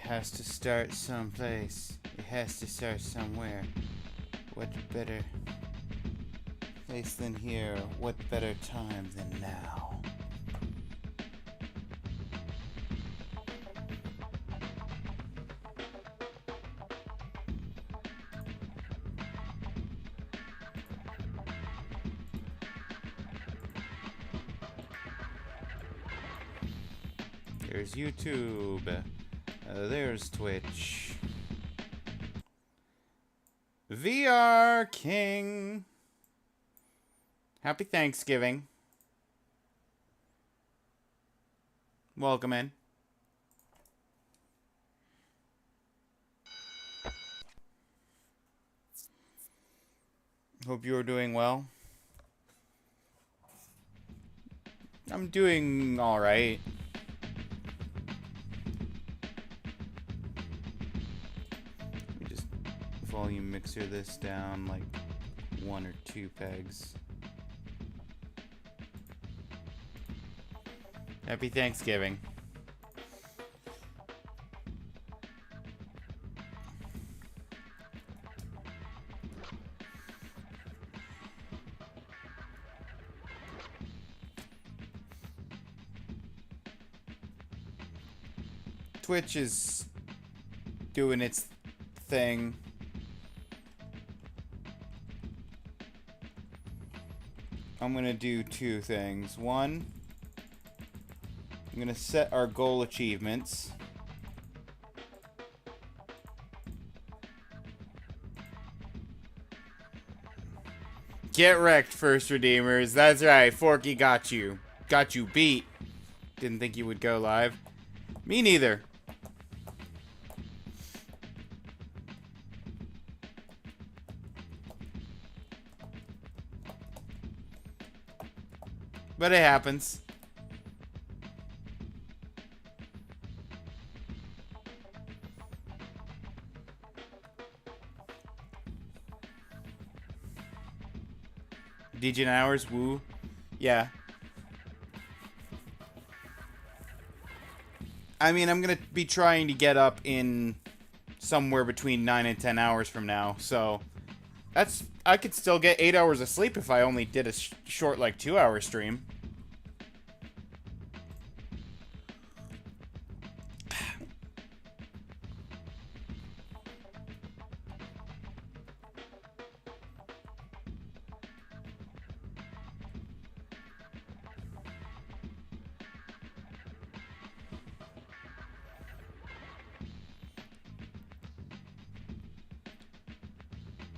has to start someplace. It has to start somewhere. What better place than here? What better time than now? There's YouTube. There's Twitch. VR King. Happy Thanksgiving. Welcome in. Hope you are doing well. I'm doing alright. Let me just volume mixer this down like 1 or 2 pegs. Happy Thanksgiving. Twitch is doing its thing. I'm gonna do 2 things. One, I'm gonna set our goal achievements. Get wrecked, First Redeemers. That's right, Forky got you. Got you beat. Didn't think you would go live. Me neither. But it happens. DJ hours, woo. Yeah. I mean, I'm gonna be trying to get up in somewhere between 9 and 10 hours from now, so I could still get 8 hours of sleep if I only did a short, like, 2-hour stream.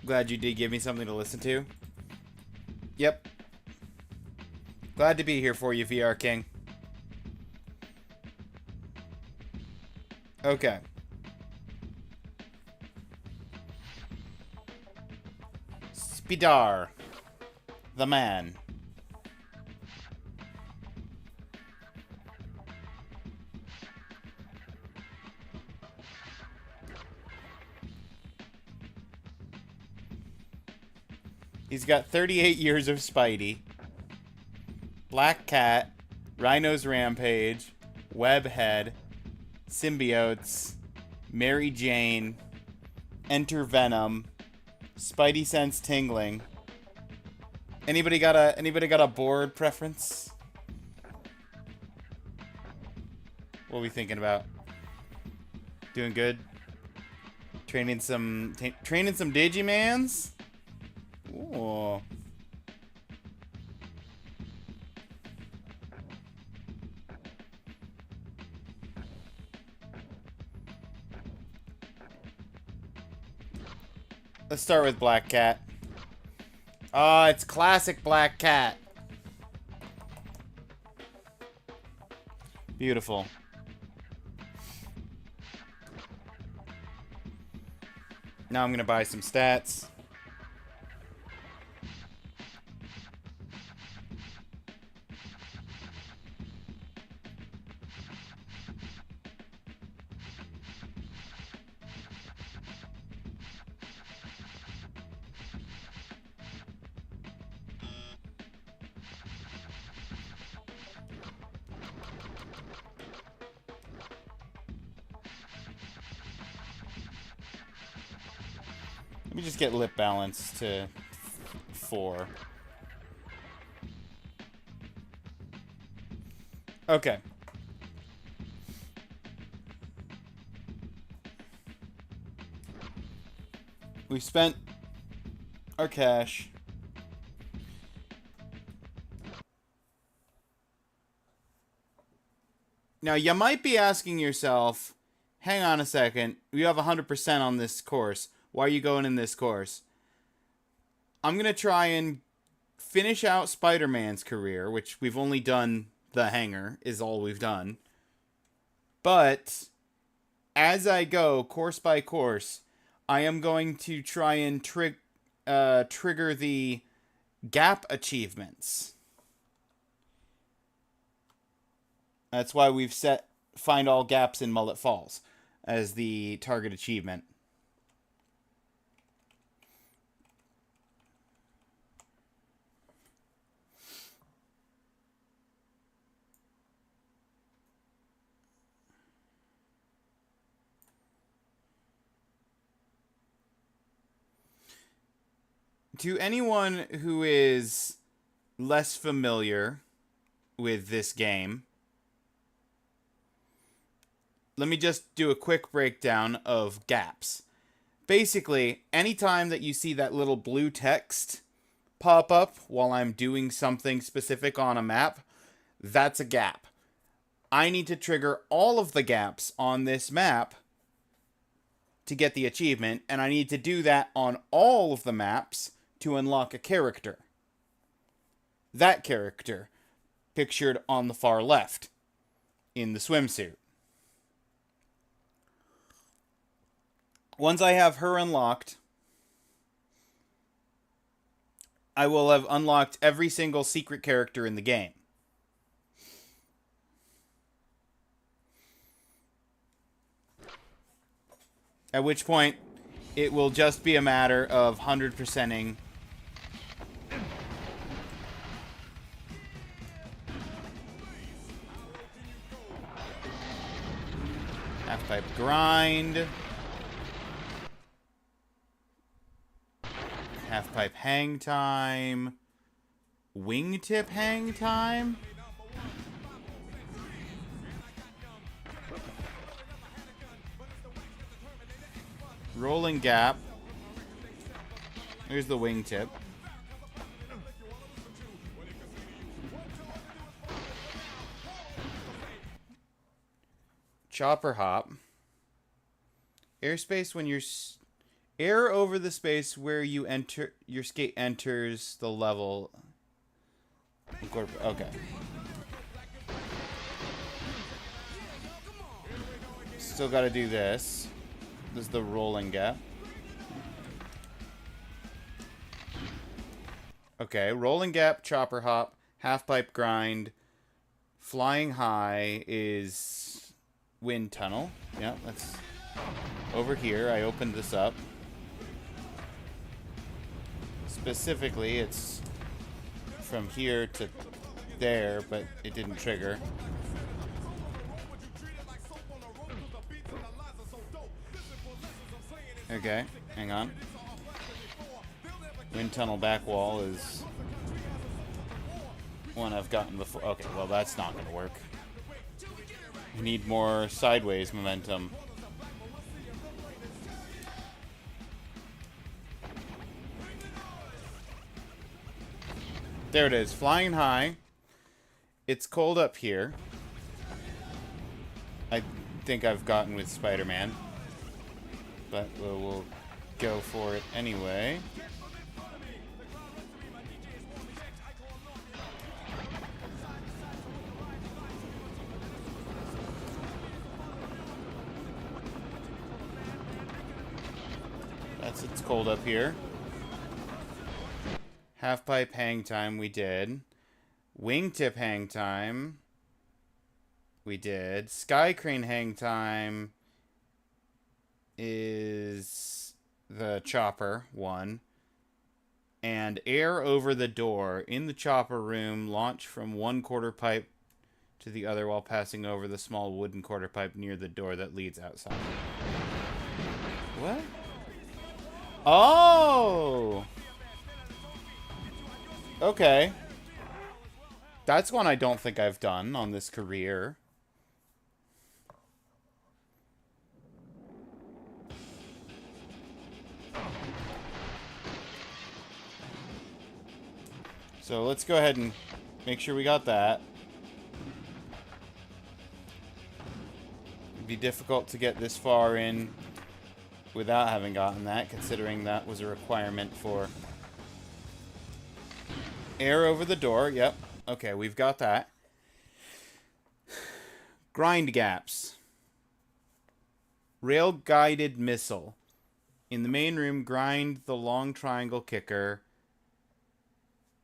Glad you did give me something to listen to. Yep. Glad to be here for you, VR King. Okay. Spidar. The man. He's got 38 years of Spidey, Black Cat, Rhino's Rampage, Webhead, Symbiotes, Mary Jane, Enter Venom, Spidey Sense Tingling. Anybody got a board preference? What are we thinking about? Doing good? Training some Digimans? Ooh. Let's start with Black Cat. It's classic Black Cat. Beautiful. Now I'm gonna buy some stats. me just get lip balance to 4. Okay. We spent our cash. Now, you might be asking yourself, hang on a second, you have 100% on this course. Why are you going in this course? I'm going to try and finish out Spider-Man's career, which we've only done the hangar, is all we've done. But, as I go, course by course, I am going to try and trigger the gap achievements. That's why we've set find all gaps in Mullet Falls as the target achievement. To anyone who is less familiar with this game, let me just do a quick breakdown of gaps. Basically, anytime that you see that little blue text pop up while I'm doing something specific on a map, that's a gap. I need to trigger all of the gaps on this map to get the achievement, and I need to do that on all of the maps to unlock a character. That character, pictured on the far left, in the swimsuit. Once I have her unlocked, I will have unlocked every single secret character in the game. At which point, it will just be a matter of 100%ing half-pipe grind, half-pipe hang time, wingtip hang time. Rolling gap. Here's the wingtip. Chopper hop. Airspace when you're air over the space where you enter your skate enters the level. Okay. Still got to do this. This is the rolling gap. Okay, rolling gap, chopper hop, half pipe grind, flying high is wind tunnel. Yeah, that's over here. I opened this up. Specifically, it's from here to there, but it didn't trigger. Okay, hang on. Wind tunnel back wall is one I've gotten before. Okay, well that's not going to work. We need more sideways momentum. There it is, flying high. It's cold up here. I think I've gotten with Spider-Man. But we'll go for it anyway. It's cold up here. Half pipe hang time we did. Wingtip hang time we did. Sky crane hang time is the chopper one. And air over the door in the chopper room, launch from one quarter pipe to the other while passing over the small wooden quarter pipe near the door that leads outside. What? Oh! Okay. That's one I don't think I've done on this career. So let's go ahead and make sure we got that. It'd be difficult to get this far in without having gotten that, considering that was a requirement for air over the door. Yep. Okay, we've got that. Grind gaps. Rail-guided missile. In the main room, grind the long triangle kicker,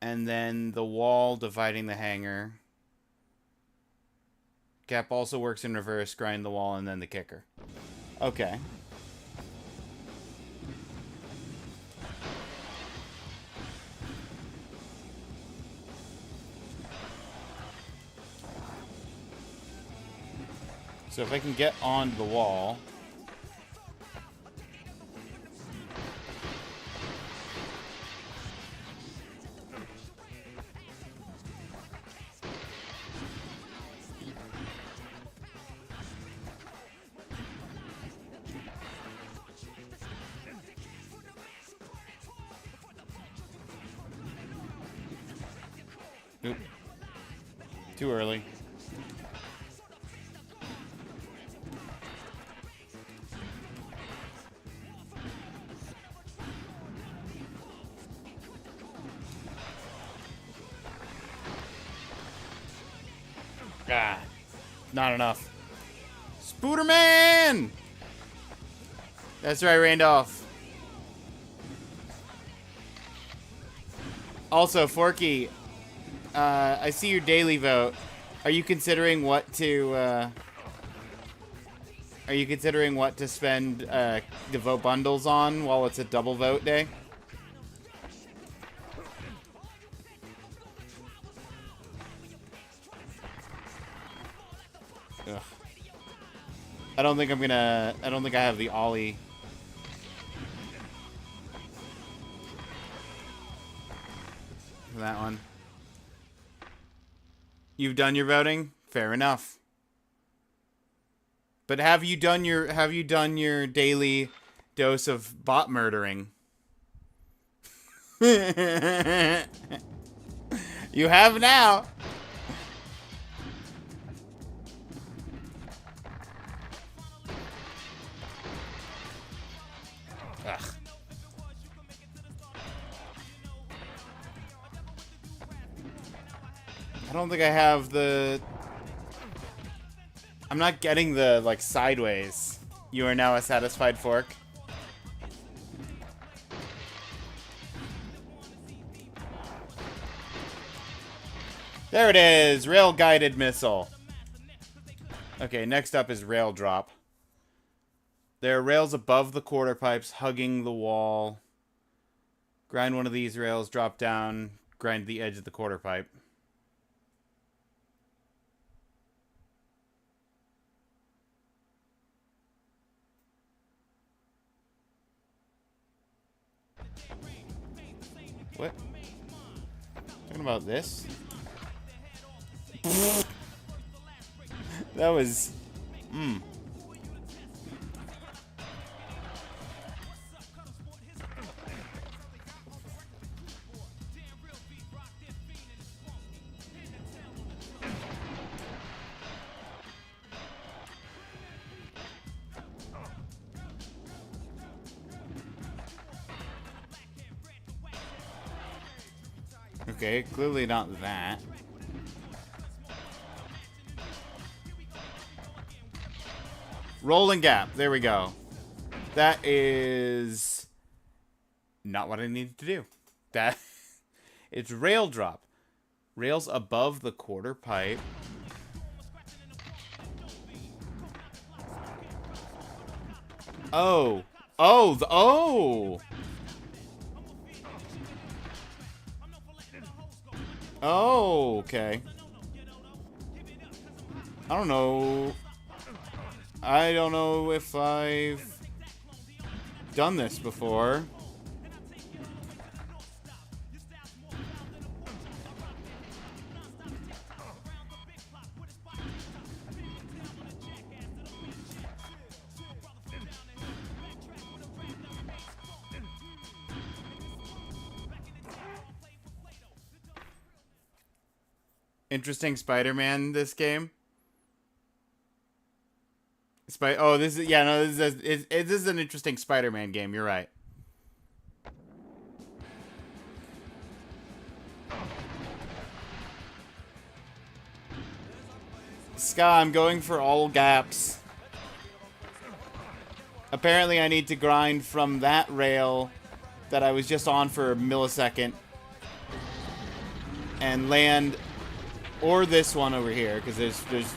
and then the wall dividing the hangar. Gap also works in reverse, grind the wall, and then the kicker. Okay. So if I can get onto the wall... Oop. Too early. Ah, not enough. Spooderman! That's right, Randolph. Also, Forky, I see your daily vote. Are you considering what to, spend, the vote bundles on while it's a double vote day? Ugh. I don't think I have the Ollie. For that one. You've done your voting? Fair enough. But have you done your daily dose of bot murdering? You have now. Ugh. I don't think I have the... I'm not getting the, like, sideways. You are now a satisfied fork. There it is! Rail-guided missile. Okay, next up is rail drop. There are rails above the quarter pipes, hugging the wall. Grind one of these rails, drop down, grind the edge of the quarter pipe. What? Talking about this? That was... Okay, clearly not that. Rolling gap. There we go. That is not what I needed to do. That it's rail drop. Rails above the quarter pipe. Oh. Oh. Oh. Oh, okay. I don't know. I don't know if I've done this before. interesting Spider-Man this game. Oh, this is, yeah, no, this is an interesting Spider-Man game. You're right. Ska, I'm going for all gaps. Apparently, I need to grind from that rail that I was just on for a millisecond and land, or this one over here, because there's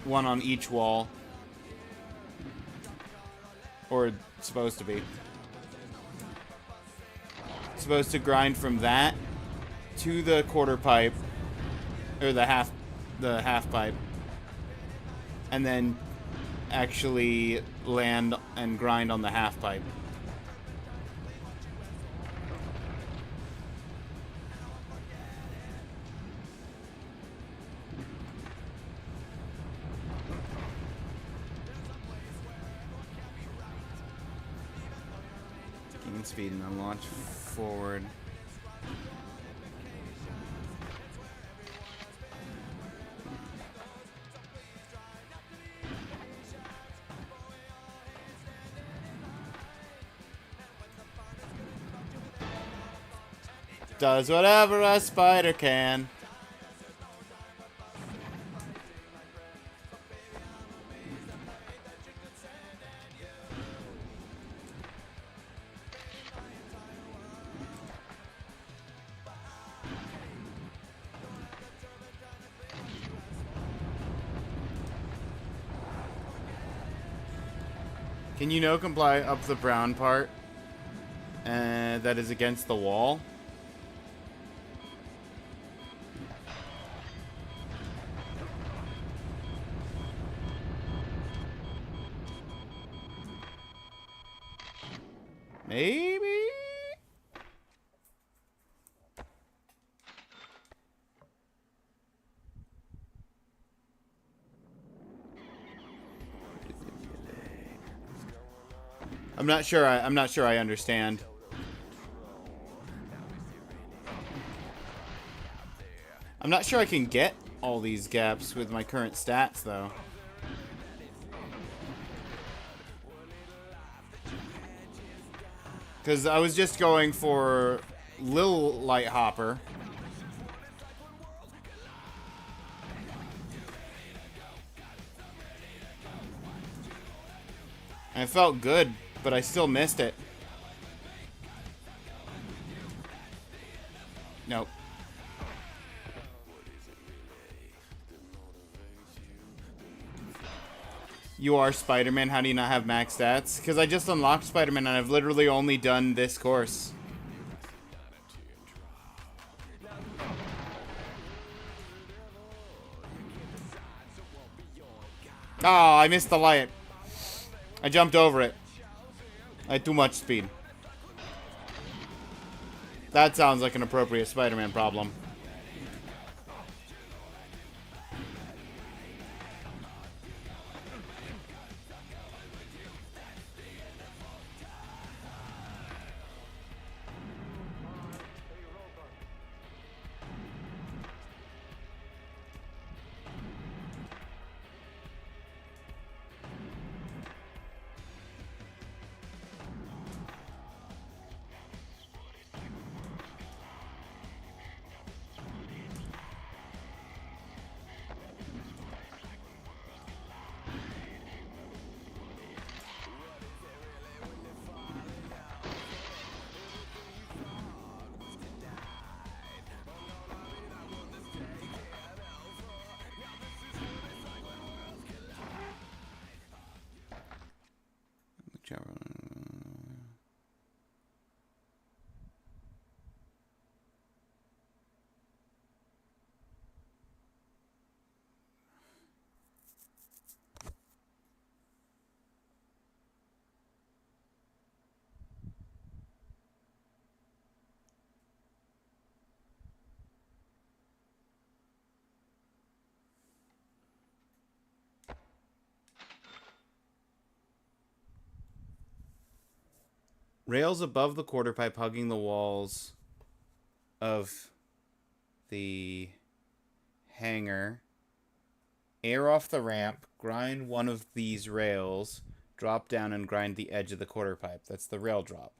one on each wall, or it's supposed to be. Supposed to grind from that to the quarter pipe, or the half pipe, and then actually land and grind on the half pipe. Gain speed and then launch forward. Does whatever a spider can. Can you no comply up the brown part? That is against the wall. Maybe? I'm not sure I understand. I'm not sure I can get all these gaps with my current stats though. Because I was just going for Lil Light Hopper. And it felt good, but I still missed it. Nope. You are Spider-Man. How do you not have max stats? Because I just unlocked Spider-Man and I've literally only done this course. Oh, I missed the light. I jumped over it. I had too much speed. That sounds like an appropriate Spider-Man problem. Rails above the quarter pipe hugging the walls of the hangar, air off the ramp, grind one of these rails, drop down and grind the edge of the quarter pipe. That's the rail drop.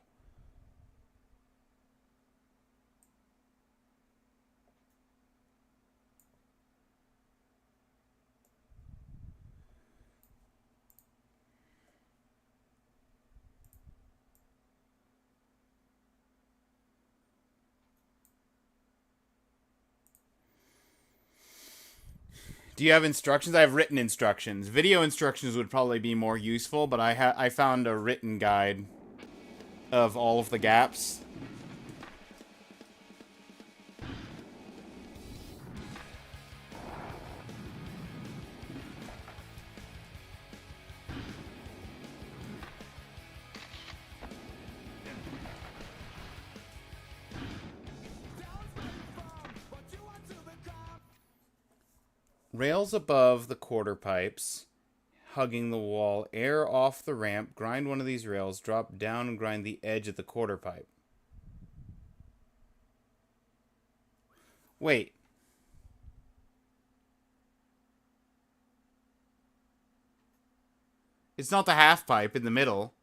Do you have instructions? I have written instructions. Video instructions would probably be more useful, but I found a written guide of all of the gaps. Rails above the quarter pipes, hugging the wall, air off the ramp, grind one of these rails, drop down and grind the edge of the quarter pipe. Wait. It's not the half pipe in the middle.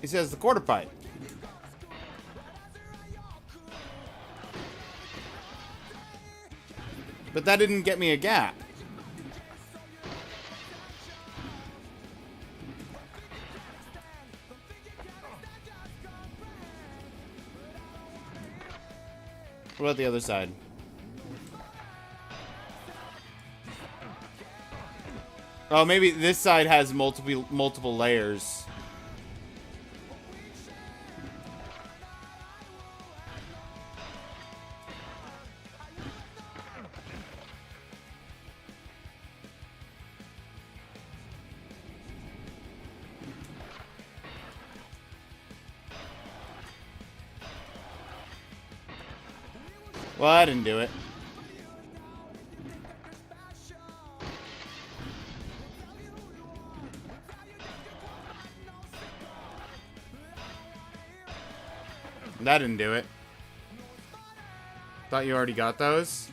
He says the quarter pipe. But that didn't get me a gap. What about the other side? Oh, maybe this side has multiple layers. Well, I didn't do it. That didn't do it. Thought you already got those?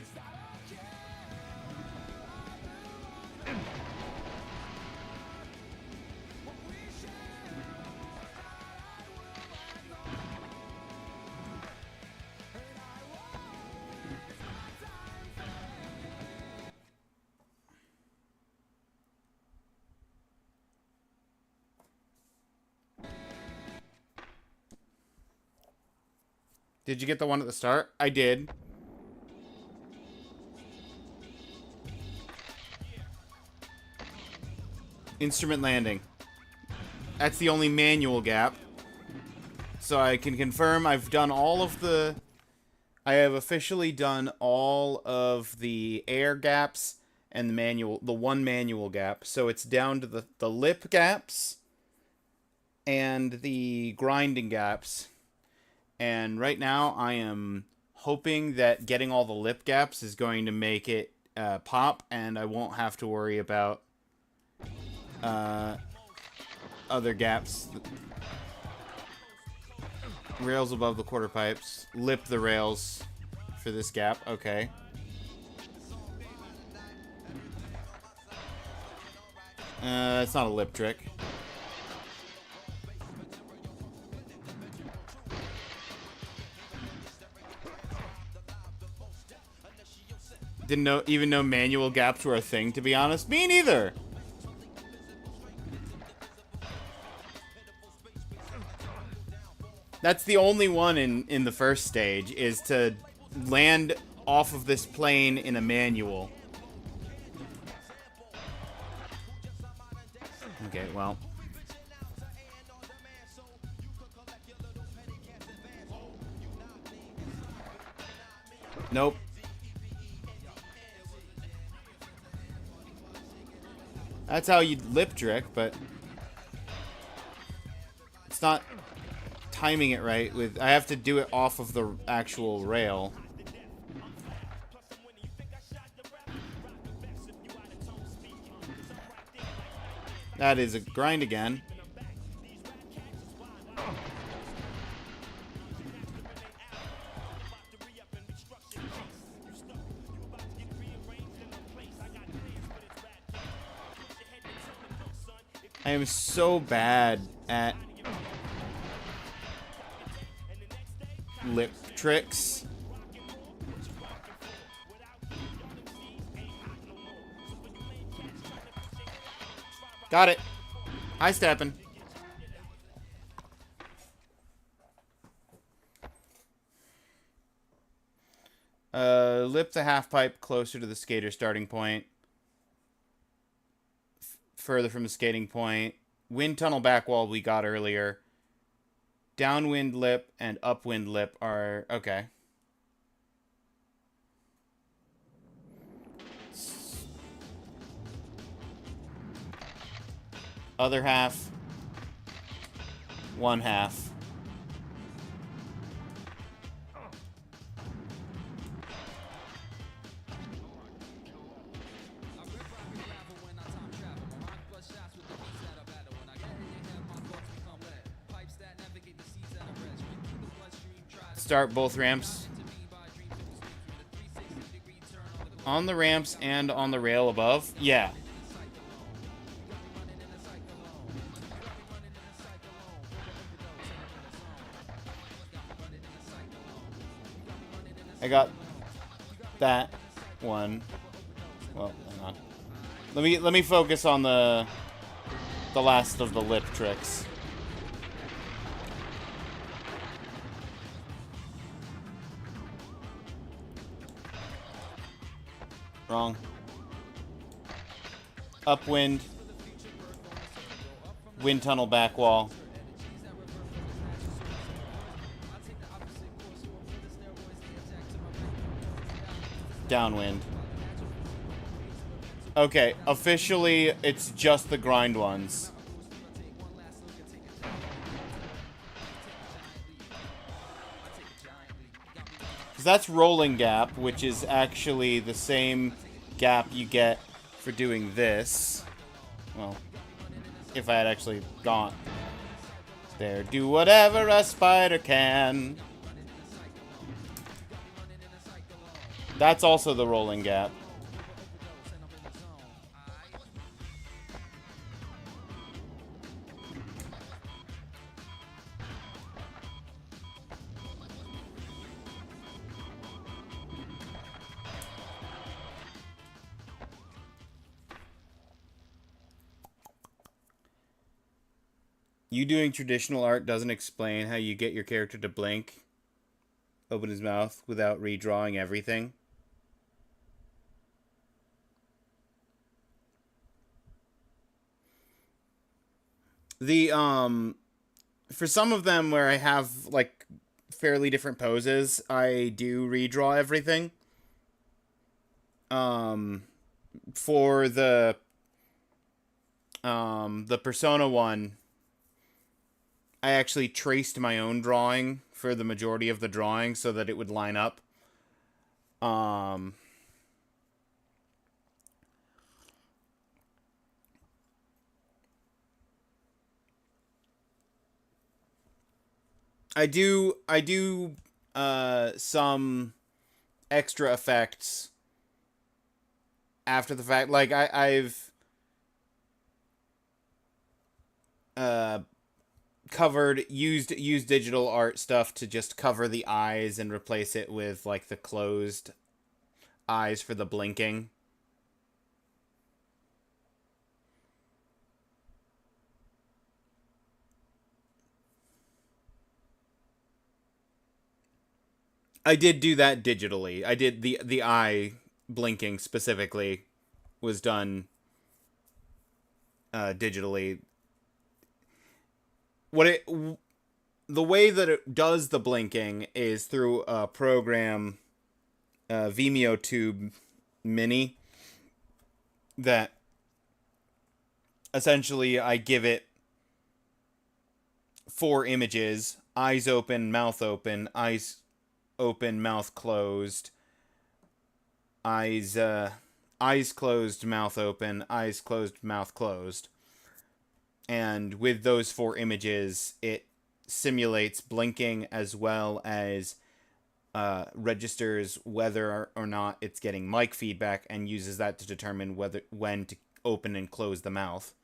Did you get the one at the start? I did. Instrument landing. That's the only manual gap. So I can confirm I've done all of the... I have officially done all of the air gaps and the one manual gap. So it's down to the lip gaps and the grinding gaps. And right now, I am hoping that getting all the lip gaps is going to make it pop, and I won't have to worry about other gaps. Rails above the quarter pipes. Lip the rails for this gap. Okay. It's not a lip trick. Didn't even know manual gaps were a thing, to be honest. Me neither! That's the only one in the first stage, is to land off of this plane in a manual. Okay, well. Nope. That's how you lip trick, but it's not timing it right. I have to do it off of the actual rail. That is a grind again. I am so bad at lip tricks. Got it. High stepping. Lip the half pipe closer to the skater starting point. Further from the skating point. Wind tunnel back wall we got earlier. Downwind lip and upwind lip are... Okay. Other half. One half. Start both ramps. On the ramps and on the rail above? Yeah. I got that one. Well, hang on. Let me focus on the last of the lip tricks. Wrong. Upwind. Wind tunnel back wall. Downwind. Okay, officially, it's just the grind ones. Because that's rolling gap, which is actually the same gap you get for doing this. Well, if I had actually gone there. Do whatever a spider can. That's also the rolling gap. You doing traditional art doesn't explain how you get your character to blink, open his mouth without redrawing everything. The, for some of them where I have, like, fairly different poses, I do redraw everything. For the Persona one, I actually traced my own drawing for the majority of the drawing so that it would line up. I do some extra effects after the fact. Like I've used digital art stuff to just cover the eyes and replace it with like the closed eyes for the blinking. I did do that digitally. I did the eye blinking specifically was done digitally. The way that it does the blinking is through a program, Vimeo Tube Mini, that essentially I give it 4 images: eyes open, mouth open, eyes open, mouth closed, eyes closed, mouth open, eyes closed, mouth closed. And with those 4 images, it simulates blinking as well as registers whether or not it's getting mic feedback and uses that to determine when to open and close the mouth,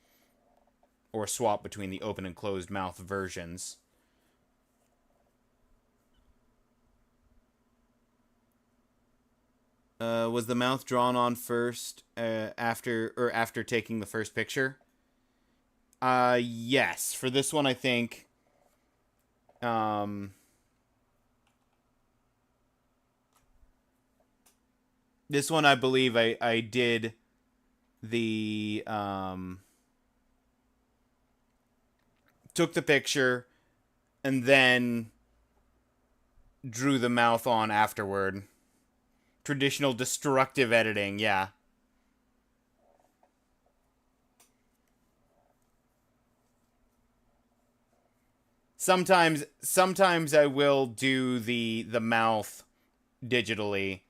or swap between the open and closed mouth versions. Was the mouth drawn on first after taking the first picture? Yes. For this one, I think. This one, I believe I did the took the picture and then drew the mouth on afterward. Traditional destructive editing, yeah. Sometimes I will do the mouth digitally.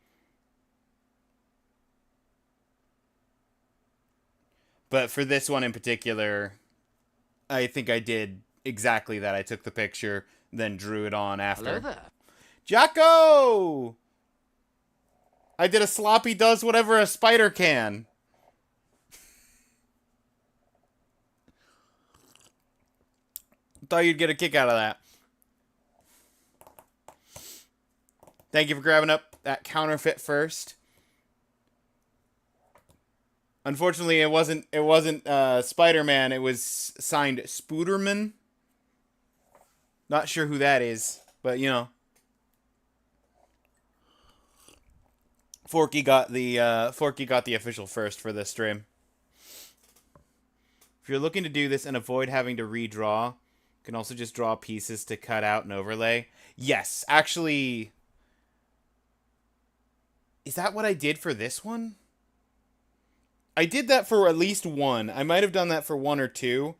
But for this one in particular, I think I did exactly that. I took the picture, then drew it on after. Hello there. Jocko! I did a sloppy does whatever a spider can. Thought you'd get a kick out of that. Thank you for grabbing up that counterfeit first. Unfortunately, it wasn't Spider-Man. It was signed Spooderman. Not sure who that is, but you know. Forky got the official first for this stream. If you're looking to do this and avoid having to redraw, you can also just draw pieces to cut out and overlay. Yes, actually, is that what I did for this one? I did that for at least one. I might have done that for 1 or 2,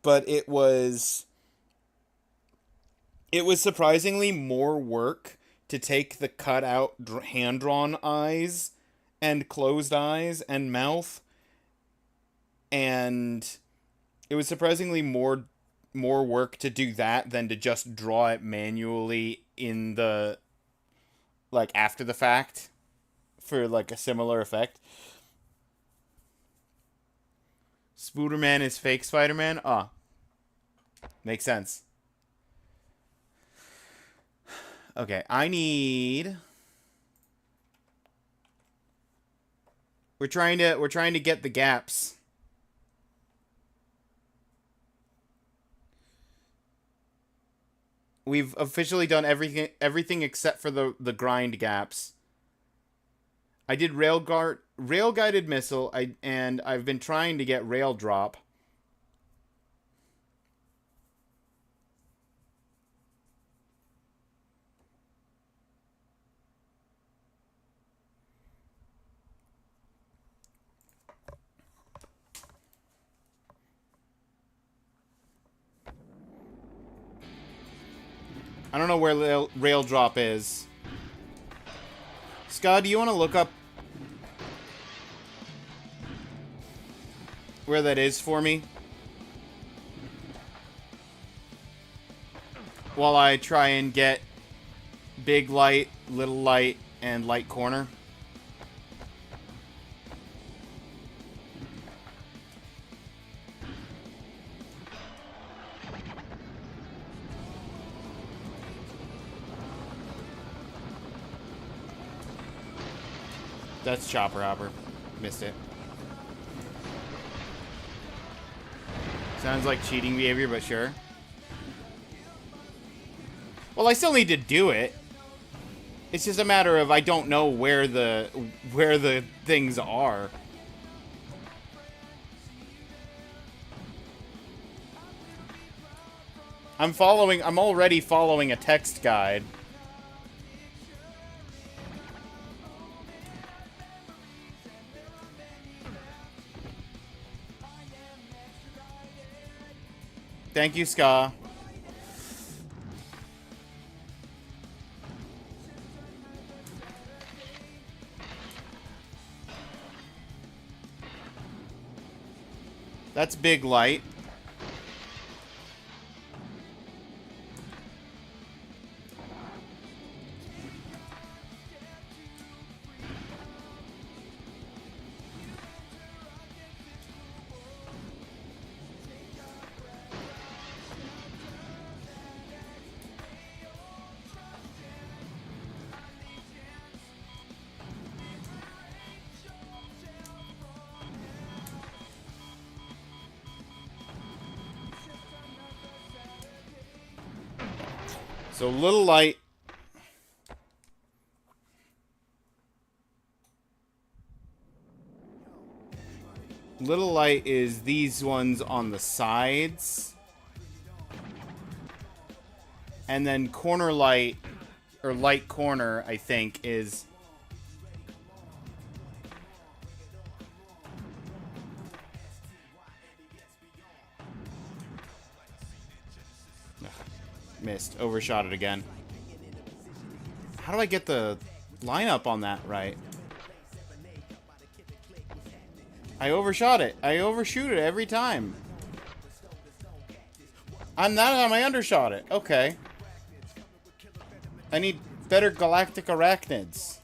but it was surprisingly more work to take the cut out hand-drawn eyes and closed eyes and mouth, and it was surprisingly more work to do that than to just draw it manually in the, like, after the fact for like a similar effect. Spooderman is fake Spider-Man? Ah. Makes sense. Okay, I need... We're trying to get the gaps. We've officially done everything except for the grind gaps. I did rail guided missile, and I've been trying to get rail drop. I don't know where rail drop is. Scott, do you want to look up where that is for me? While I try and get big light, little light, and light corner. That's Chopper Hopper. Missed it. Sounds like cheating behavior, but sure. Well, I still need to do it. It's just a matter of I don't know where the things are. I'm already following a text guide. Thank you, Ska. That's big light. So Little Light. Little Light is these ones on the sides. And then Corner Light, or Light Corner, I think, is... Ugh, missed. Overshot it again. How do I get the lineup on that right? I overshot it. I overshoot it every time. On that time, I undershot it. Okay. I need better galactic arachnids.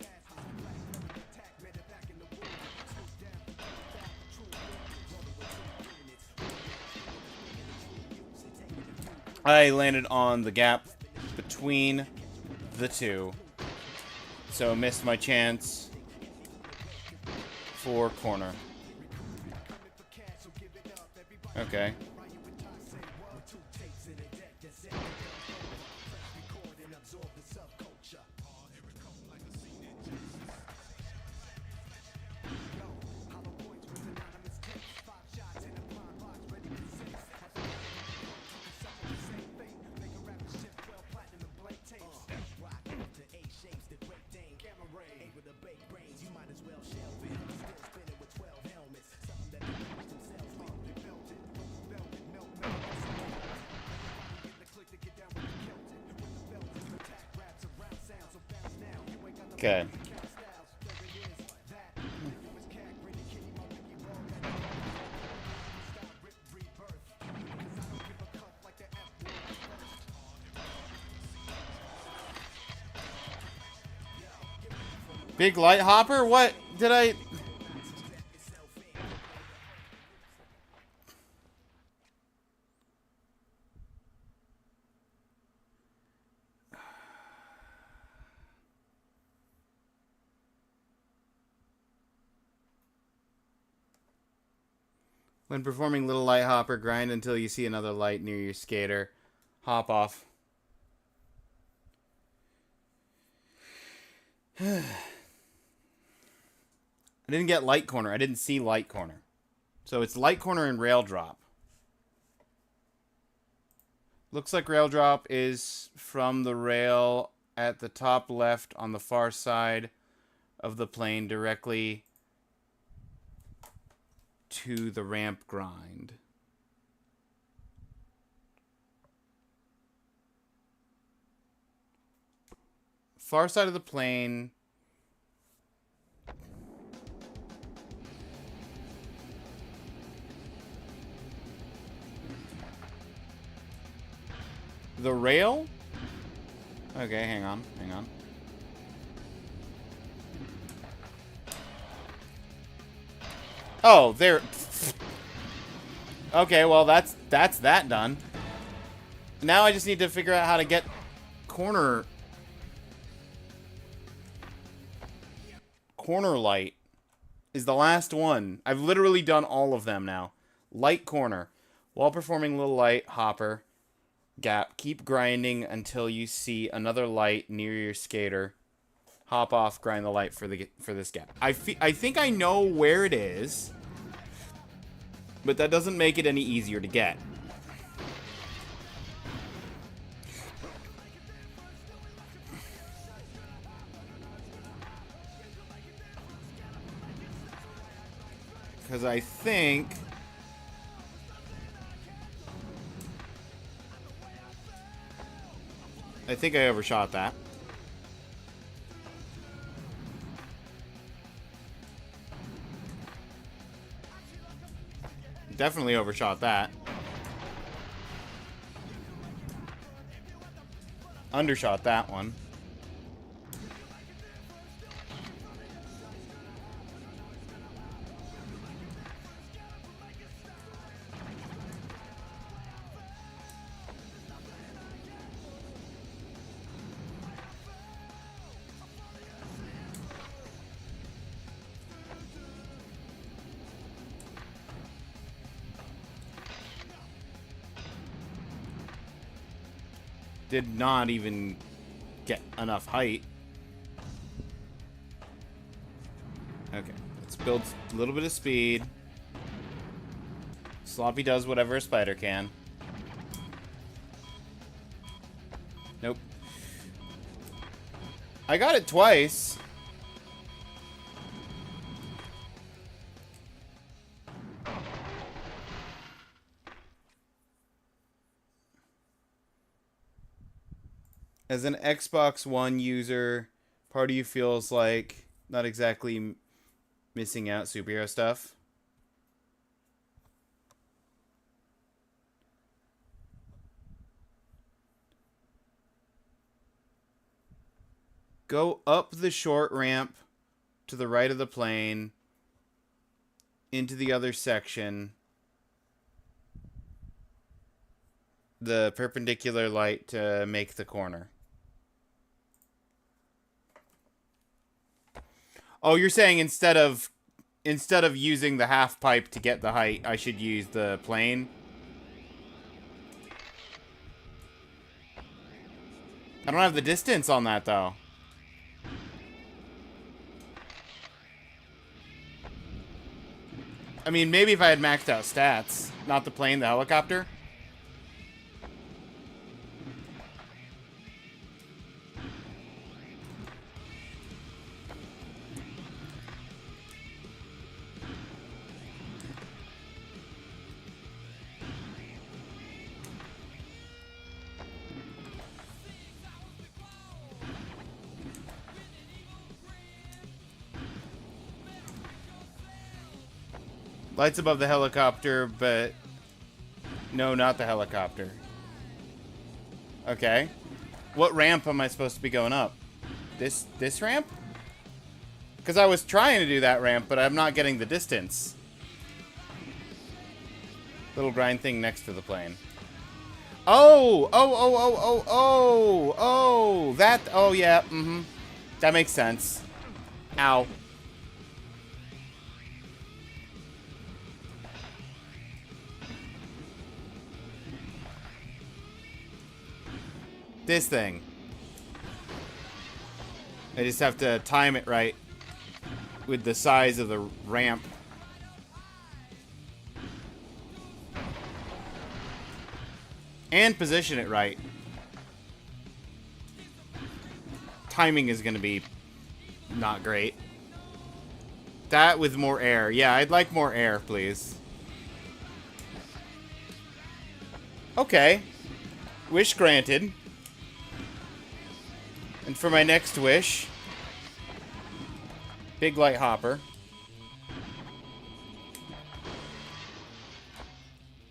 I landed on the gap between the two. So missed my chance for corner. Okay. Okay. Big light hopper? What did I... When performing Little Light Hopper, grind until you see another light near your skater. Hop off. I didn't get Light Corner. I didn't see Light Corner. So it's Light Corner and Rail Drop. Looks like Rail Drop is from the rail at the top left on the far side of the plane directly to the ramp grind. Far side of the plane. The rail? Okay, hang on, hang on. Oh, there. Okay, well, that's that done. Now I just need to figure out how to get corner light is the last one. I've literally done all of them now. Light corner. While performing Little Light Hopper gap, keep grinding until you see another light near your skater. Hop off, grind the light for this gap. I think I know where it is, but that doesn't make it any easier to get. Because I think... I overshot that. Definitely overshot that. Undershot that one. did not even get enough height. Okay, let's build a little bit of speed. Sloppy does whatever a spider can. Nope. I got it twice. As an Xbox One user, part of you feels like not exactly missing out superhero stuff. Go up the short ramp to the right of the plane into the other section. The perpendicular light to make the corner. Oh, you're saying instead of using the half pipe to get the height, I should use the plane? I don't have the distance on that though. I mean, maybe if I had maxed out stats. Not the plane, the helicopter. Lights above the helicopter, but... No, not the helicopter. Okay. What ramp am I supposed to be going up? This ramp? Because I was trying to do that ramp, but I'm not getting the distance. Little grind thing next to the plane. Oh! Oh! That... Oh, yeah. Mm-hmm. That makes sense. Ow. This thing. I just have to time it right with the size of the ramp. And position it right. Timing is going to be not great. That with more air. Yeah, I'd like more air, please. Okay. Wish granted. And for my next wish, big light hopper.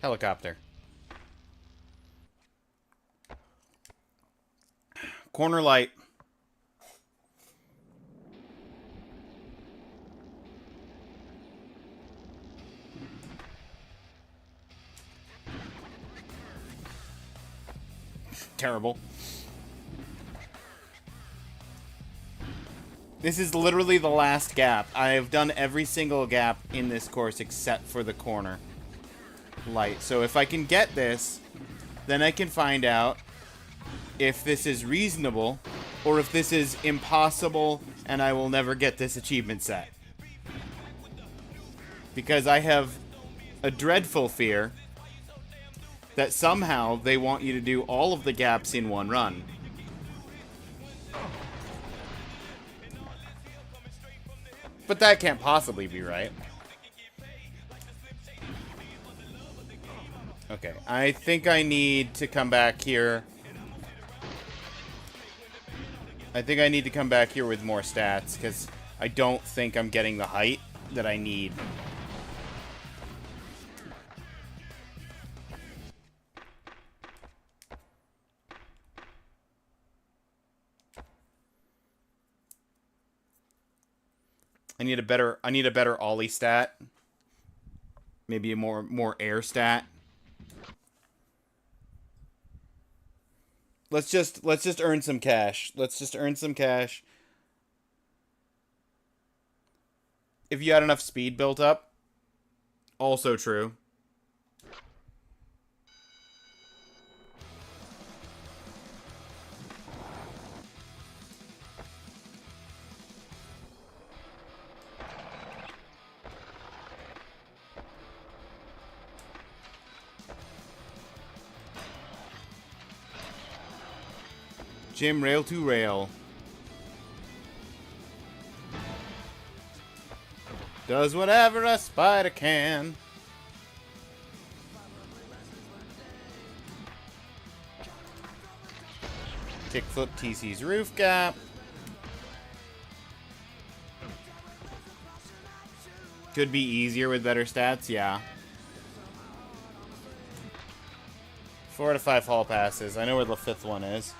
Helicopter. Corner light. Terrible. This is literally the last gap. I have done every single gap in this course except for the corner light. So if I can get this, then I can find out if this is reasonable or if this is impossible and I will never get this achievement set. Because I have a dreadful fear that somehow they want you to do all of the gaps in one run. But that can't possibly be right. Okay, I think I need to come back here. I think I need to come back here with more stats, because I don't think I'm getting the height that I need. I need a better ollie stat. Maybe a more air stat. Let's just earn some cash. Let's just earn some cash. If you had enough speed built up, also true. Jim, rail to rail. Does whatever a spider can. Kickflip TC's roof gap. Could be easier with better stats, yeah. 4 to 5 hall passes. I know where the 5th one is.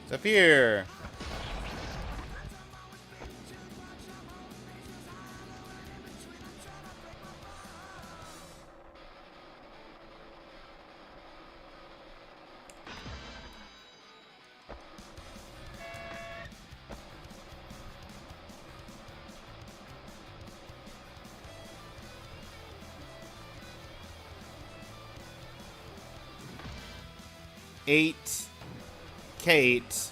It's up here. Eight. Kate.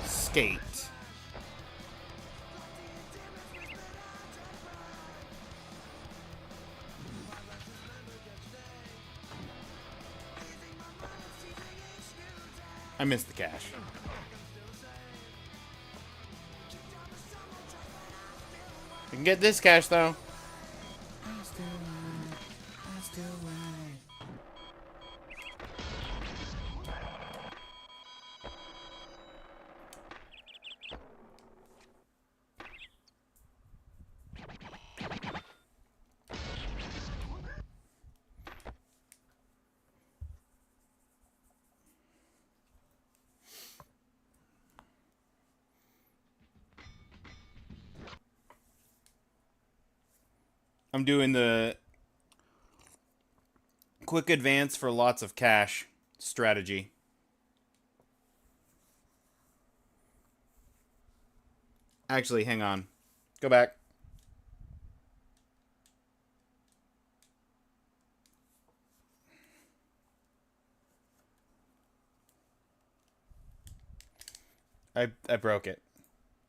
Skate. I missed the cash. We can get this cash though. I'm doing the quick advance for lots of cash strategy. Actually, hang on. Go back. I broke it.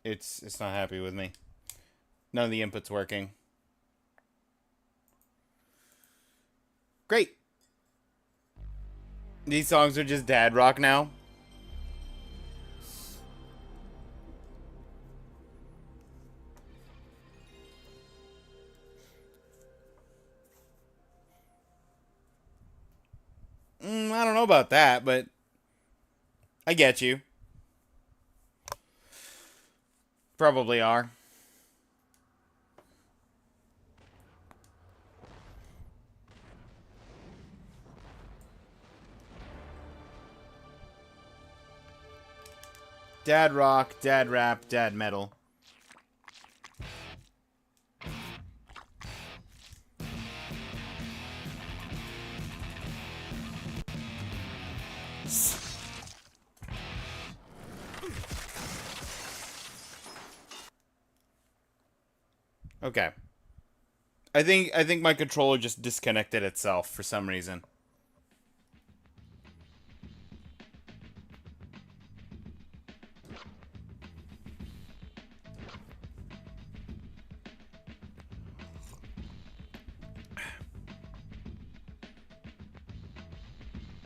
It's not happy with me. None of the input's working. Great. These songs are just dad rock now. I don't know about that, but I get you. Probably are. Dad rock, dad rap, dad metal. Okay. I think my controller just disconnected itself for some reason.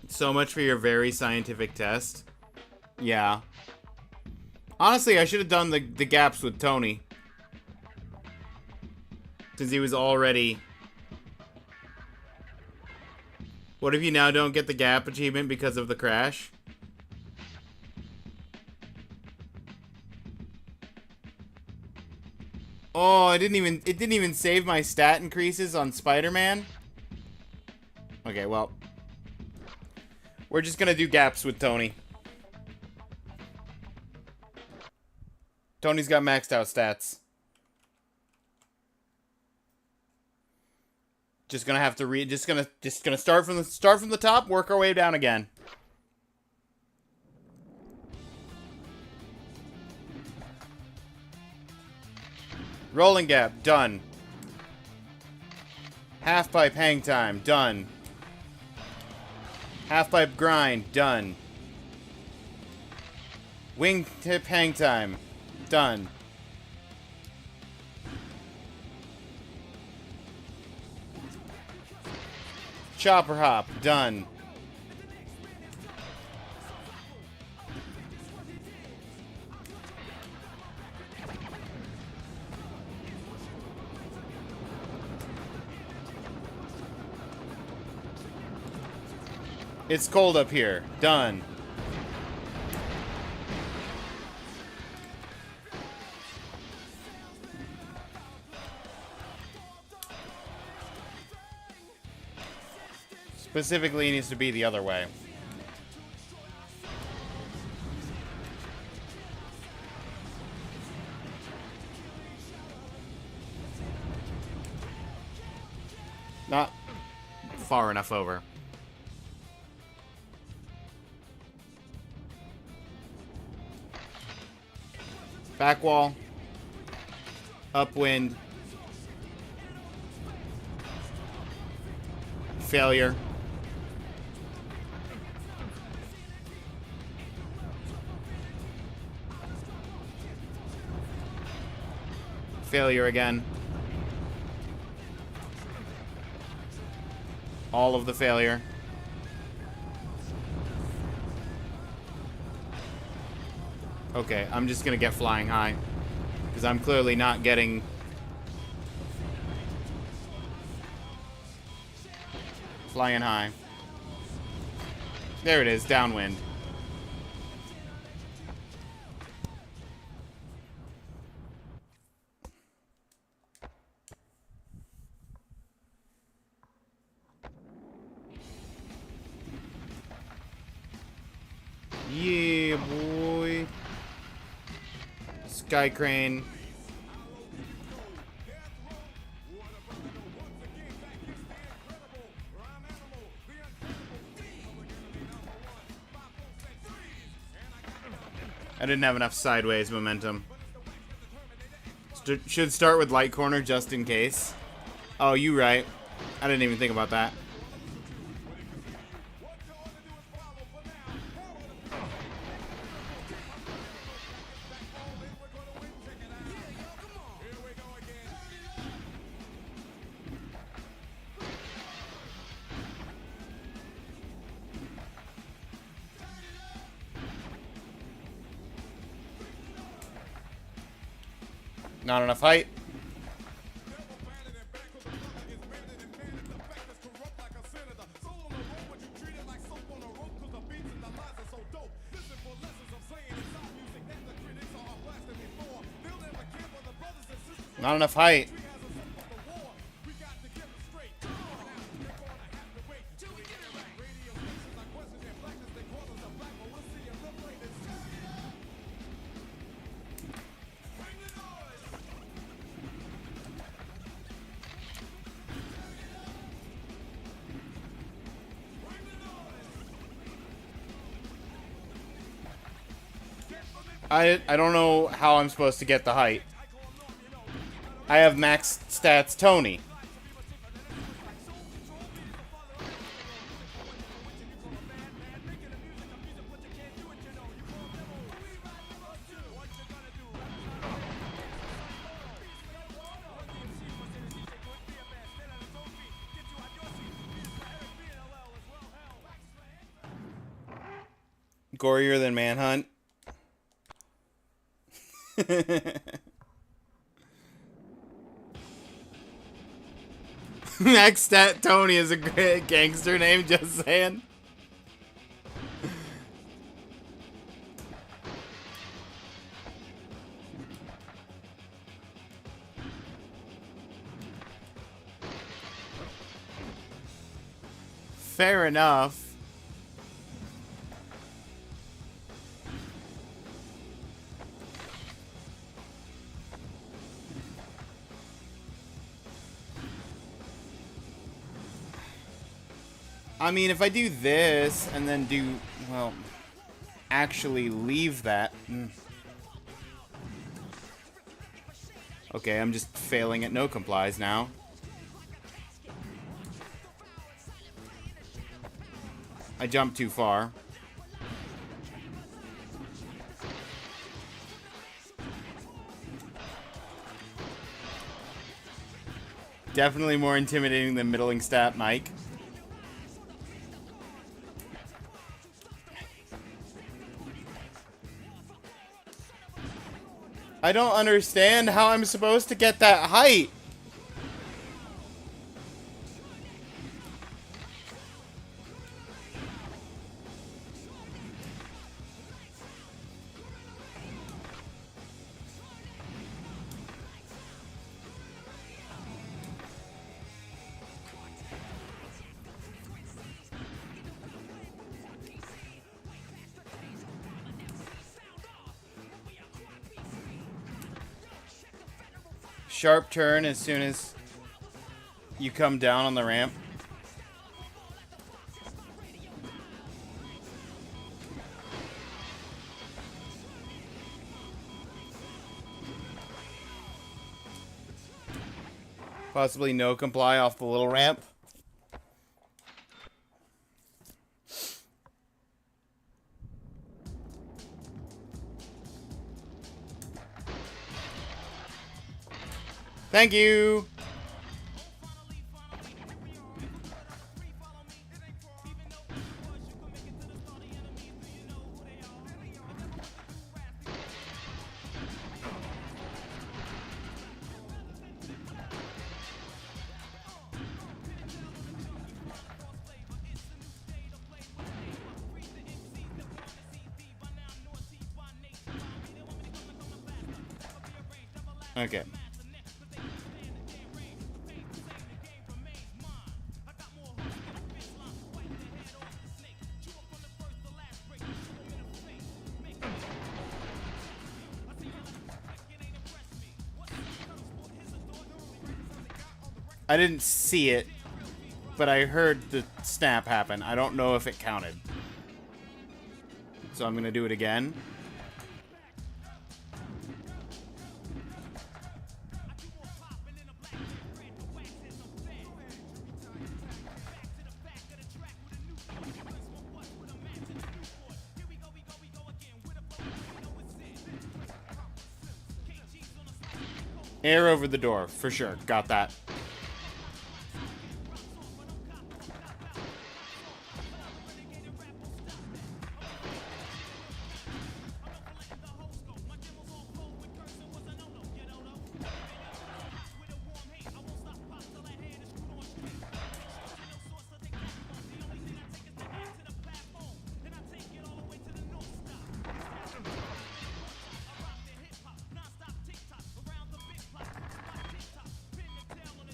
So much for your very scientific test. Yeah. Honestly, I should have done the gaps with Tony. Since he was already... What if you now don't get the gap achievement because of the crash? Oh, it didn't even save my stat increases on Spider-Man? Okay, well... We're just gonna do gaps with Tony. Tony's got maxed out stats. Just gonna have to read. Just gonna start from the top, work our way down again. Rolling gap done. Half pipe hang time done. Half pipe grind done. Wing tip hang time done. Chopper hop. Done. It's cold up here. Done. Specifically, it needs to be the other way. Not far enough over. Back wall. Upwind. Failure. Failure again. All of the failure. Okay, I'm just gonna get flying high. Because I'm clearly not getting... Flying high. There it is, downwind. Yeah, boy. Sky crane. I didn't have enough sideways momentum. Should start with light corner just in case. Oh, you right. I didn't even think about that. Not enough height. Not enough height. I don't know how I'm supposed to get the height. I have max stats Tony. Gorier than Manhunt. Max Stat Tony is a great gangster name, just saying. Fair enough. I mean, if I do this, and then do, well, actually leave that. Okay, I'm just failing at no complies now. I jumped too far. Definitely more intimidating than middling stat Mike. I don't understand how I'm supposed to get that height. Sharp turn as soon as you come down on the ramp. Possibly no comply off the little ramp. Thank you. Okay. I didn't see it, but I heard the snap happen. I don't know if it counted. So I'm gonna do it again. Air over the door, for sure. Got that.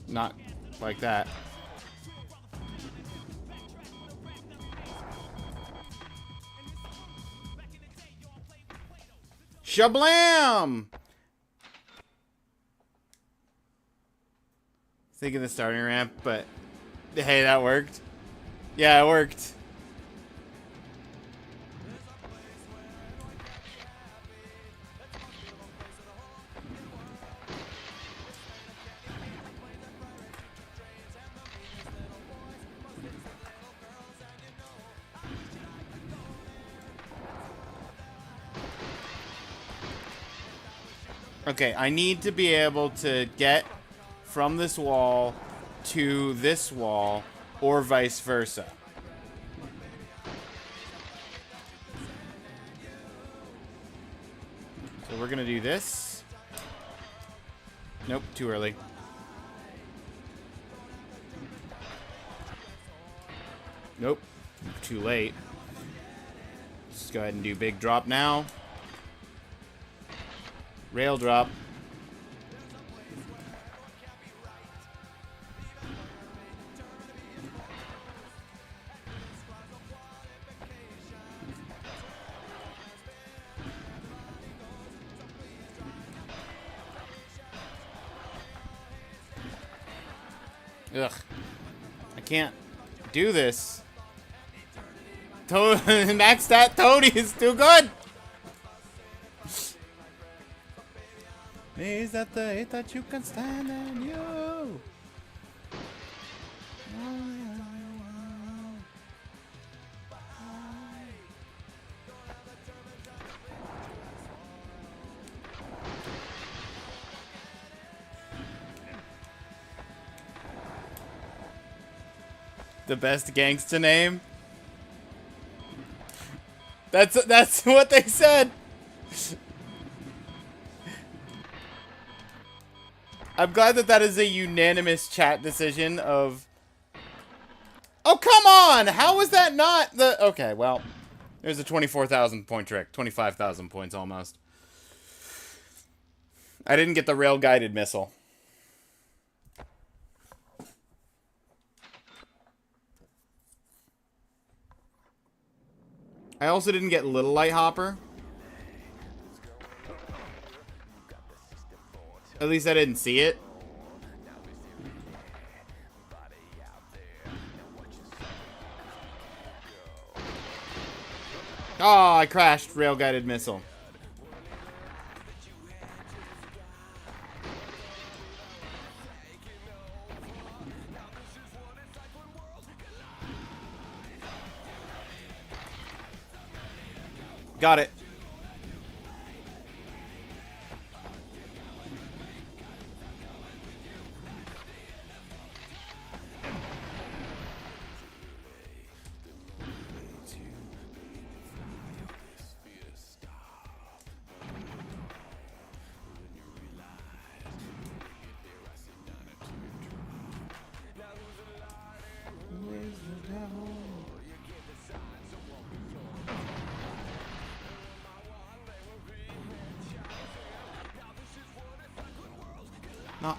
Not like that. Shablam! Thinking the starting ramp, but hey, that worked. Yeah, it worked. Okay, I need to be able to get from this wall to this wall, or vice versa. So we're gonna do this. Nope, too early. Nope, too late. Let's go ahead and do big drop now. Rail drop. Ugh. I can't do this. Max that Tony is too good. Is that the hate that you can stand in you? The best gangsta name? That's what they said. I'm glad that that is a unanimous chat decision of... Oh, come on! How was that not the... Okay, well, there's a 24,000 point trick. 25,000 points almost. I didn't get the rail-guided missile. I also didn't get Little Light Hopper. At least I didn't see it. Oh, I crashed rail-guided missile. Got it. No,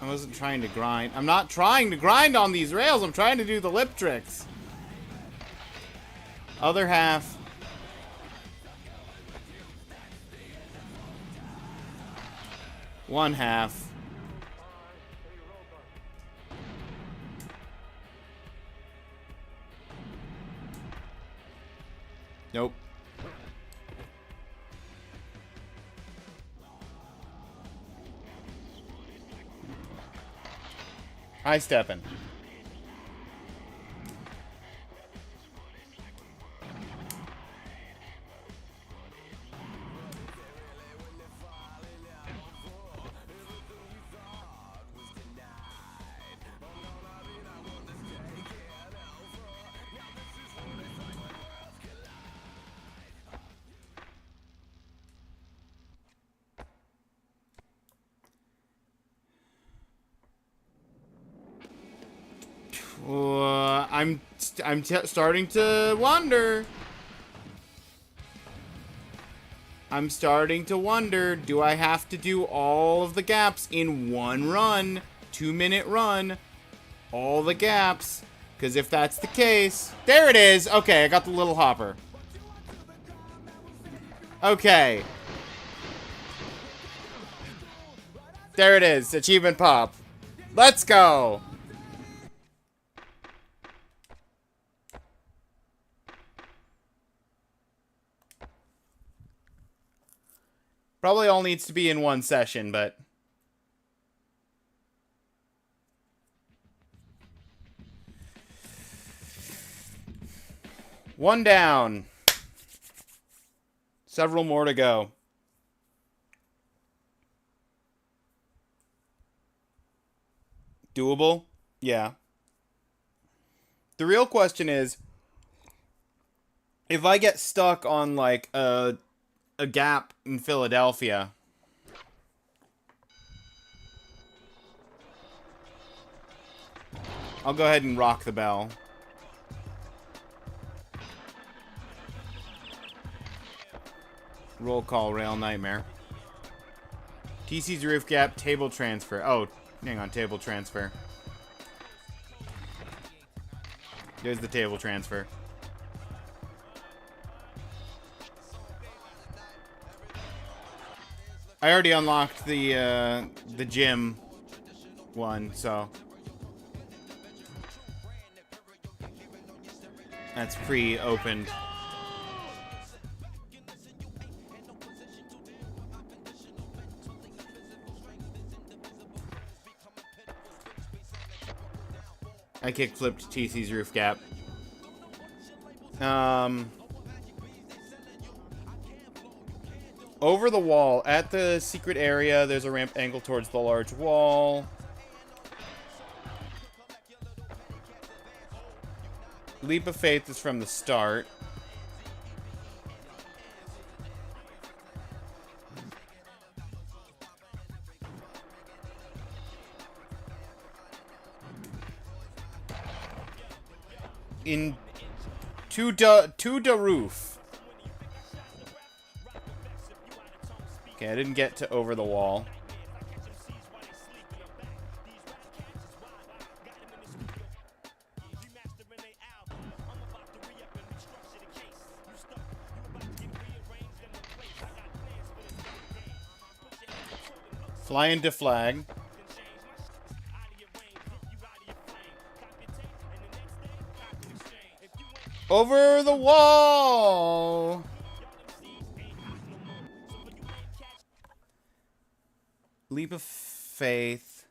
I wasn't trying to grind. I'm not trying to grind on these rails. I'm trying to do the lip tricks. Other half. One half. Nope. High stepping. I'm starting to wonder. I'm starting to wonder, do I have to do all of the gaps in one run? 2-minute run? All the gaps? Because if that's the case... There it is! Okay, I got the little hopper. Okay. There it is. Achievement pop. Let's go! Probably all needs to be in one session, but... One down. Several more to go. Doable? Yeah. The real question is, if I get stuck on, like, a gap in Philadelphia. I'll go ahead and rock the bell. Roll call, Rail Nightmare. TC's roof gap, table transfer. Oh, hang on, table transfer. There's the table transfer. I already unlocked the gym one, so that's pre-opened. I kick-flipped TC's roof gap. Over the wall, at the secret area, there's a ramp angle towards the large wall. Leap of Faith is from the start. in to the roof. Okay, I didn't get to over the wall. Fly into flag. Over the wall! Leap of faith.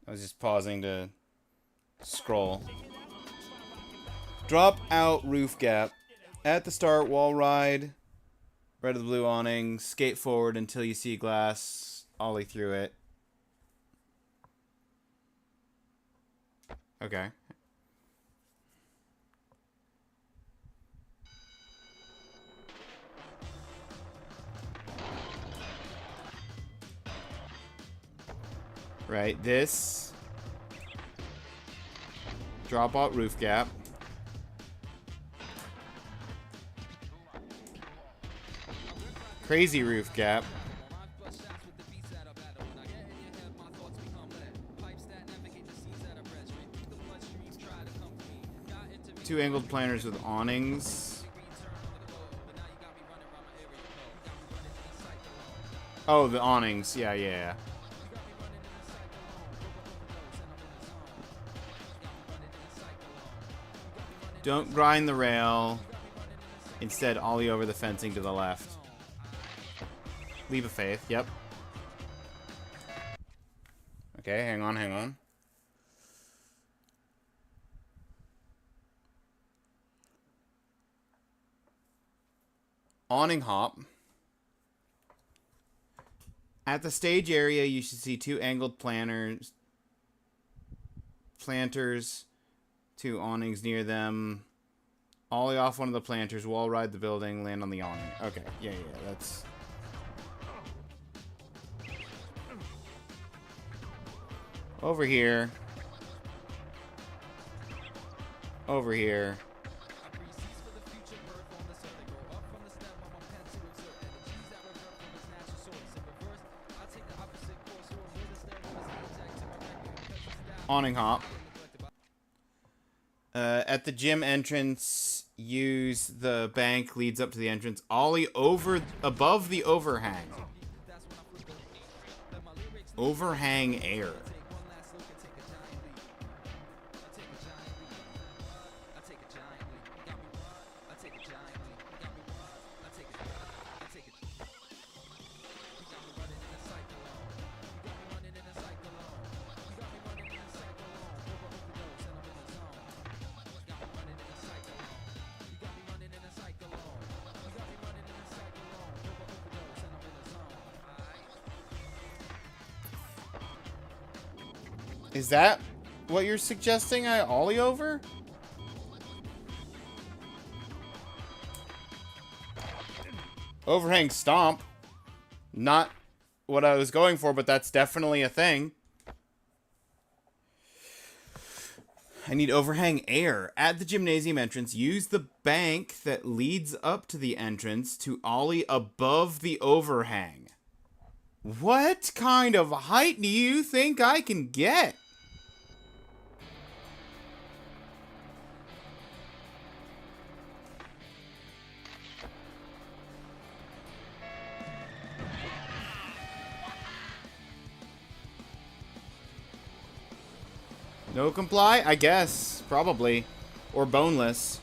I was just pausing to scroll. Drop out roof gap. At the start, wall ride. Red of the blue awning. Skate forward until you see glass. Ollie through it. Okay. Right, this. Drop out roof gap. Crazy roof gap. Two angled planters with awnings. Oh, the awnings. Yeah, yeah, yeah. Don't grind the rail. Instead, ollie over the fencing to the left. Leap of faith. Yep. Okay, hang on, hang on. Awning hop. At the stage area, you should see two angled planters, two awnings near them. Ollie off one of the planters, wall ride the building, land on the awning. Okay, yeah, that's... Over here. Over here. Awning hop. At the gym entrance, use the bank leads up to the entrance. Ollie above the overhang. Overhang air. Is that what you're suggesting I ollie over? Overhang stomp. Not what I was going for, but that's definitely a thing. I need overhang air. At the gymnasium entrance, use the bank that leads up to the entrance to ollie above the overhang. What kind of height do you think I can get? No comply? I guess. Probably. Or boneless.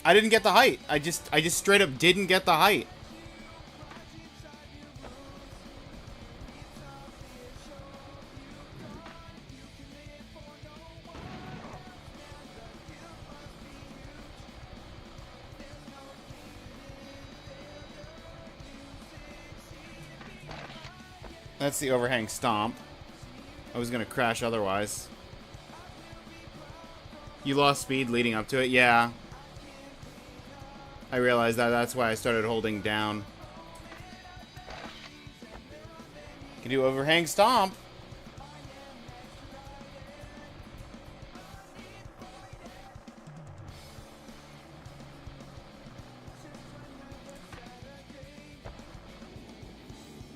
I didn't get the height. I just straight up didn't get the height. That's the overhang stomp. I was gonna crash otherwise. You lost speed leading up to it? Yeah. I realized that that's why I started holding down. Can do overhang stomp.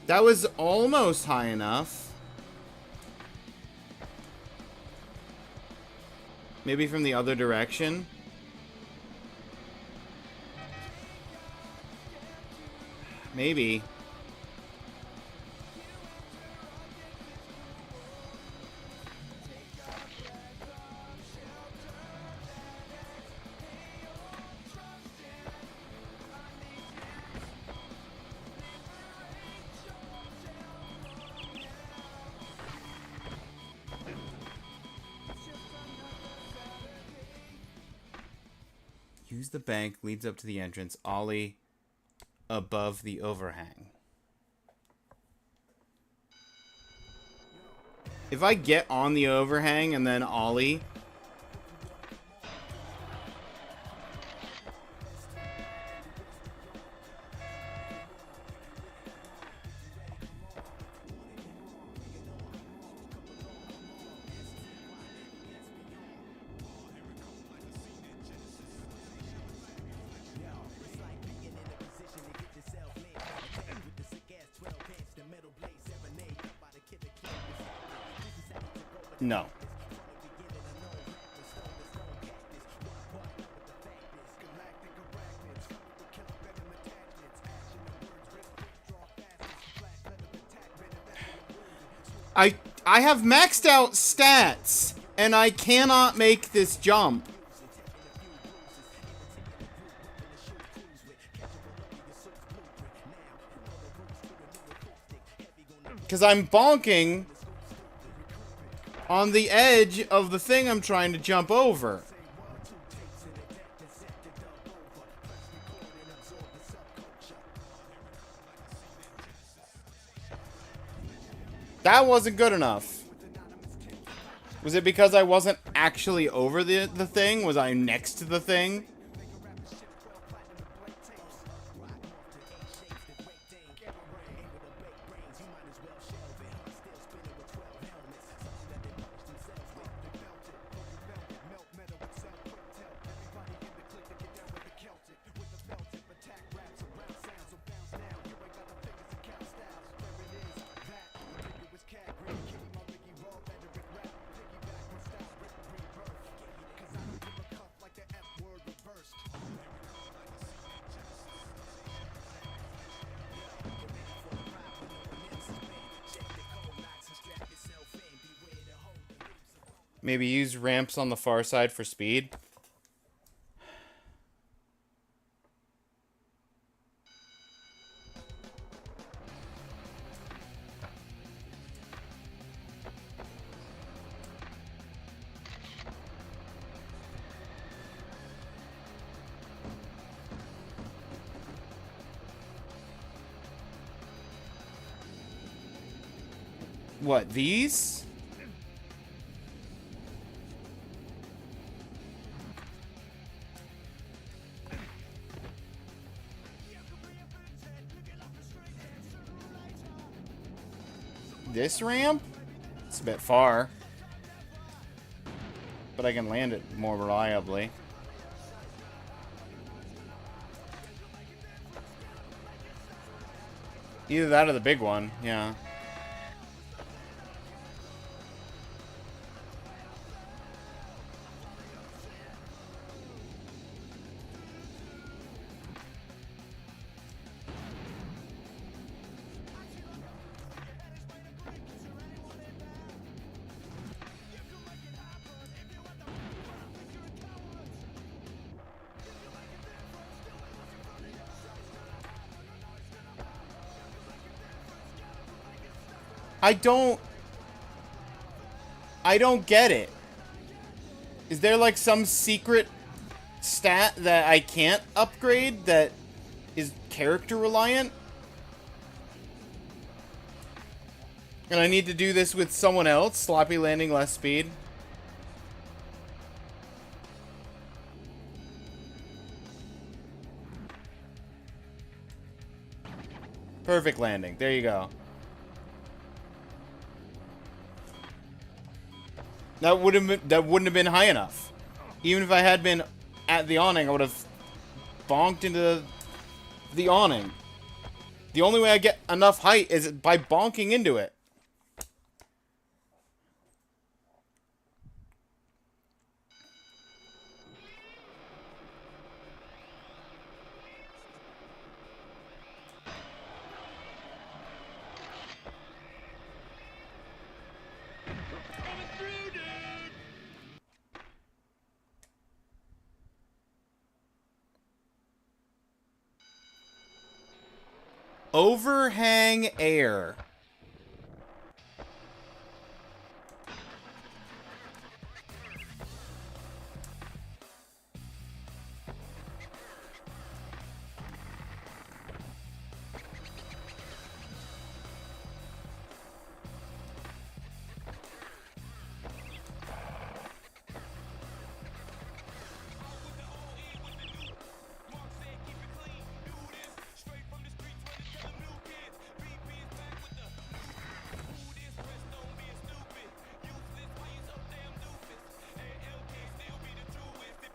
That was almost high enough. Maybe from the other direction. Maybe. Use the bank, leads up to the entrance. Ollie above the overhang. If I get on the overhang and then Ollie... No. I have maxed out stats, and I cannot make this jump. Because I'm bonking on the edge of the thing I'm trying to jump over. That wasn't good enough. Was it because I wasn't actually over the thing? Was I next to the thing? Maybe use ramps on the far side for speed. What, these? This ramp? It's a bit far. But I can land it more reliably. Either that or the big one, yeah. I don't get it. Is there like some secret stat that I can't upgrade that is character reliant? And I need to do this with someone else? Sloppy landing, less speed? Perfect landing. There you go. That wouldn't have been high enough. Even if I had been at the awning, I would have bonked into the awning. The only way I get enough height is by bonking into it. Overhang air.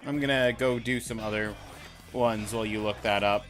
I'm gonna go do some other ones while you look that up.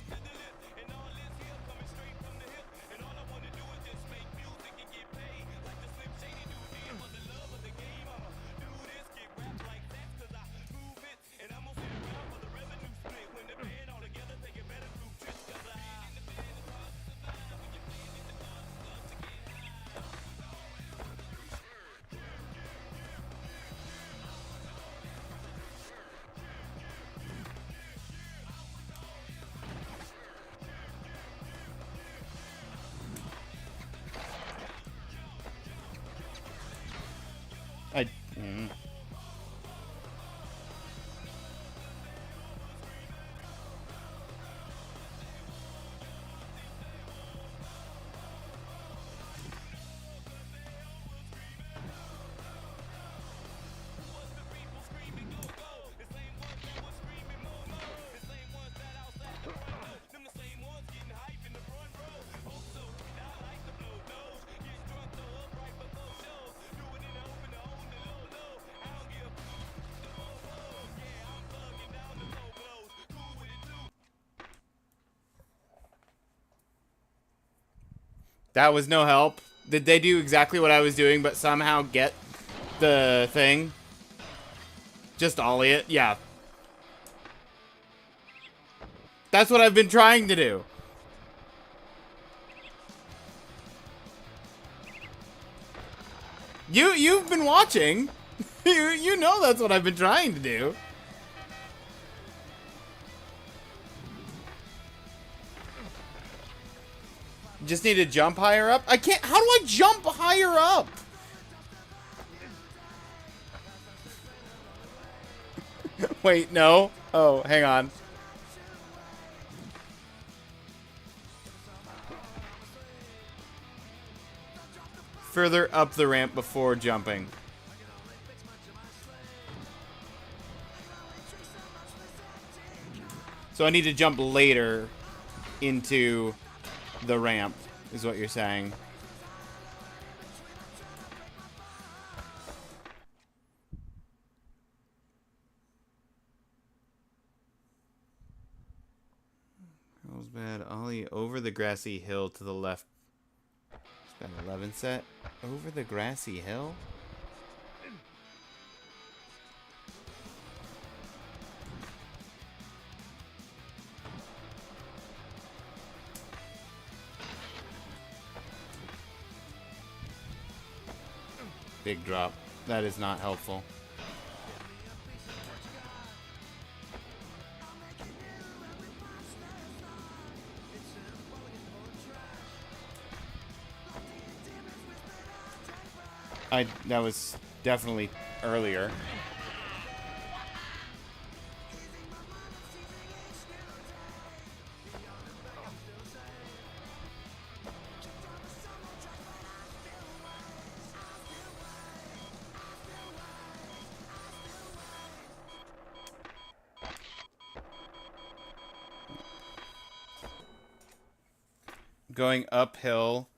That was no help. Did they do exactly what I was doing, but somehow get the thing? Just ollie it? Yeah. That's what I've been trying to do. You've been watching. You know that's what I've been trying to do. Just need to jump higher up? I can't. How do I jump higher up? Wait, no. Oh, hang on. Further up the ramp before jumping. So I need to jump later into the ramp, is what you're saying. Carlsbad ollie over the grassy hill to the left. Spend 11 set. Over the grassy hill? Big drop. That is not helpful. That was definitely earlier. Going uphill,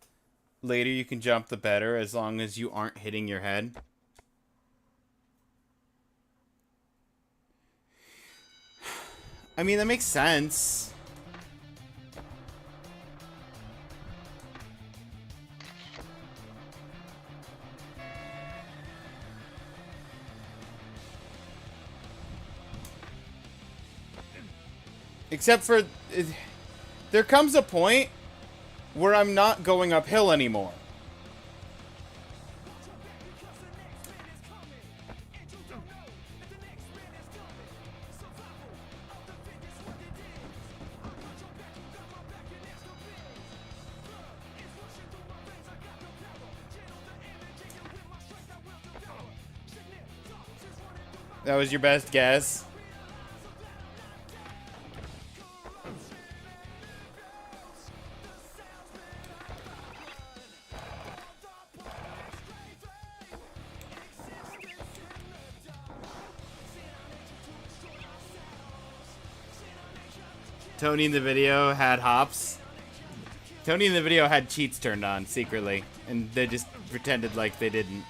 later you can jump the better as long as you aren't hitting your head. I mean, that makes sense. Except for, there comes a point where I'm not going uphill anymore. That was your best guess? Tony in the video had hops. Tony in the video had cheats turned on secretly, and they just pretended like they didn't.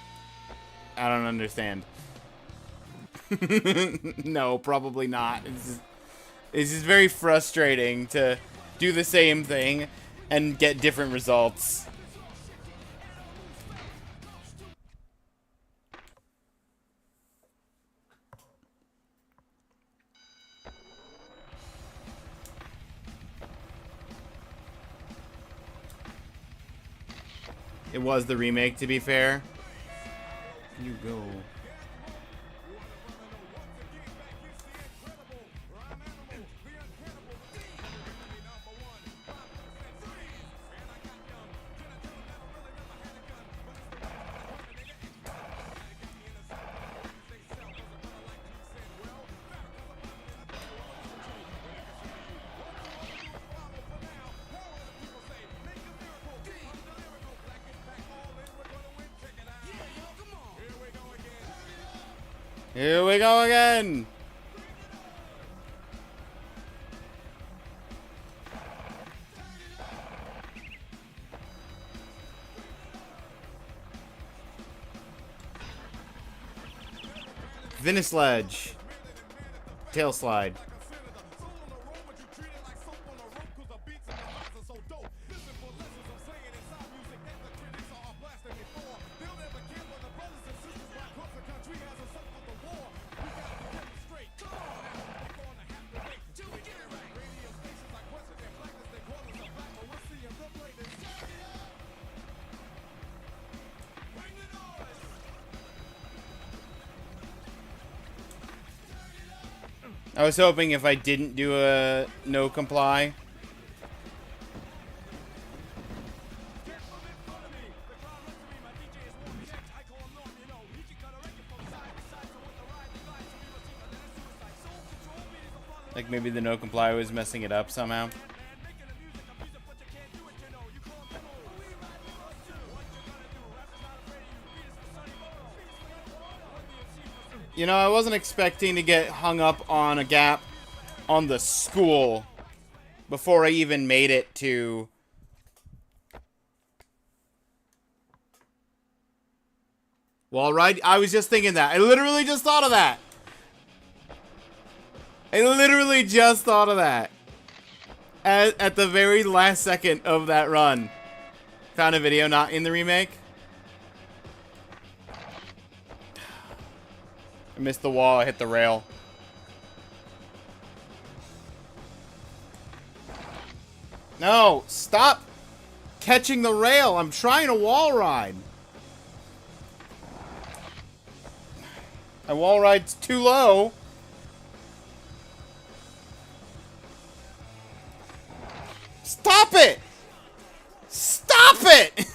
I don't understand. No, probably not. It's just very frustrating to do the same thing and get different results. It was the remake, to be fair. You go. Here we go again! Venice Ledge. Tail slide. I was hoping if I didn't do a no comply. Like maybe the no comply was messing it up somehow. You know, I wasn't expecting to get hung up on a gap on the school before I even made it to... Well, right, I was just thinking that. I literally just thought of that. I literally just thought of that. At the very last second of that run. Found a video not in the remake. I missed the wall, I hit the rail. No, stop catching the rail. I'm trying to wall ride. My wall ride's too low. Stop it! Stop it!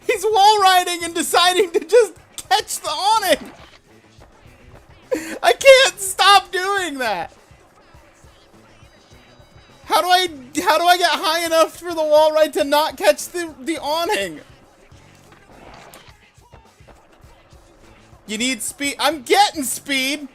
He's wall riding and deciding to just catch the awning. I can't stop doing that. How do I get high enough for the wall ride to not catch the awning? You need speed. I'm getting speed.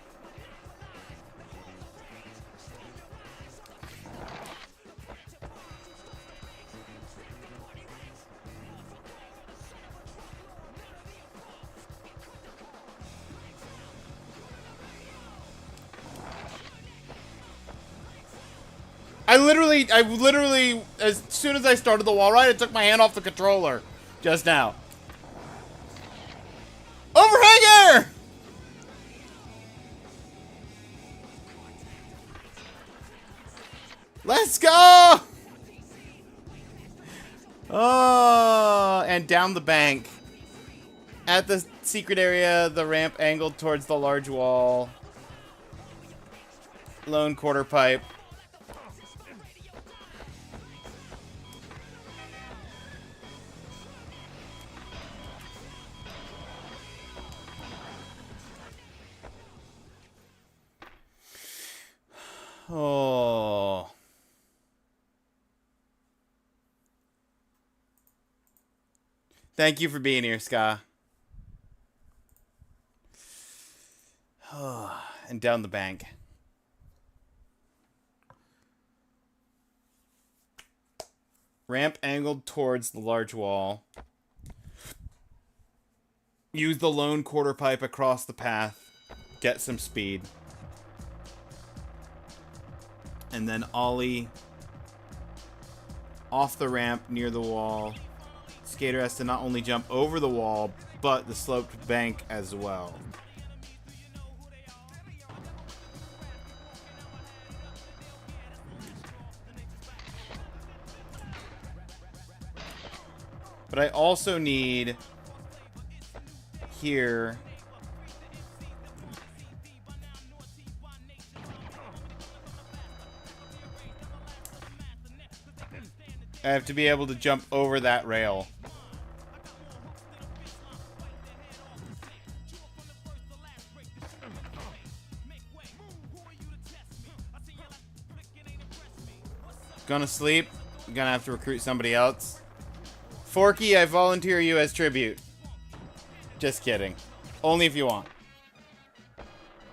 I literally, as soon as I started the wall ride, I took my hand off the controller. Just now. Overhanger! Let's go! Oh, and down the bank. At the secret area, the ramp angled towards the large wall. Lone quarter pipe. Oh. Thank you for being here, Ska. And down the bank. Ramp angled towards the large wall. Use the lone quarter pipe across the path. Get some speed. And then ollie off the ramp near the wall. Skater has to not only jump over the wall, but the sloped bank as well. But I also need here I have to be able to jump over that rail. Gonna sleep. Gonna have to recruit somebody else. Forky, I volunteer you as tribute. Just kidding. Only if you want.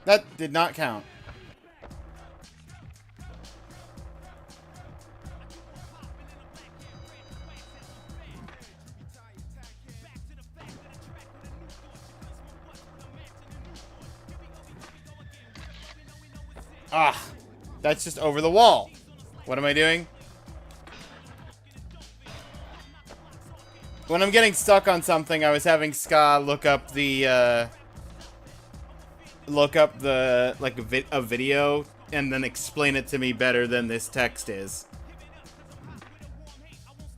That did not count. Ah, that's just over the wall. What am I doing? When I'm getting stuck on something, I was having Ska look up the, like, a video and then explain it to me better than this text is.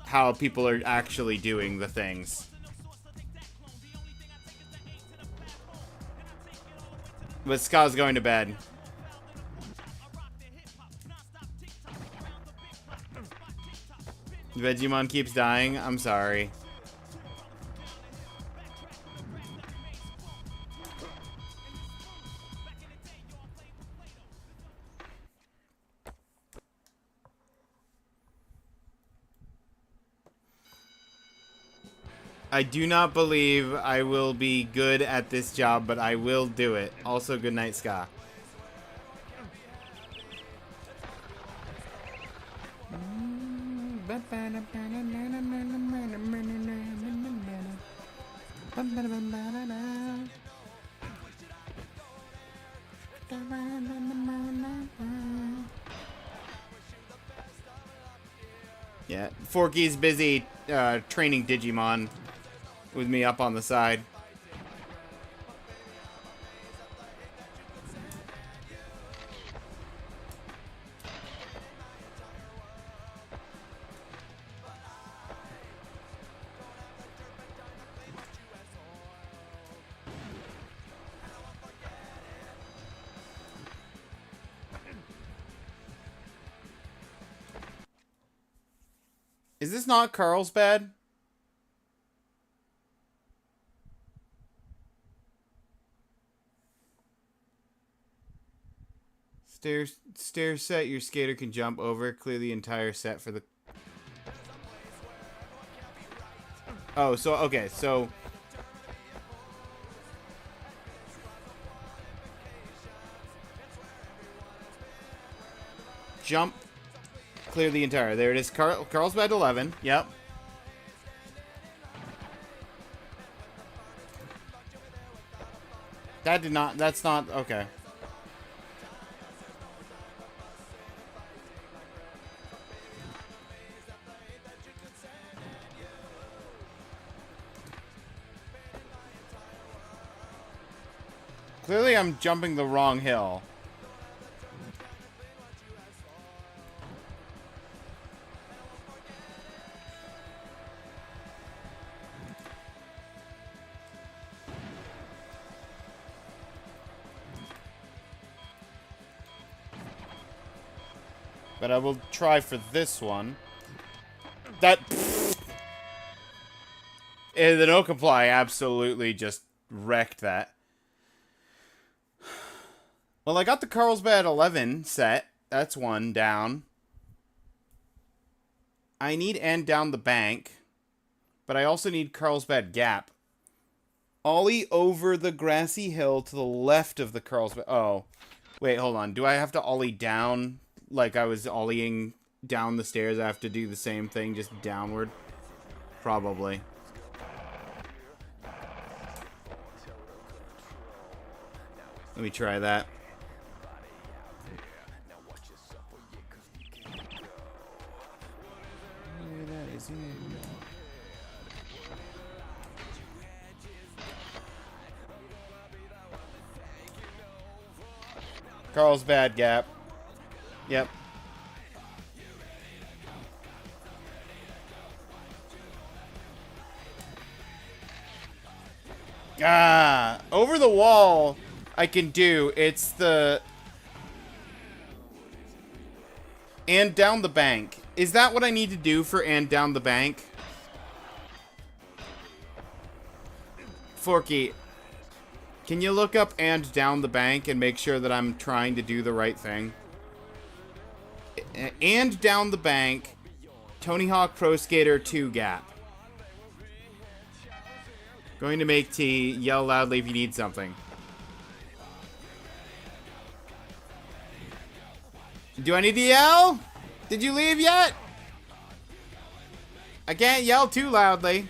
How people are actually doing the things. But Ska's going to bed. Vegemon keeps dying. I'm sorry. I do not believe I will be good at this job, but I will do it. Also, good night, Ska. Yeah, Forky's busy training Digimon with me up on the side. Is this not Carlsbad? Stair set your skater can jump over. Clear the entire set for the... Oh, so, okay, so... Jump. Clear the entire... There it is. Carlsbad 11. Yep. That did not... That's not... Okay. Clearly I'm jumping the wrong hill. But I will try for this one. That... The no comply absolutely just wrecked that. Well, I got the Carlsbad 11 set. That's one down. I need end down the bank. But I also need Carlsbad Gap. Ollie over the grassy hill to the left of the Carlsbad... Oh. Wait, hold on. Do I have to ollie down like I was ollieing down the stairs? I have to do the same thing, just downward? Probably. Let me try that. That is it. Carlsbad Gap. Yep. Ah, over the wall I can do. It's the... And down the bank. Is that what I need to do for and down the bank? Forky, can you look up and down the bank and make sure that I'm trying to do the right thing? And down the bank, Tony Hawk Pro Skater 2 Gap. Going to make T. Yell loudly if you need something. Do I need to yell? Did you leave yet? I can't yell too loudly.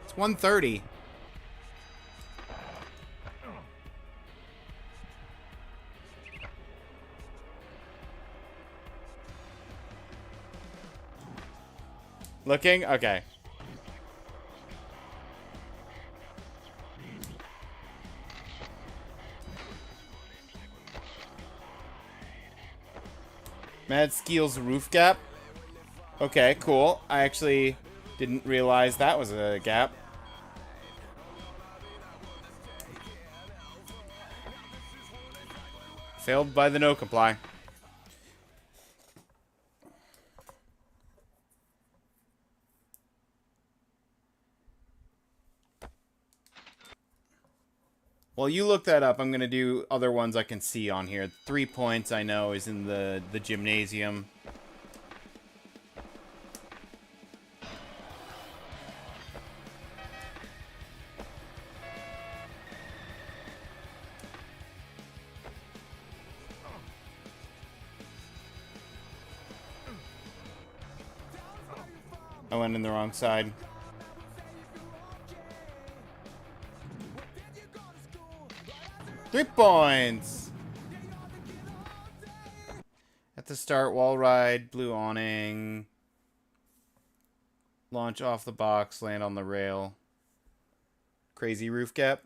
It's 1:30. Looking? Okay. Mad Skeel's roof gap. Okay, cool. I actually didn't realize that was a gap. Failed by the no comply. While you look that up, I'm going to do other ones I can see on here. 3 points I know is in the gymnasium. I went in the wrong side. Three points! At the start, wall ride, blue awning. Launch off the box, land on the rail. Crazy roof gap.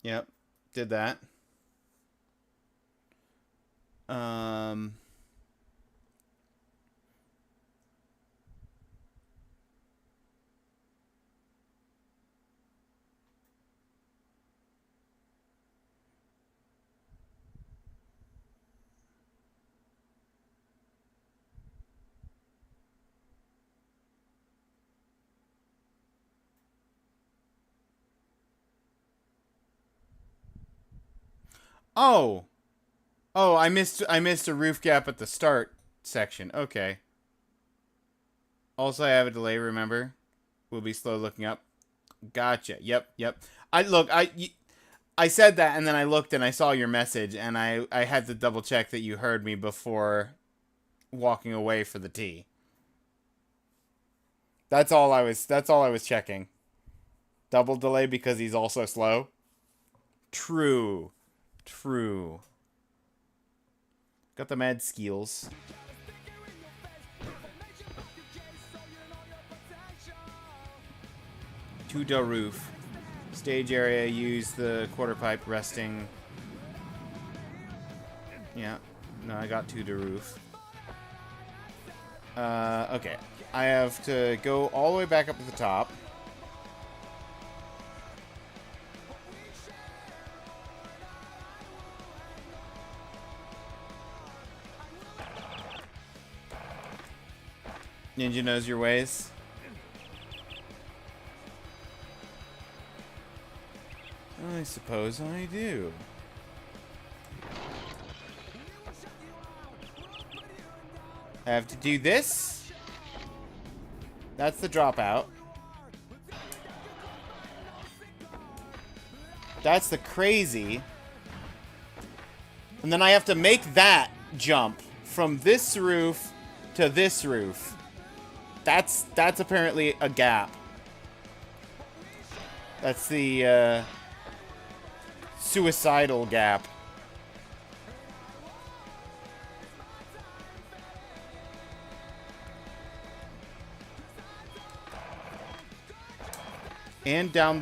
Yep, did that. Oh! Oh, I missed a roof gap at the start section. Okay. Also, I have a delay, remember? We'll be slow looking up. Gotcha. Yep. I said that, and then I looked and I saw your message, and I had to double check that you heard me before walking away for the tea. That's all I was checking. Double delay because he's also slow. True. Got the mad skills. To the roof. Stage area, use the quarter pipe resting. Yeah. No, I got to the roof. Okay. I have to go all the way back up to the top. Ninja knows your ways. I suppose I do. I have to do this. That's the dropout. That's the crazy. And then I have to make that jump from this roof to this roof. That's apparently a gap. That's the suicidal gap. And down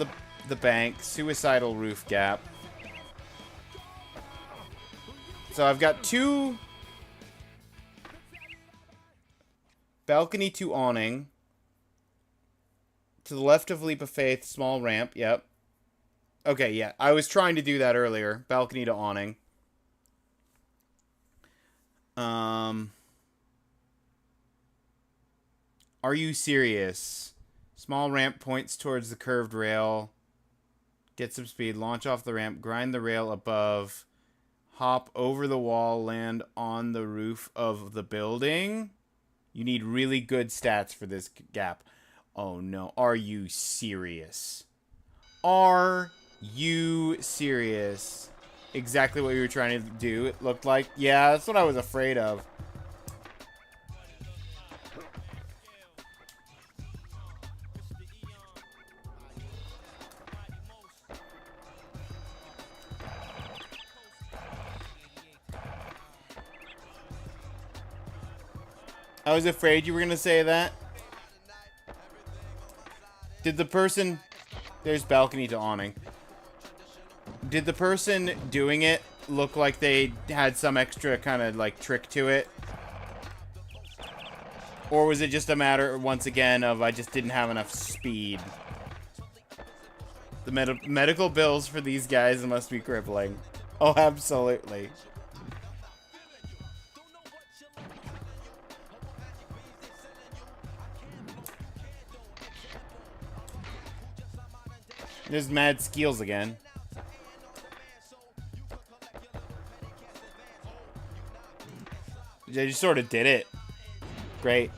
the bank, suicidal roof gap. So I've got 2 balcony to awning. To the left of Leap of Faith, small ramp. Yep. Okay, yeah. I was trying to do that earlier. Balcony to awning. Are you serious? Small ramp points towards the curved rail. Get some speed. Launch off the ramp. Grind the rail above. Hop over the wall. Land on the roof of the building. You need really good stats for this gap. Oh no. Are you serious? Are you serious? Exactly what you were trying to do, it looked like. Yeah, that's what I was afraid of. I was afraid you were going to say that. Did the person... There's balcony to awning. Did the person doing it look like they had some extra kind of like trick to it? Or was it just a matter, once again, of I just didn't have enough speed? The medical bills for these guys must be crippling. Oh, absolutely. There's mad skills again. They just sort of did it. Great.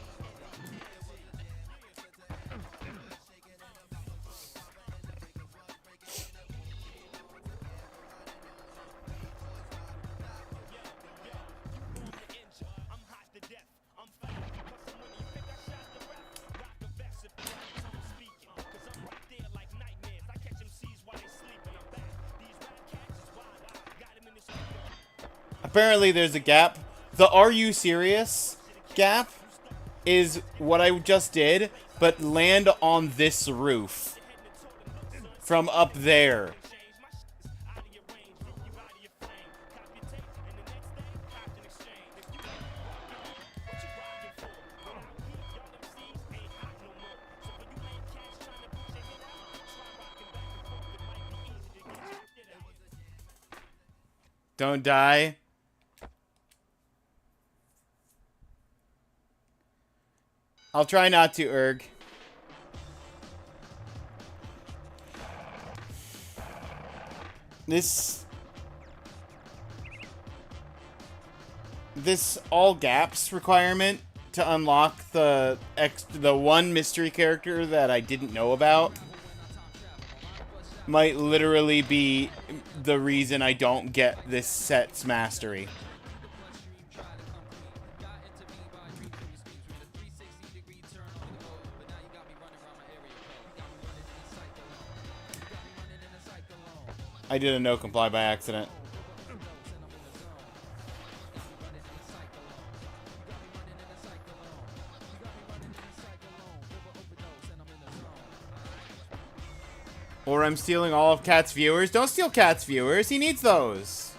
Apparently there's a gap. The "Are you serious?" gap is what I just did, but land on this roof. From up there. Don't die. I'll try not to, Erg. This all gaps requirement to unlock the one mystery character that I didn't know about might literally be the reason I don't get this set's mastery. I did a no comply by accident. Or I'm stealing all of Cat's viewers. Don't steal Cat's viewers. He needs those.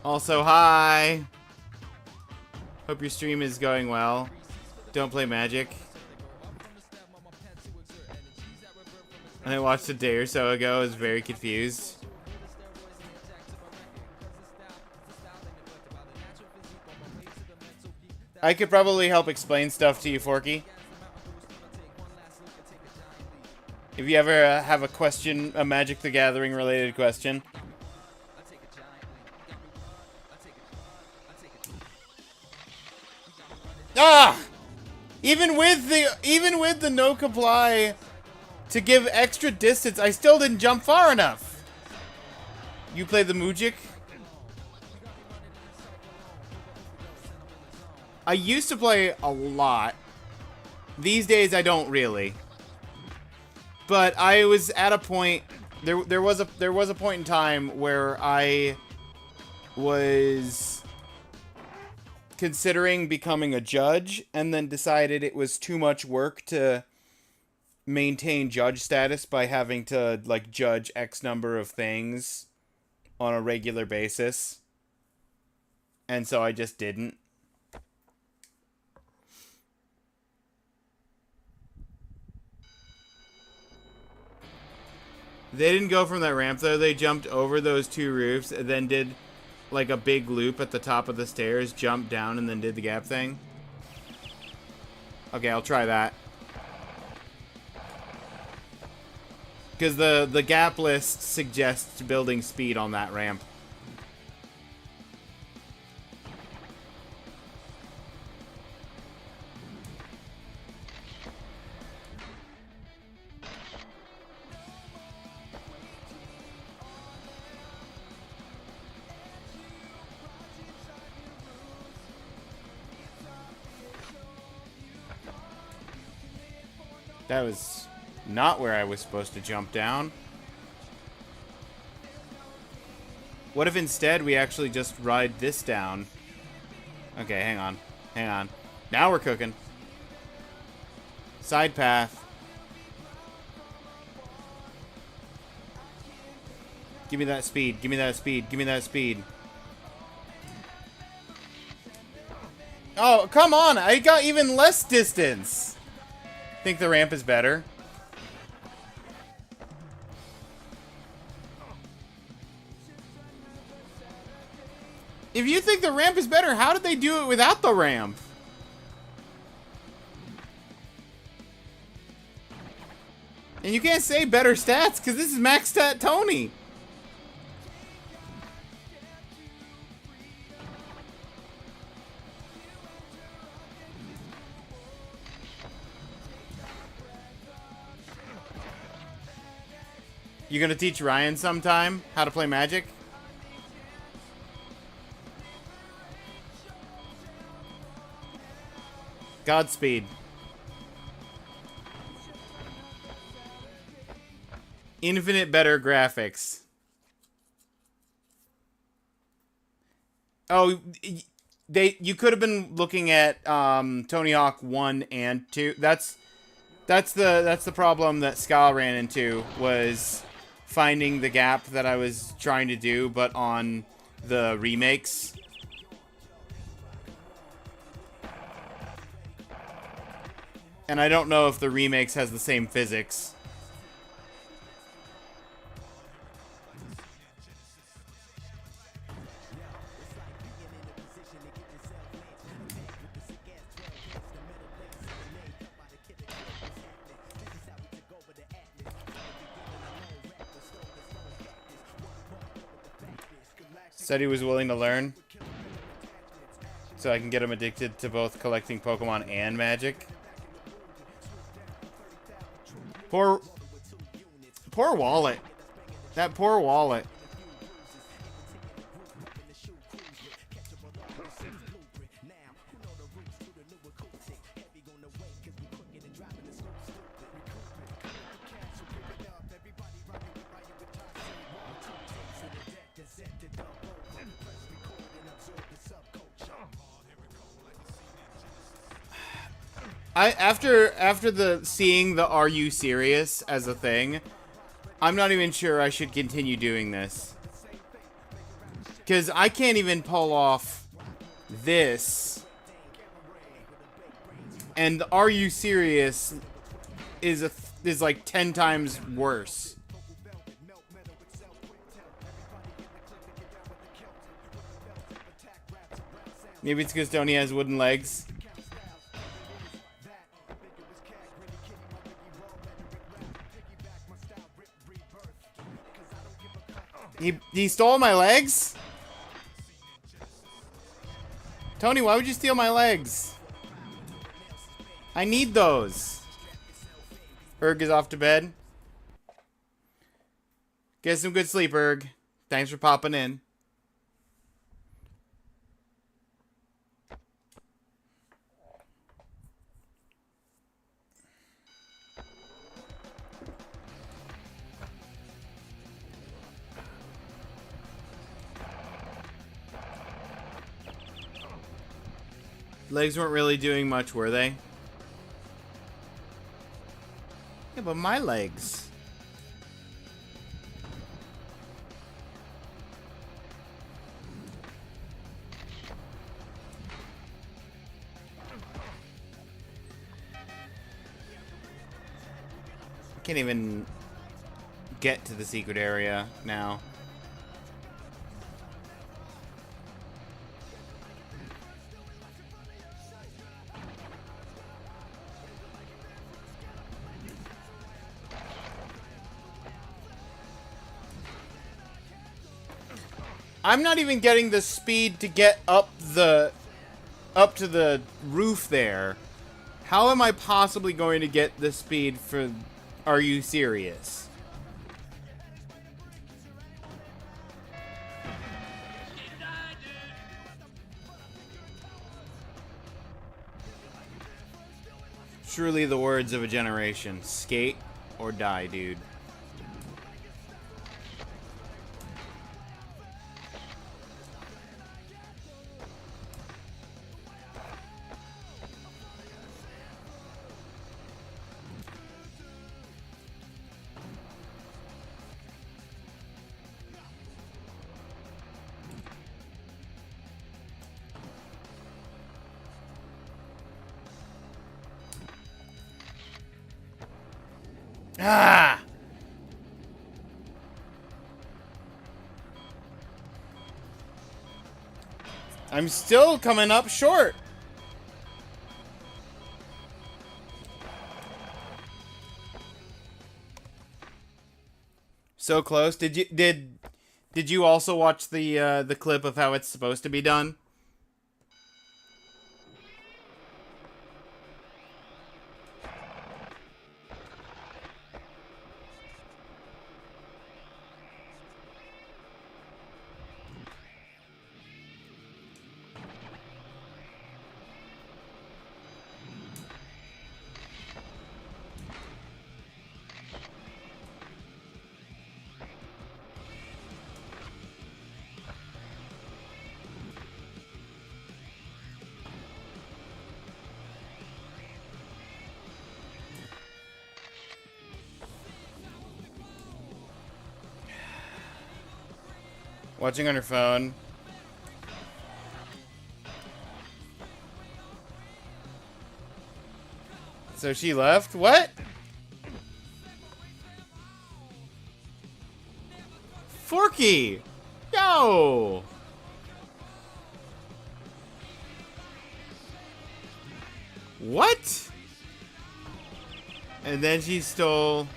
Also, hi. Hope your stream is going well. Don't play Magic. I watched a day or so ago. I was very confused. I could probably help explain stuff to you, Forky. If you ever have a question, a Magic the Gathering related question. Ah! Even with the no comply to give extra distance, I still didn't jump far enough. You play the Mujik? I used to play a lot. These days I don't really. But I was at a point there was a point in time where I was considering becoming a judge and then decided it was too much work to maintain judge status by having to like judge X number of things on a regular basis. And so I just didn't. They didn't go from that ramp, though. They jumped over those two roofs and then did, like, a big loop at the top of the stairs, jumped down, and then did the gap thing. Okay, I'll try that. Because the gap list suggests building speed on that ramp. That was not where I was supposed to jump down. What if instead we actually just ride this down? Okay, hang on. Hang on. Now we're cooking. Side path. Give me that speed. Give me that speed. Give me that speed. Oh, come on. I got even less distance. Think the ramp is better? If you think the ramp is better, how did they do it without the ramp? And you can't say better stats, because this is max stat Tony. You gonna teach Ryan sometime how to play Magic? Godspeed. Infinite better graphics. Oh, you could have been looking at Tony Hawk 1 and 2. That's the problem that Skal ran into, was finding the gap that I was trying to do, but on the remakes. And I don't know if the remakes has the same physics. Said he was willing to learn, so I can get him addicted to both collecting Pokemon and Magic. Poor wallet. That poor wallet. After the seeing the "Are you serious" as a thing, I'm not even sure I should continue doing this. Because I can't even pull off this. And the "Are you serious" is like 10 times worse. Maybe it's because Tony has wooden legs. He stole my legs? Tony, why would you steal my legs? I need those. Erg is off to bed. Get some good sleep, Erg. Thanks for popping in. Legs weren't really doing much, were they? Yeah, but my legs. I can't even get to the secret area now. I'm not even getting the speed to get up to the roof there. How am I possibly going to get the speed for "Are you serious"? Truly the words of a generation. Skate or die, dude. Ah! I'm still coming up short. So close. Did you also watch the clip of how it's supposed to be done? Watching on her phone. So she left? What? Forky! Yo! What? And then she stole...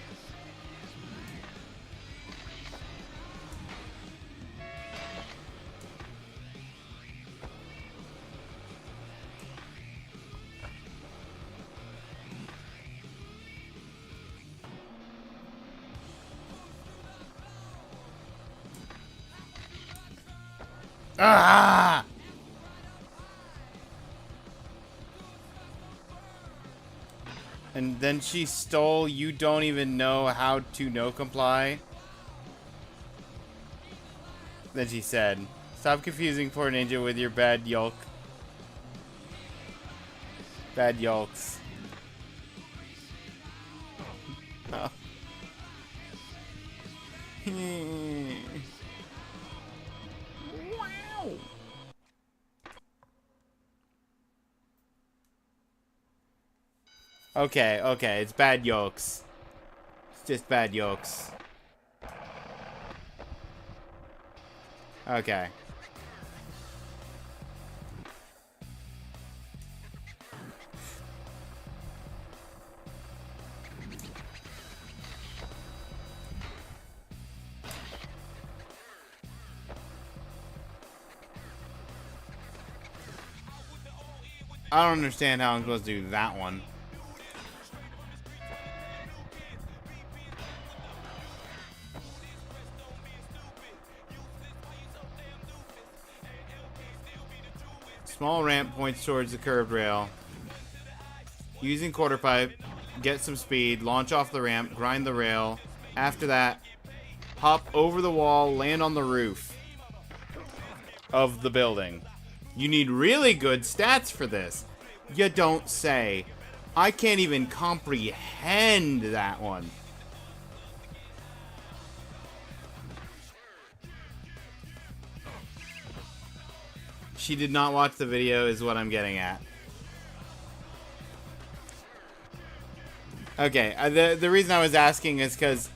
Ah! And then she stole "You don't even know how to no comply." Then she said, "Stop confusing poor ninja with your bad yolk." Bad yolks. Oh. Wow. Okay, okay, it's bad yolks. It's just bad yolks. Okay. I don't understand how I'm supposed to do that one. Small ramp points towards the curved rail. Using quarter pipe, get some speed, launch off the ramp, grind the rail. After that, hop over the wall, land on the roof of the building. You need really good stats for this. You don't say. I can't even comprehend that one. She did not watch the video is what I'm getting at. Okay, the reason I was asking is because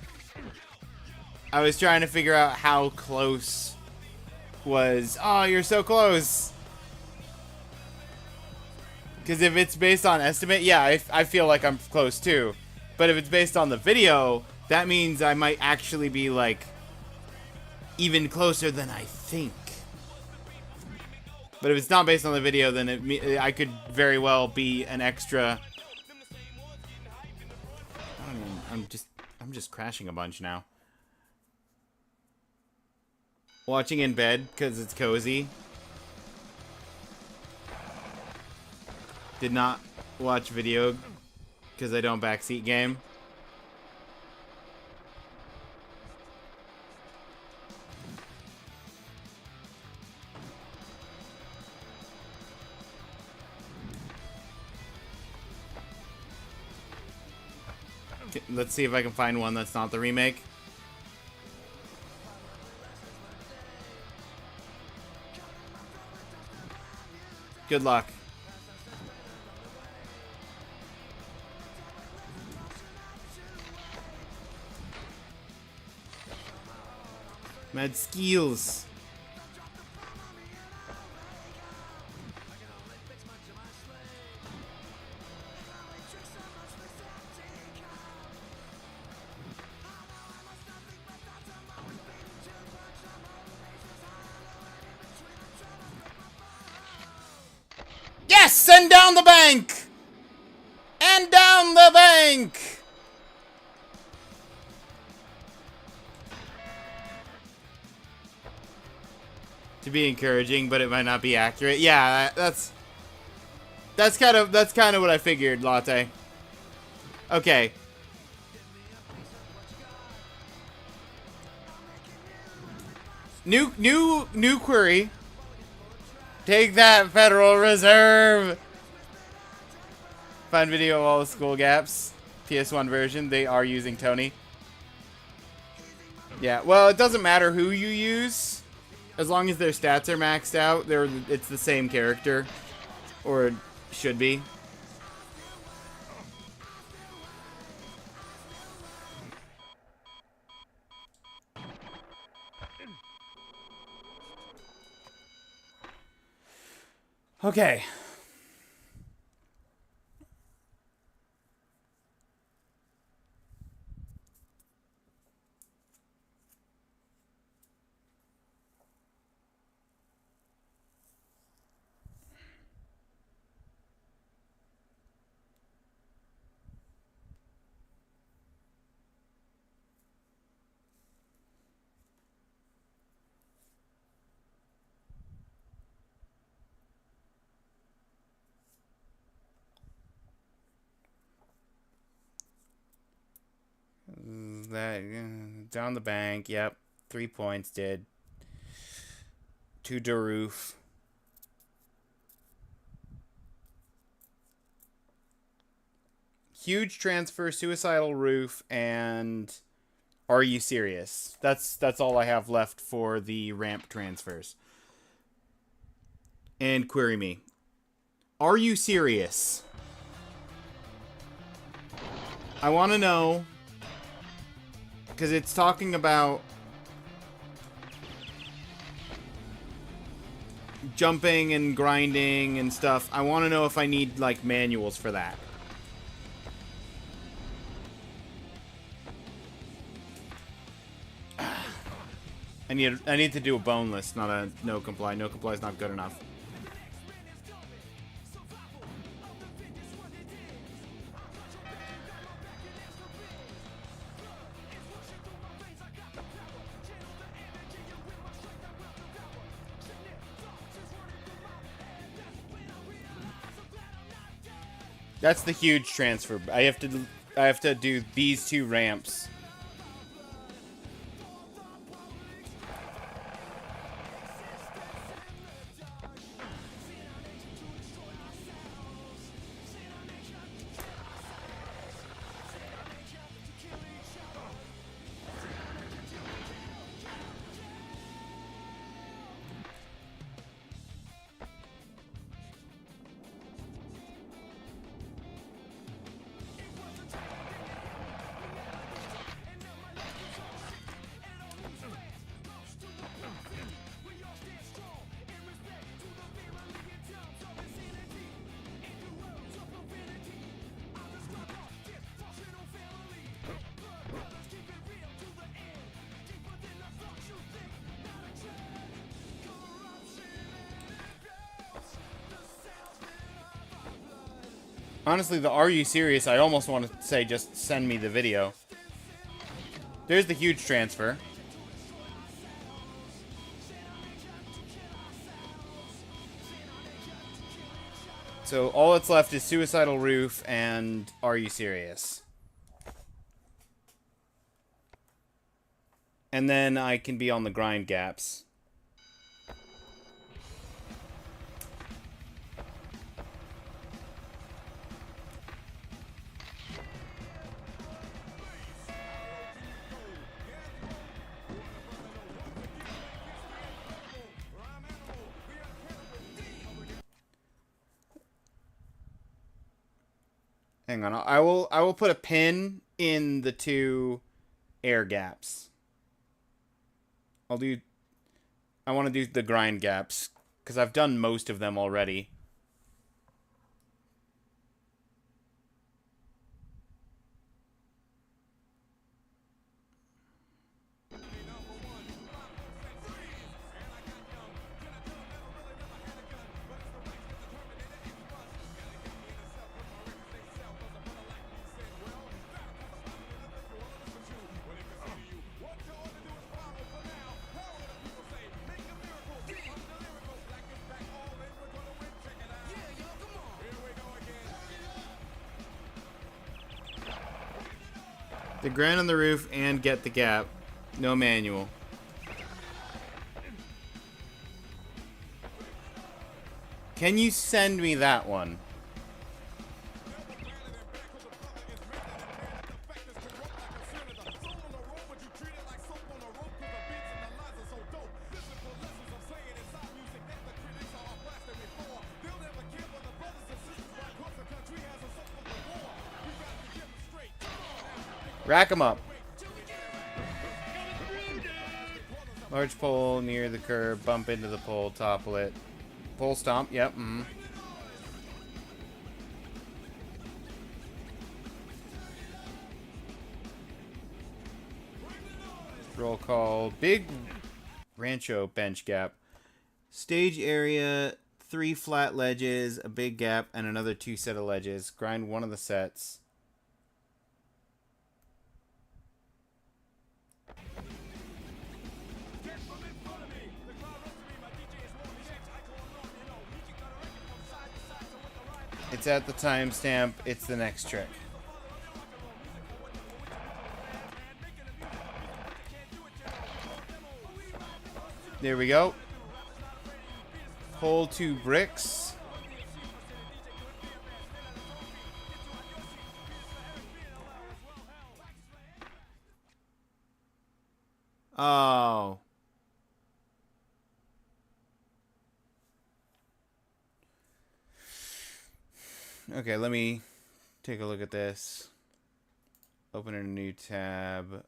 I was trying to figure out how close was... Oh, you're so close! Because if it's based on estimate, yeah, I feel like I'm close too. But if it's based on the video, that means I might actually be, like, even closer than I think. But if it's not based on the video, then I could very well be an extra... I don't even, I'm just crashing a bunch now. Watching in bed, because it's cozy. Did not watch video, because I don't backseat game. Let's see if I can find one that's not the remake. Good luck. Mad skills. Yes! And down the bank! And down the bank! To be encouraging, but it might not be accurate. Yeah, that's kind of what I figured, Latte. Okay. New query. Take that, Federal Reserve! Find video of all the school gaps. PS1 version, they are using Tony. Yeah, well, it doesn't matter who you use. As long as their stats are maxed out, it's the same character. Or it should be. Okay. That down the bank, yep. 3 points did. To Daroof. huge transfer, suicidal roof, and are you serious? That's all I have left for the ramp transfers. And query me. Are you serious? I want to know, because it's talking about jumping and grinding and stuff. I want to know if I need, like, manuals for that. I need to do a boneless, not a no comply. No comply is not good enough. That's the huge transfer. I have to do these two ramps. Honestly, the Are You Serious? I almost want to say just send me the video. There's the huge transfer. So all that's left is Suicidal Roof and Are You Serious? And then I can be on the grind gaps. Hang on, I will put a pin in the two air gaps. I want to do the grind gaps because I've done most of them already. The grind on the roof and get the gap. No manual. Can you send me that one? Rack 'em up. Large pole near the curb. Bump into the pole. Topple it. Pole stomp. Yep. Roll call. Big Rancho bench gap. Stage area. 3 flat ledges. A big gap. And another 2 set of ledges. Grind one of the sets. It's at the timestamp. It's the next trick. There we go. Pull 2 bricks. Oh. Okay, let me take a look at this. Open a new tab.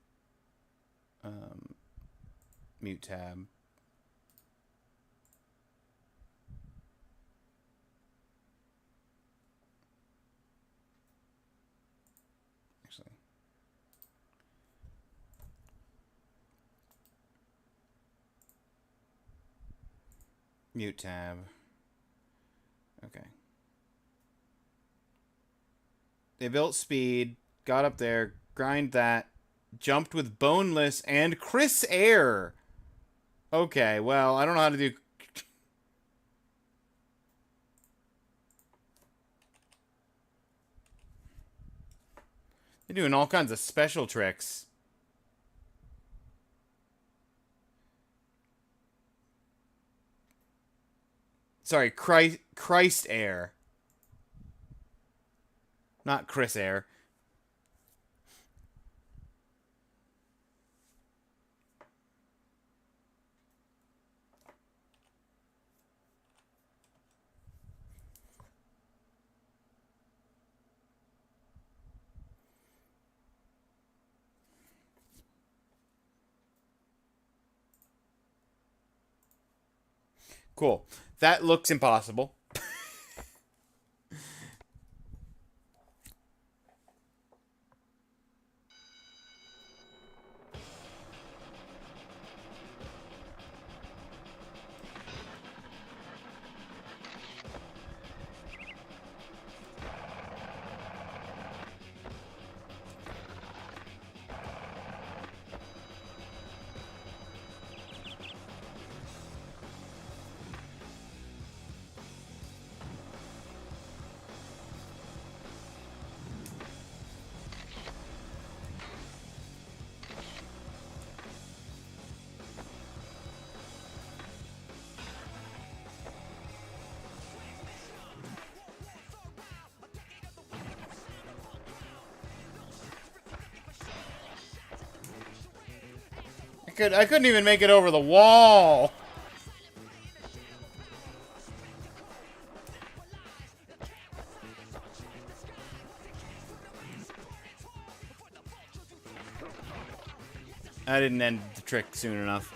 Mute tab. Actually. Mute tab. Okay. They built speed, got up there, grind that, jumped with Boneless and Chris Air. Okay, well, I don't know how to do... They're doing all kinds of special tricks. Sorry, Christ Air. Not Chris Air. Cool. That looks impossible. I couldn't even make it over the wall. I didn't end the trick soon enough.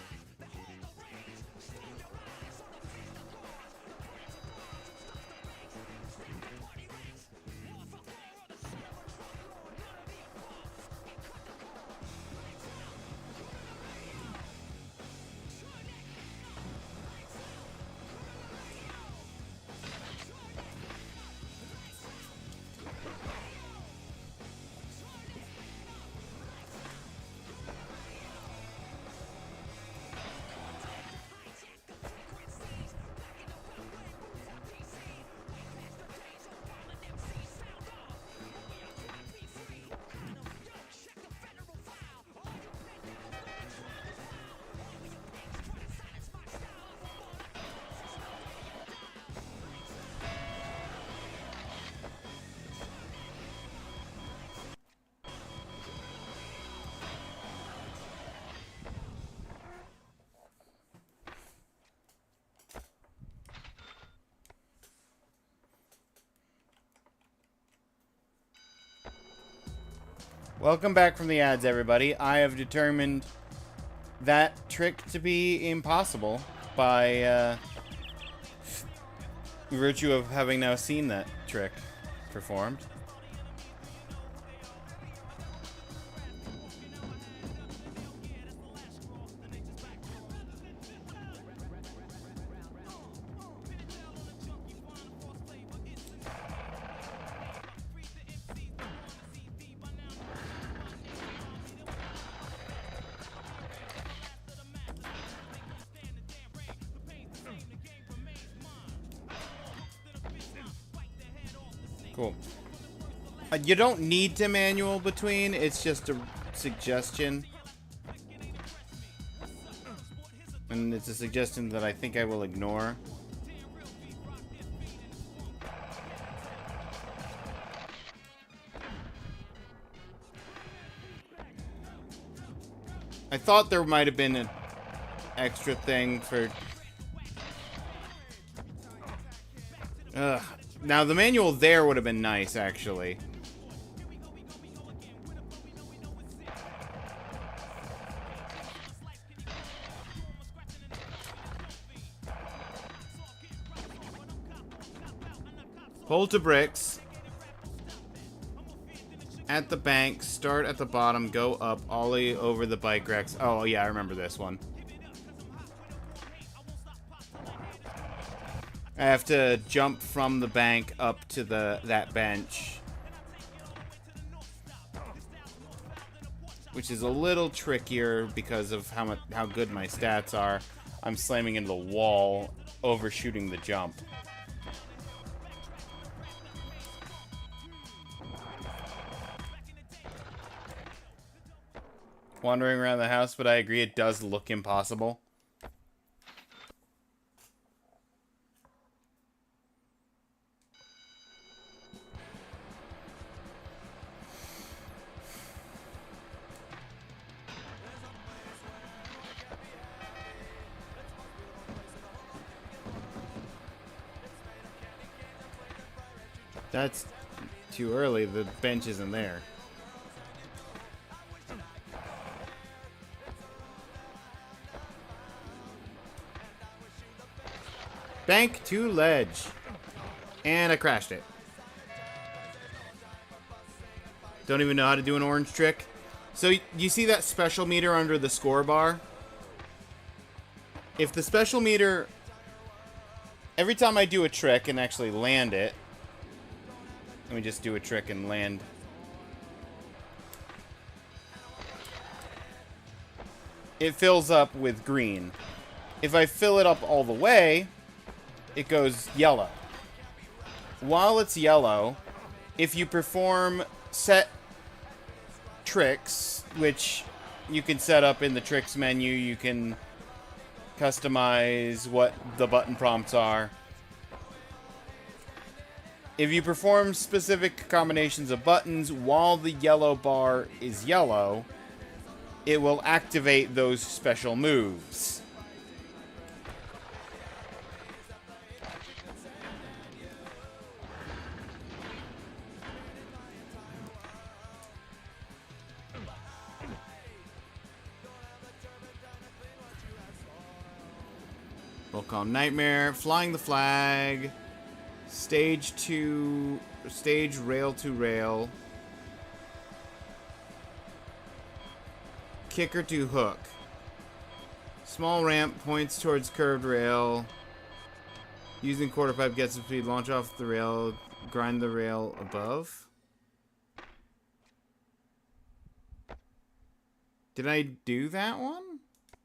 Welcome back from the ads, everybody. I have determined that trick to be impossible by virtue of having now seen that trick performed. Cool. You don't need to manual between, it's just a suggestion. And it's a suggestion that I think I will ignore. I thought there might have been an extra thing for... Ugh. Now, the manual there would have been nice, actually. Pull to bricks. At the bank, start at the bottom, go up, ollie over the bike racks. Oh, yeah, I remember this one. I have to jump from the bank up to that bench. Which is a little trickier because of how good my stats are. I'm slamming into the wall, overshooting the jump. Wandering around the house, but I agree it does look impossible. That's too early. The bench isn't there. Bank to ledge. And I crashed it. Don't even know how to do an orange trick. So you see that special meter under the score bar? If the special meter... Every time I do a trick and actually land it... Let me just do a trick and land. It fills up with green. If I fill it up all the way, it goes yellow. While it's yellow, if you perform set tricks, which you can set up in the tricks menu, you can customize what the button prompts are. If you perform specific combinations of buttons while the yellow bar is yellow, it will activate those special moves. Volcom Nightmare, Flying the Flag, Stage rail to rail, Kicker to hook, small ramp points towards curved rail, using quarter pipe gets some speed, launch off the rail, grind the rail above. Did I do that one?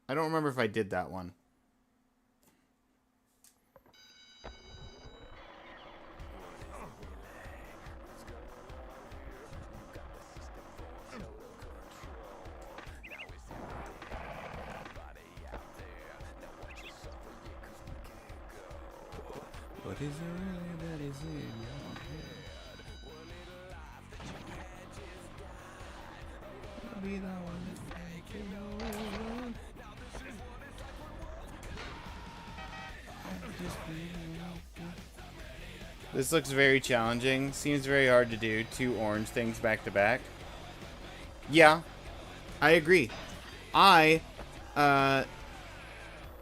I don't remember if I did that one. What is it really that is in your head? I'll be the one that make it over. This looks very challenging. Seems very hard to do. 2 orange things back to back. Yeah, I agree. I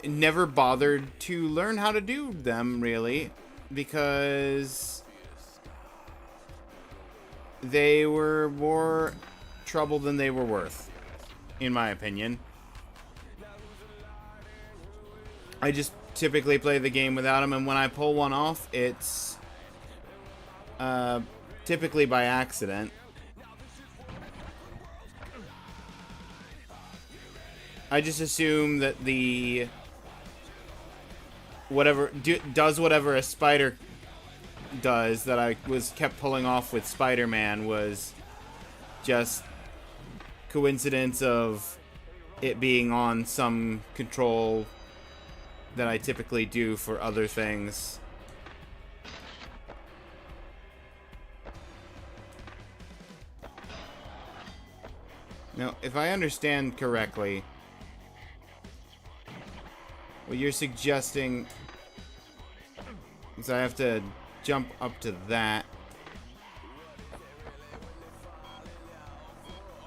never bothered to learn how to do them, really, because they were more trouble than they were worth, in my opinion. I just typically play the game without them, and when I pull one off, it's typically by accident. I just assume that the does whatever a spider does that I kept pulling off with Spider-Man was just coincidence of it being on some control that I typically do for other things. Now, if I understand correctly, What you're suggesting is I have to jump up to that.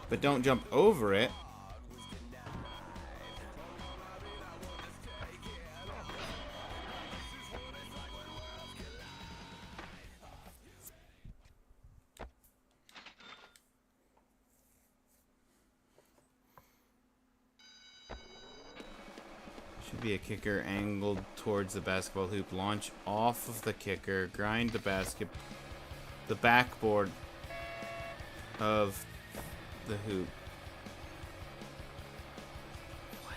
But don't jump over it. Should be a kicker angled towards the basketball hoop. Launch off of the kicker. Grind the backboard of the hoop. What?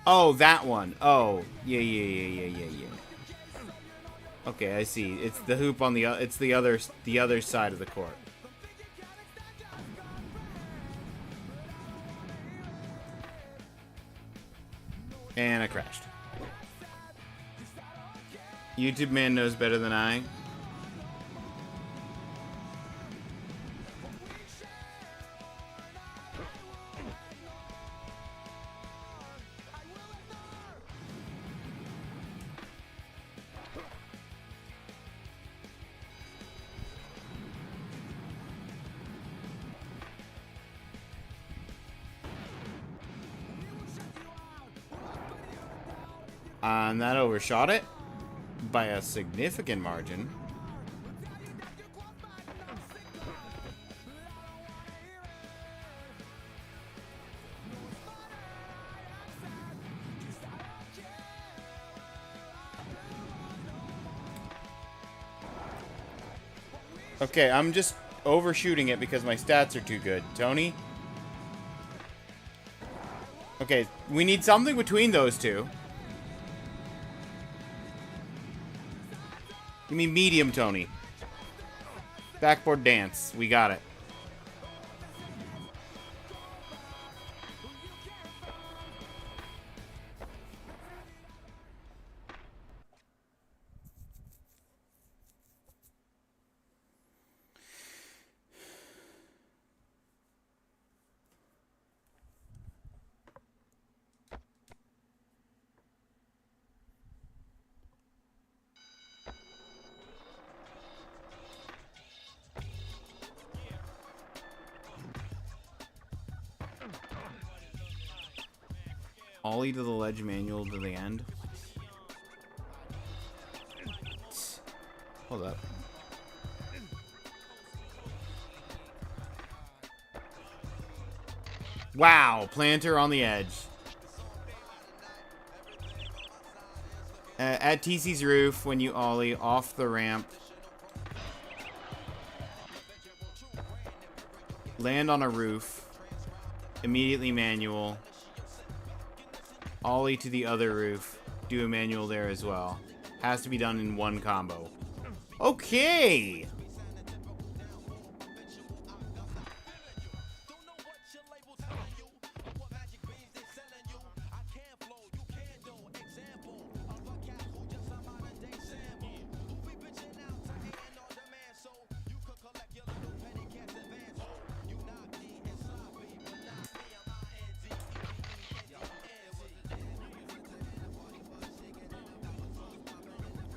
Oh, that one. Oh, yeah. Okay, I see. It's the hoop on the other side of the court. And I crashed. YouTube man knows better than I. And that overshot it by a significant margin. Okay, I'm just overshooting it because my stats are too good. Tony? Okay, we need something between those two. You mean medium, Tony? Backboard dance. We got it. Ollie to the ledge, manual to the end. Hold up. Wow, planter on the edge. At TC's roof, when you ollie off the ramp, land on a roof, immediately manual. Ollie to the other roof. Do a manual there as well. Has to be done in one combo. Okay!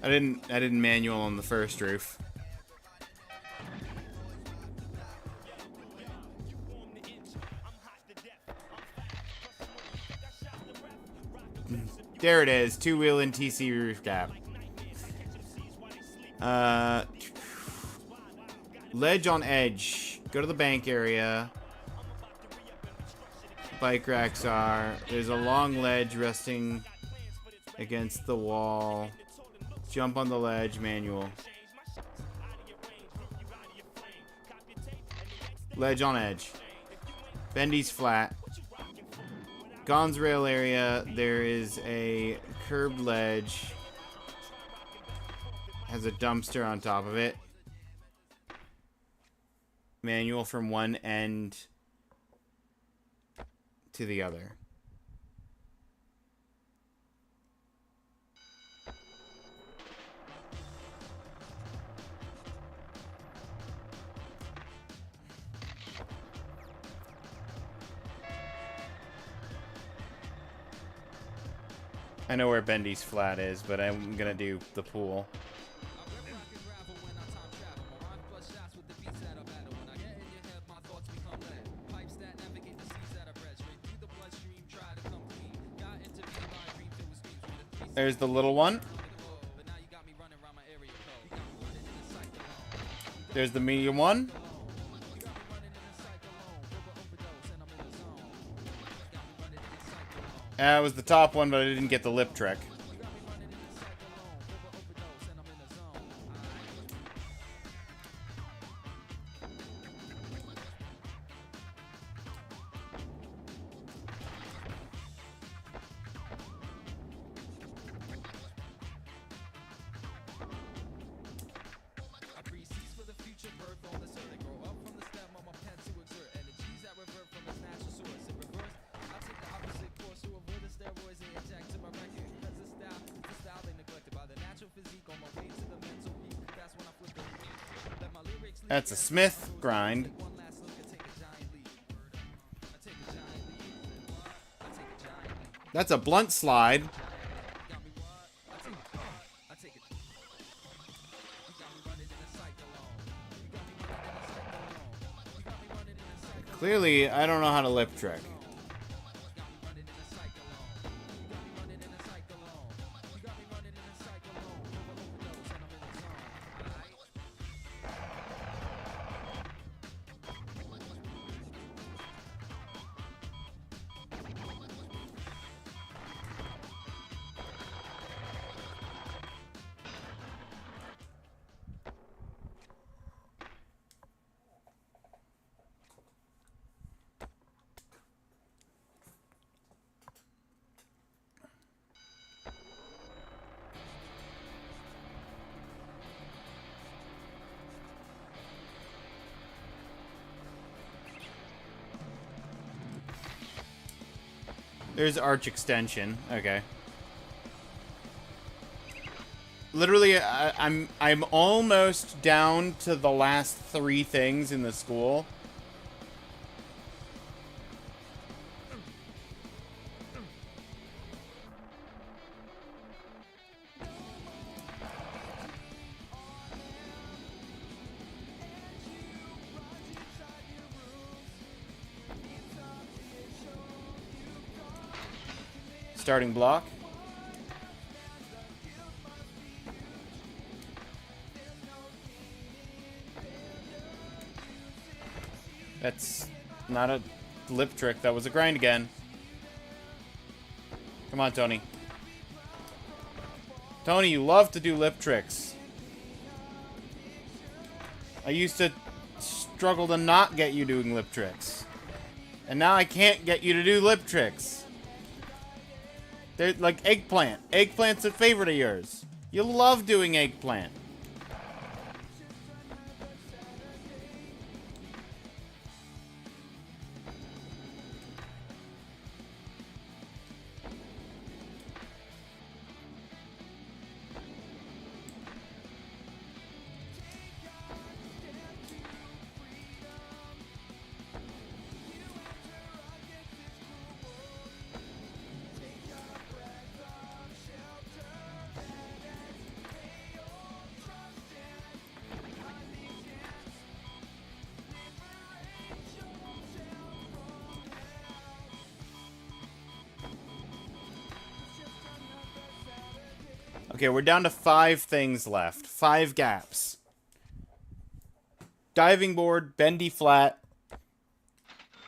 I didn't manual on the first roof. There it is. Two-wheel and TC roof gap. Ledge on edge. Go to the bank area. Bike racks are. There's a long ledge resting against the wall. Jump on the ledge, manual. Ledge on edge. Bendy's flat. Gon's rail area, there is a curbed ledge. Has a dumpster on top of it. Manual from one end to the other. I know where Bendy's flat is, but I'm gonna do the pool. There's the little one. There's the medium one. That was the top one, but I didn't get the lip trick. That's a Smith grind. That's a blunt slide. Clearly, I don't know how to lip trick. There's arch extension. Okay. Literally, I'm almost down to the last 3 things in the school. Starting block. That's not a lip trick. That was a grind again. Come on, Tony. Tony, you love to do lip tricks. I used to struggle to not get you doing lip tricks. And now I can't get you to do lip tricks. They're like eggplant. Eggplant's a favorite of yours. You love doing eggplant. Okay, we're down to 5 things left. 5 gaps. Diving board, bendy flat,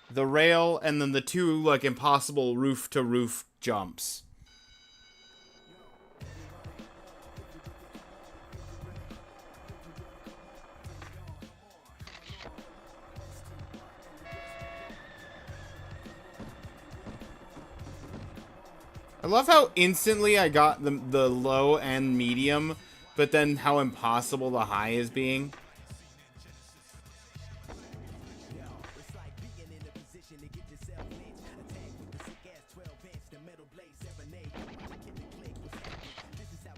the rail, and then the 2, like, impossible roof-to-roof jumps. I love how instantly I got the low and medium, but then how impossible the high is being.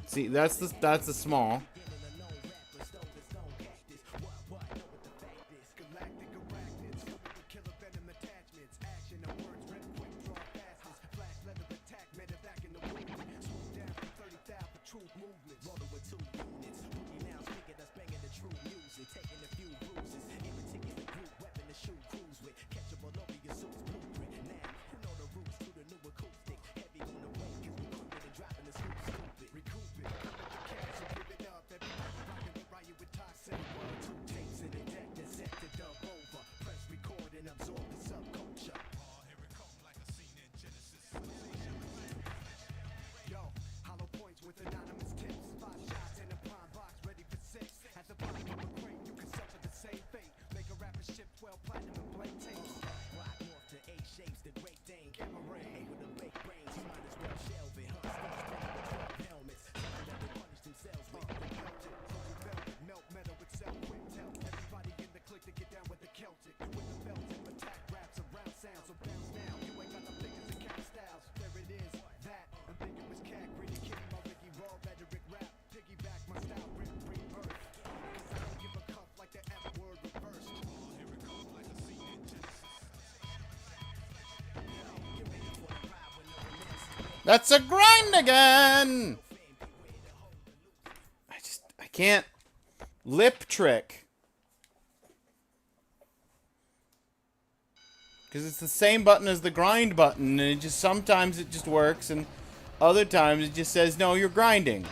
See, that's the small. That's a grind again! I can't lip trick. Because it's the same button as the grind button, and sometimes it just works, and other times it just says, no, you're grinding.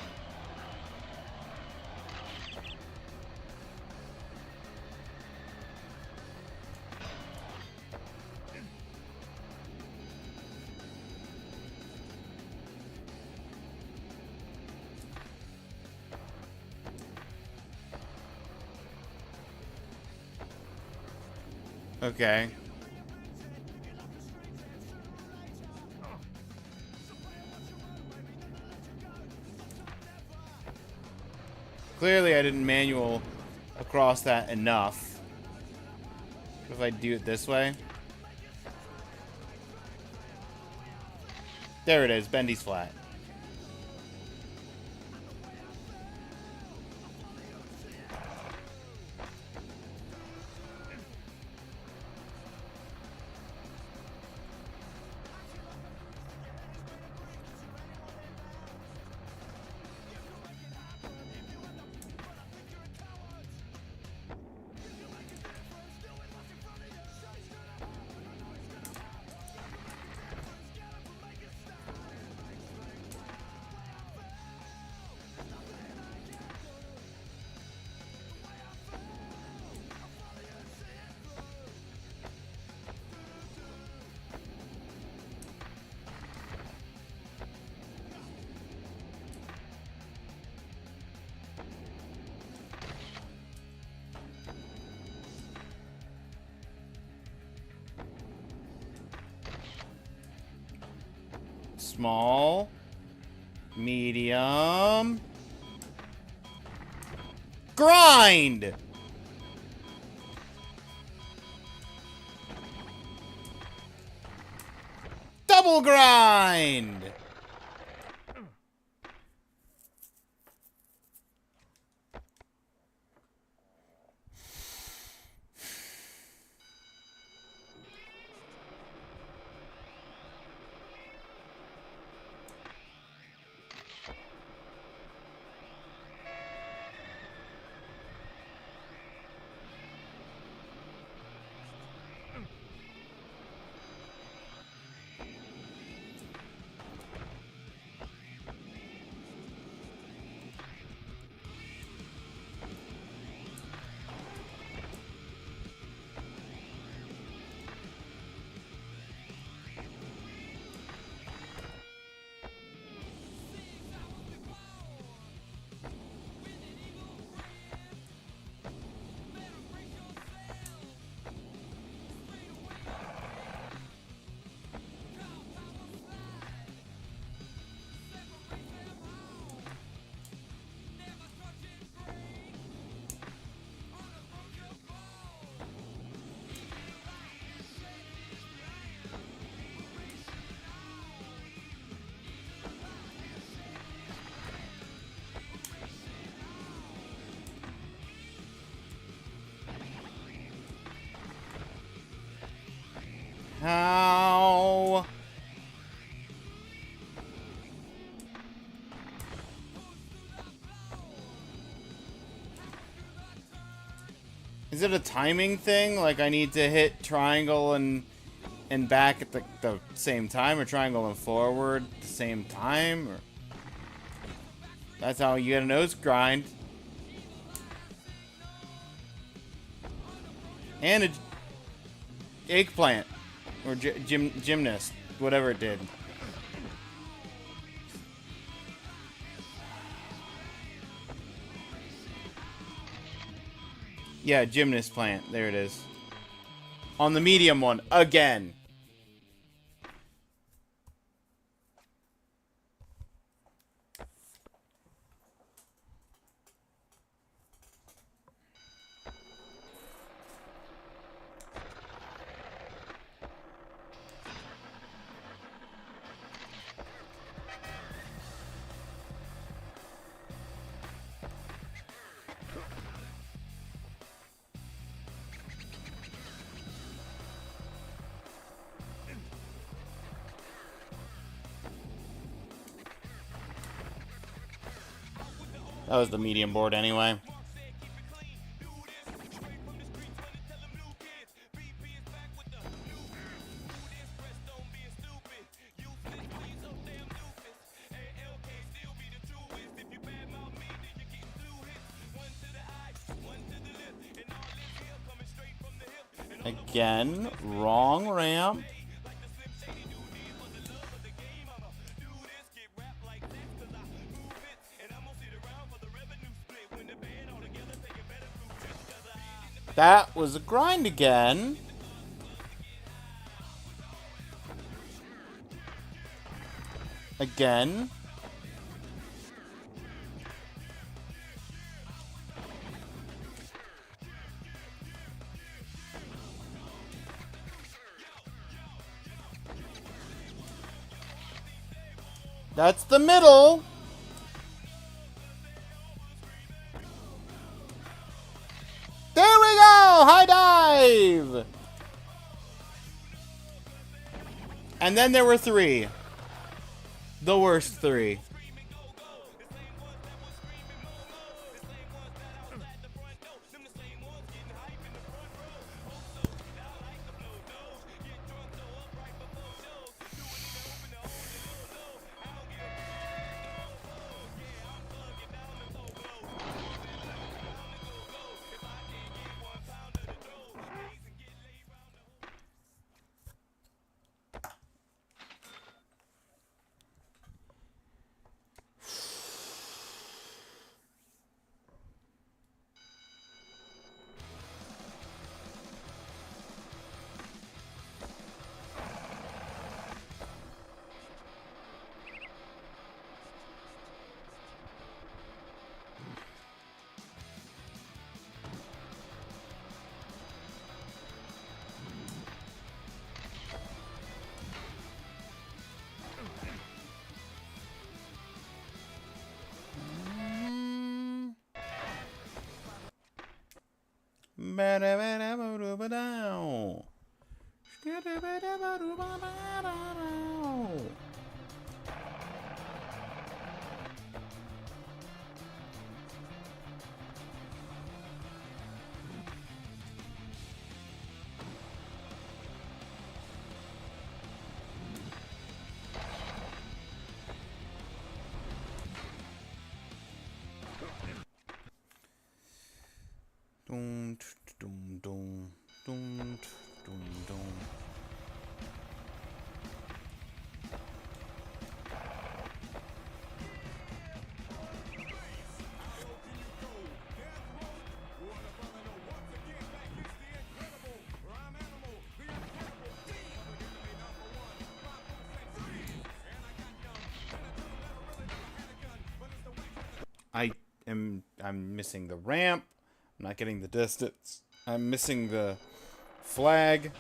Okay. Clearly I didn't manual across that enough. What if I do it this way? There it is, Bendy's flat. Small, medium, grind! Double grind! How? Is it a timing thing? Like I need to hit triangle and back at the same time, or triangle and forward at the same time? Or that's how you get a nose grind. And a eggplant. Or gymnast. Whatever it did. Yeah, gymnast plant. There it is. On the medium one. Again. That was the medium board anyway. Again, wrong ramp. That was a grind again. Again. That's the middle. There we go! High dive! And then there were three. The worst three. Dum, dum, dum, dum, dum, dum. I'm missing the ramp. I'm not getting the distance. I'm missing the flag.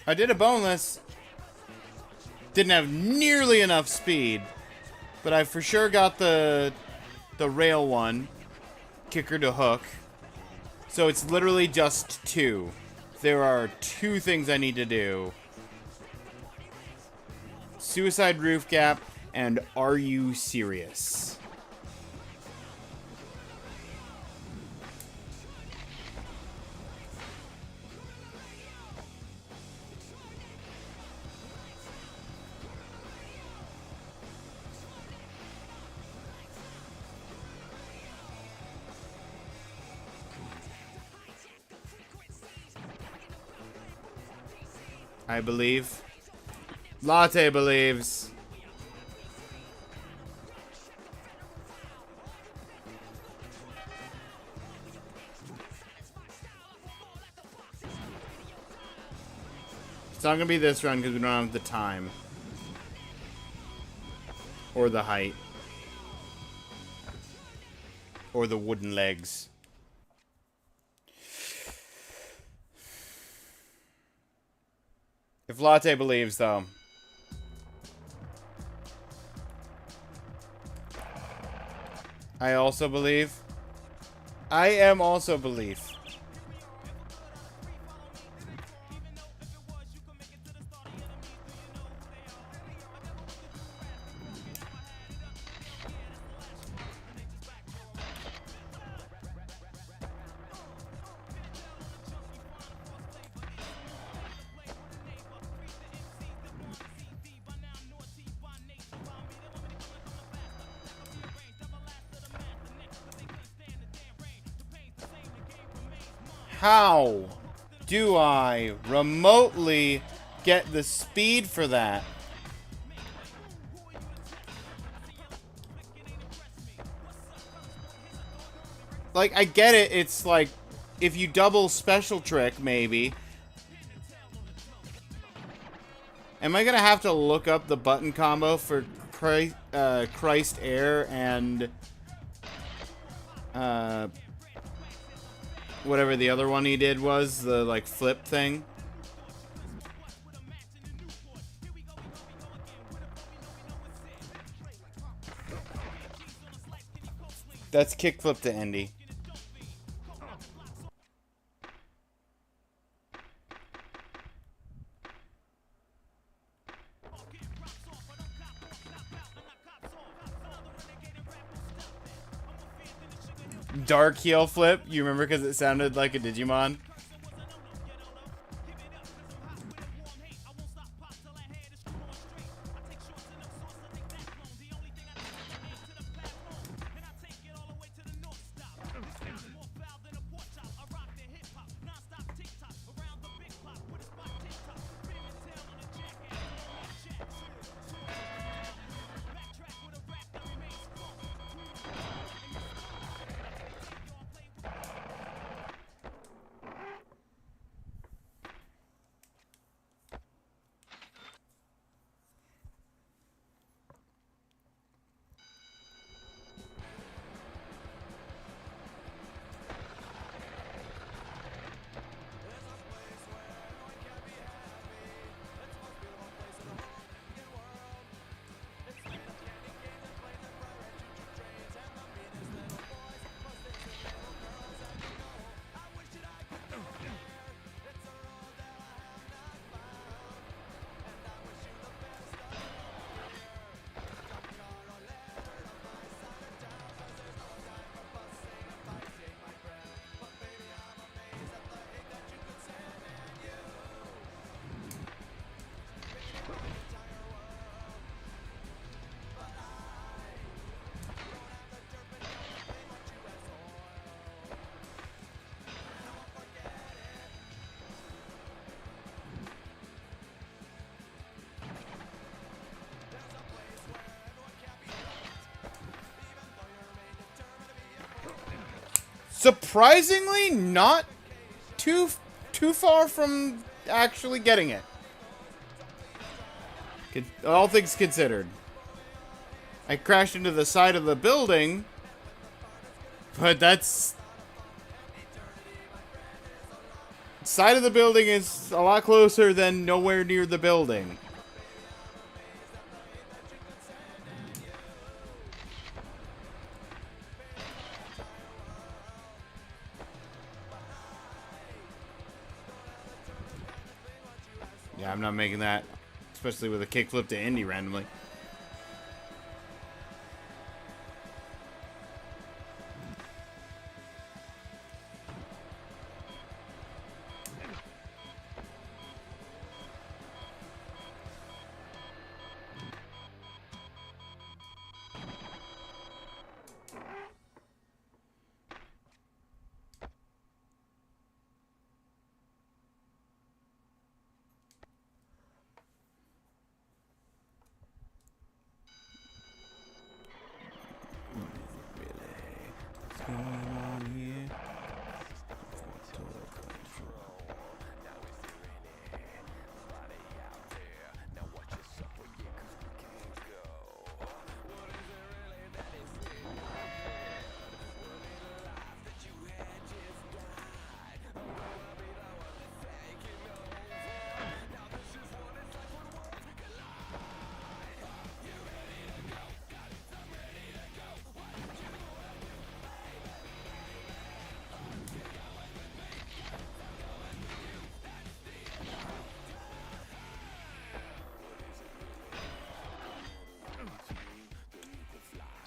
I did a boneless. Didn't have nearly enough speed, but I for sure got the rail one, kicker to hook. So it's literally just two. There are two things I need to do. Suicide Roof Gap and Are You Serious? I believe. Latte believes. It's not gonna be this run because we don't have the time. Or the height. Or the wooden legs. If Latte believes, though. I also believe. I am also belief. How do I remotely get the speed for that? Like, I get it. It's like, if you double special trick, maybe. Am I gonna have to look up the button combo for Christ Air and whatever the other one he did was, the like flip thing? That's kickflip to Indy. Dark heel flip. You remember because it sounded like a Digimon? Surprisingly, not too far from actually getting it. All things considered. I crashed into the side of the building, but that's... Side of the building is a lot closer than nowhere near the building. Yeah, I'm not making that. Especially with a kickflip to Indy randomly. going on here?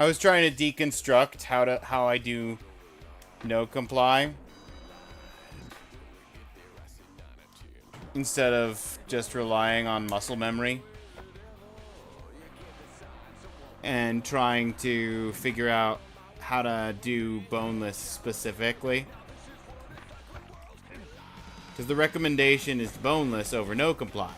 I was trying to deconstruct how I do no comply instead of just relying on muscle memory and trying to figure out how to do boneless specifically. Because the recommendation is boneless over no comply.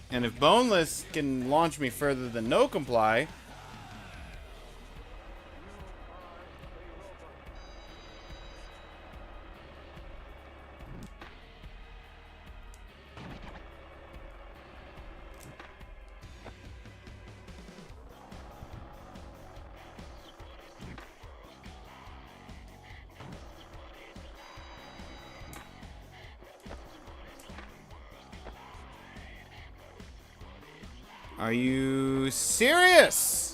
And if boneless can launch me further than no comply, are you serious?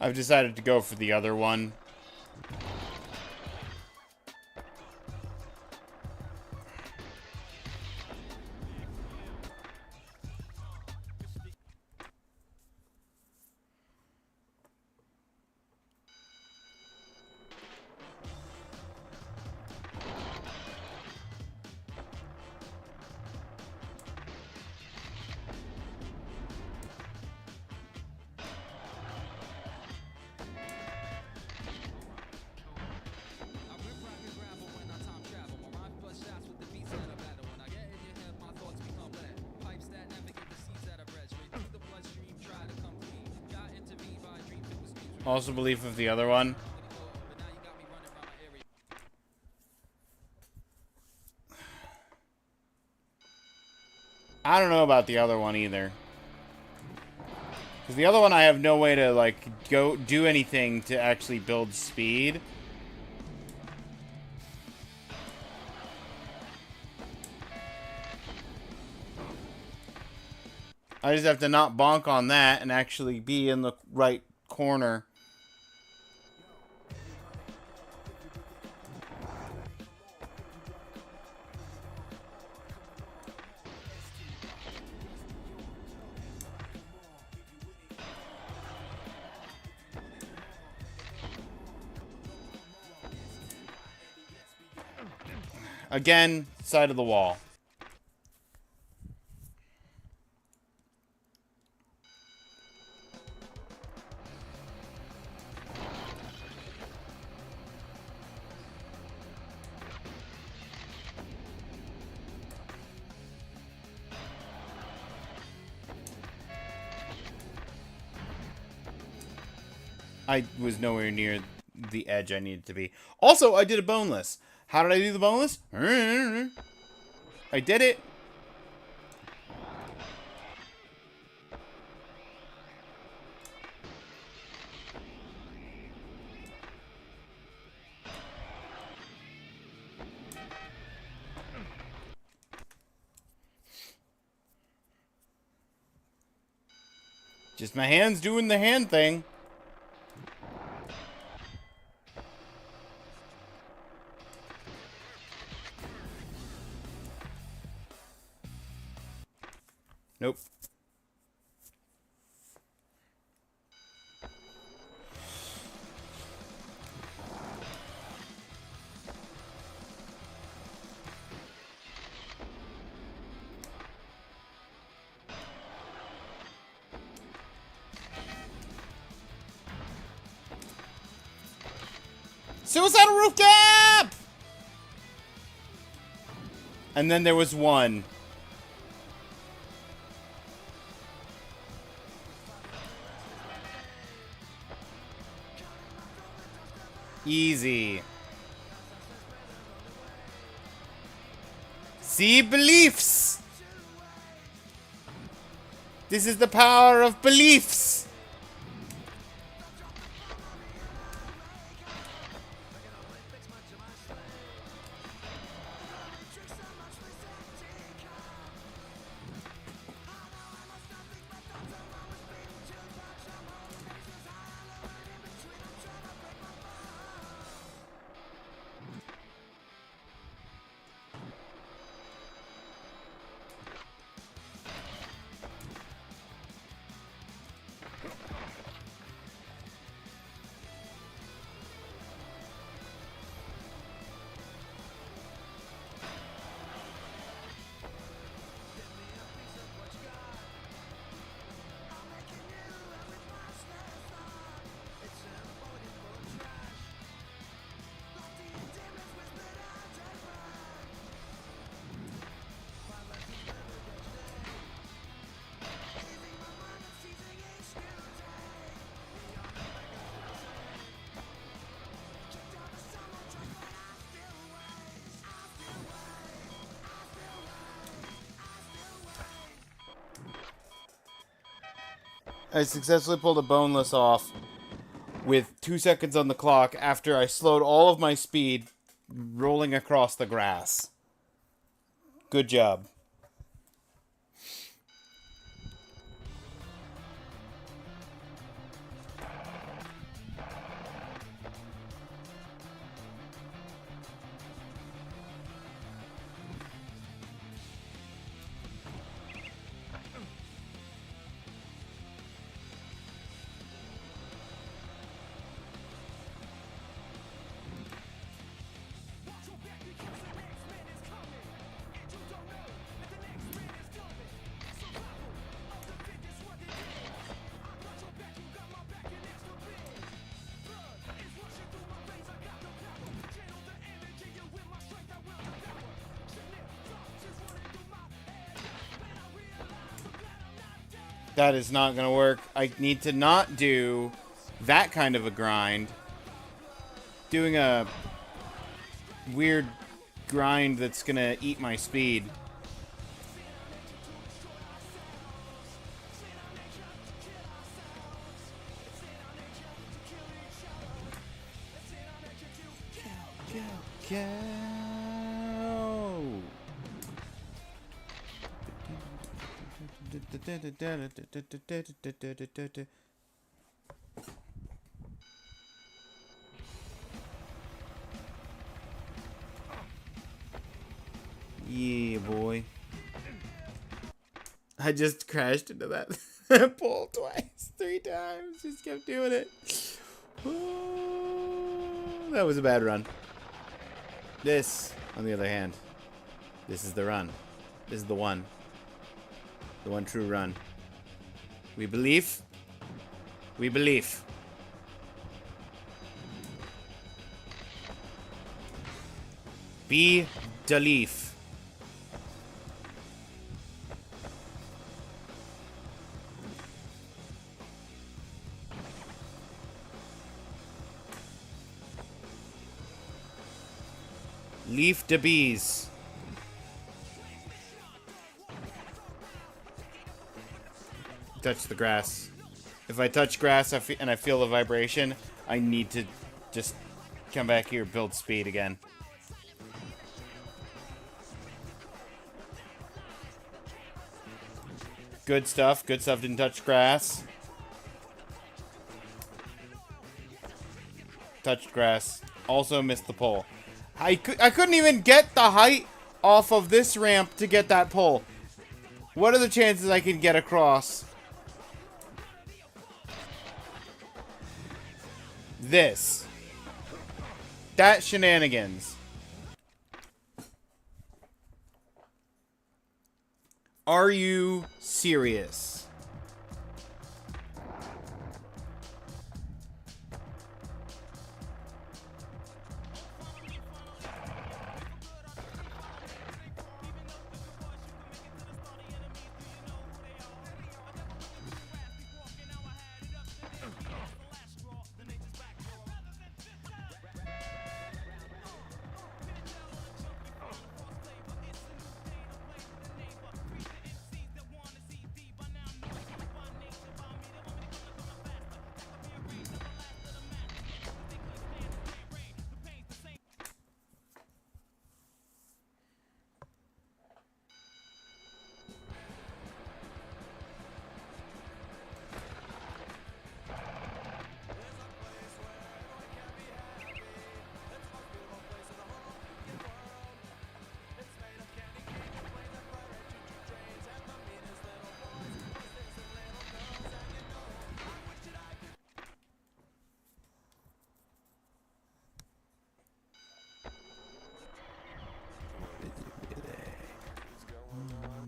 I've decided to go for the other one. Also belief of the other one. I don't know about the other one either. Because the other one I have no way to, like, go do anything to actually build speed. I just have to not bonk on that and actually be in the right corner. Again, side of the wall. I was nowhere near the edge I needed to be. Also, I did a boneless. How did I do the boneless? I did it. Just my hands doing the hand thing. Nope. Suicidal roof cap! And then there was one. Easy. See, beliefs! This is the power of beliefs! I successfully pulled a boneless off with 2 seconds on the clock after I slowed all of my speed rolling across the grass. Good job. That is not going to work. I need to not do that kind of a grind. Doing a weird grind that's going to eat my speed. Go. Yeah, boy. I just crashed into that pole twice, 3 times. Just kept doing it. Oh, that was a bad run. This, on the other hand, this is the run. This is the one. The one true run. We believe. We believe. Be the leaf. Leaf the bees. Touch the grass. If I touch grass and I feel the vibration, I need to just come back here, build speed again. Good stuff. Good stuff. Didn't touch grass. Touched grass. Also missed the pole. I couldn't even get the height off of this ramp to get that pole. What are the chances I can get across this? That shenanigans. Are you serious?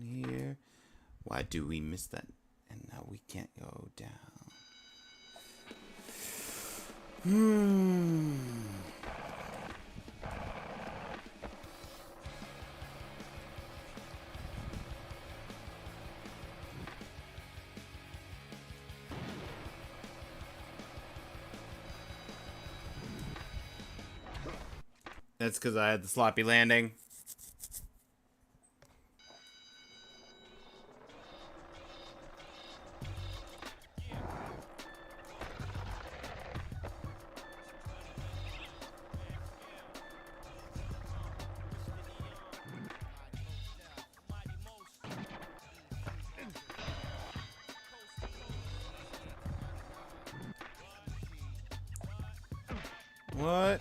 Here. Why do we miss that? And now we can't go down. That's because I had the sloppy landing. What?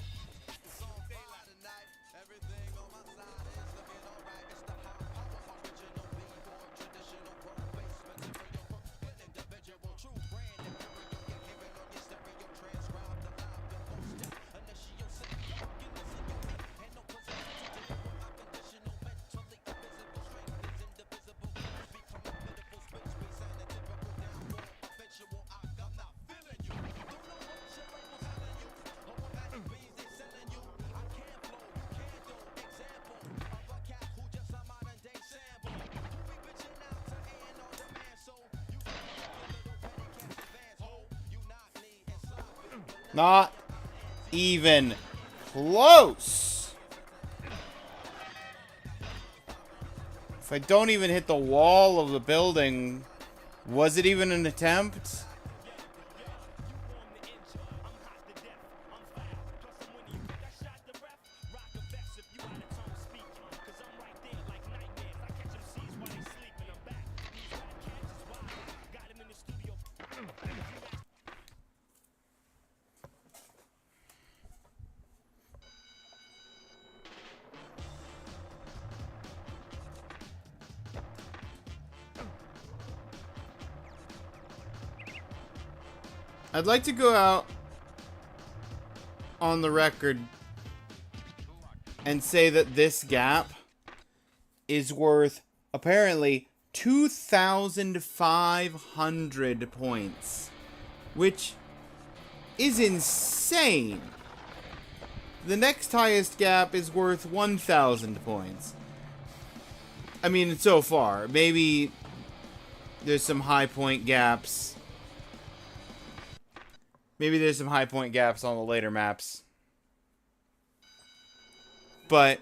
Not even close. If I don't even hit the wall of the building, was it even an attempt? I'd like to go out on the record and say that this gap is worth apparently 2,500 points, which is insane. The next highest gap is worth 1,000 points. I mean, so far. Maybe there's some high point gaps. Maybe there's some high point gaps on the later maps. But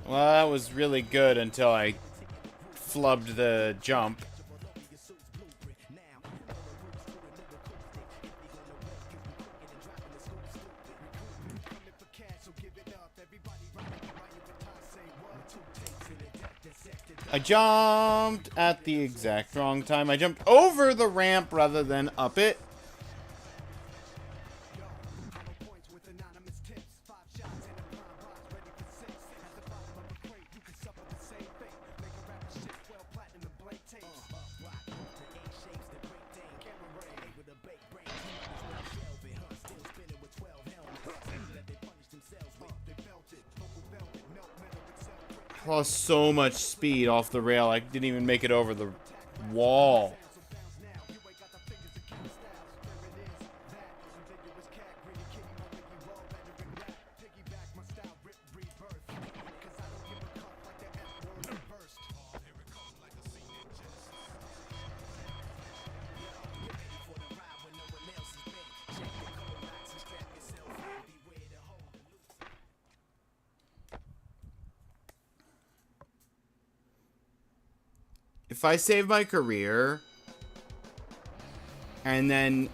Well, that was really good until I flubbed the jump. I jumped at the exact wrong time. I jumped over the ramp rather than up it. Lost so much speed off the rail, I didn't even make it over the wall. If I save my career, and then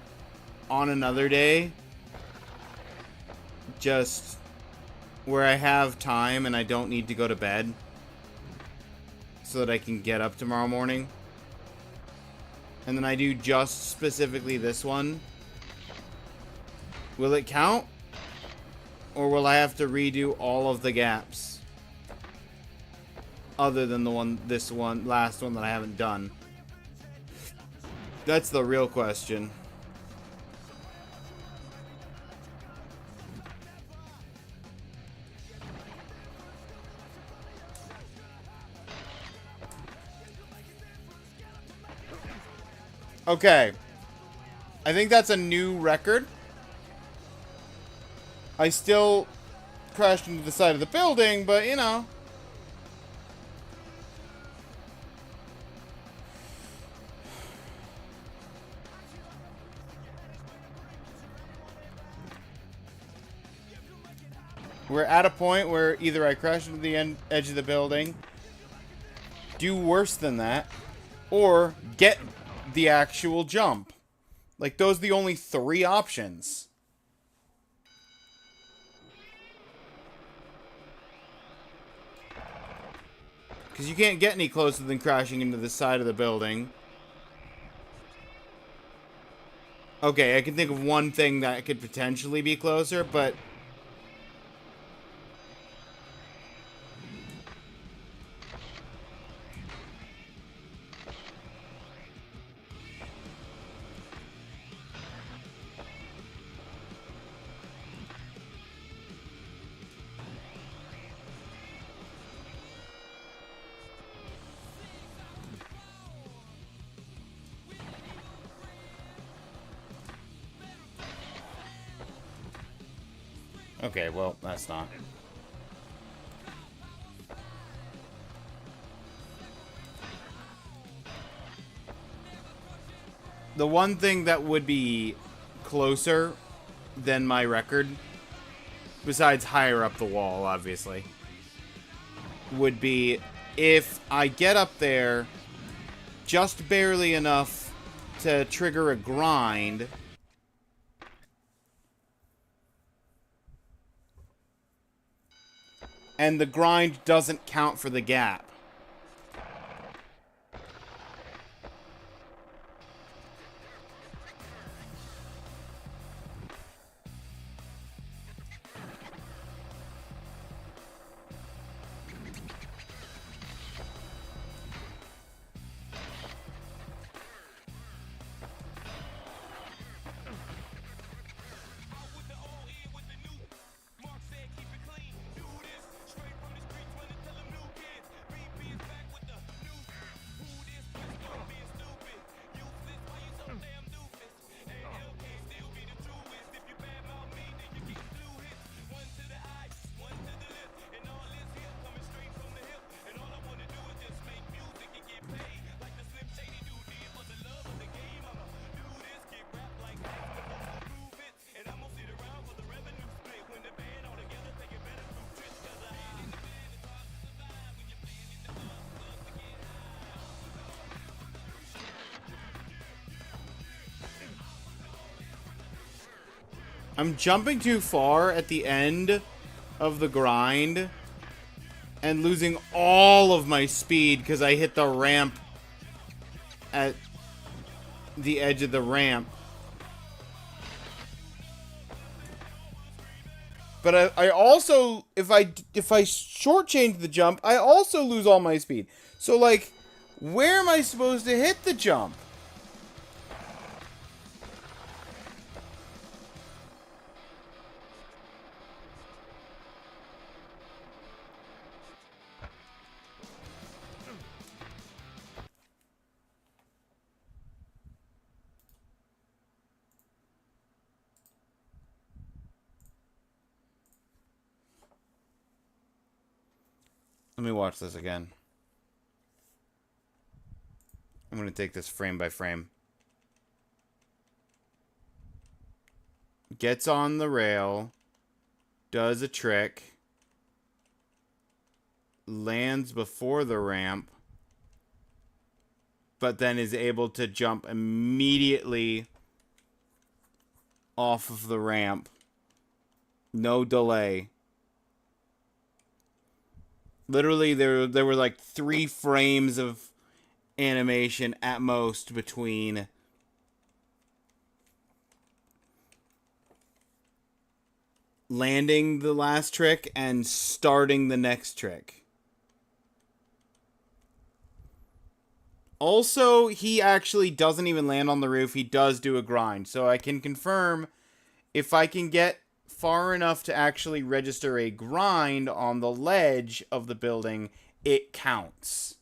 on another day, just where I have time and I don't need to go to bed, so that I can get up tomorrow morning, and then I do just specifically this one, will it count? Or will I have to redo all of the gaps? Other than the last one that I haven't done. That's the real question. Okay. I think that's a new record. I still crashed into the side of the building, but you know. We're at a point where either I crash into the edge of the building, do worse than that, or get the actual jump. Like, those are the only 3 options. Because you can't get any closer than crashing into the side of the building. Okay, I can think of one thing that could potentially be closer, but... Okay, well, that's not. The one thing that would be closer than my record, besides higher up the wall, obviously, would be if I get up there just barely enough to trigger a grind, and the grind doesn't count for the gap. I'm jumping too far at the end of the grind and losing all of my speed because I hit the ramp at the edge of the ramp. But I also, if I shortchange the jump, I also lose all my speed. So, like, where am I supposed to hit the jump? Let me watch this again. I'm going to take this frame by frame. Gets on the rail. Does a trick. Lands before the ramp. But then is able to jump immediately off of the ramp. No delay. Literally, there were like 3 frames of animation at most between landing the last trick and starting the next trick. Also, he actually doesn't even land on the roof. He does do a grind. So I can confirm if I can get far enough to actually register a grind on the ledge of the building, it counts.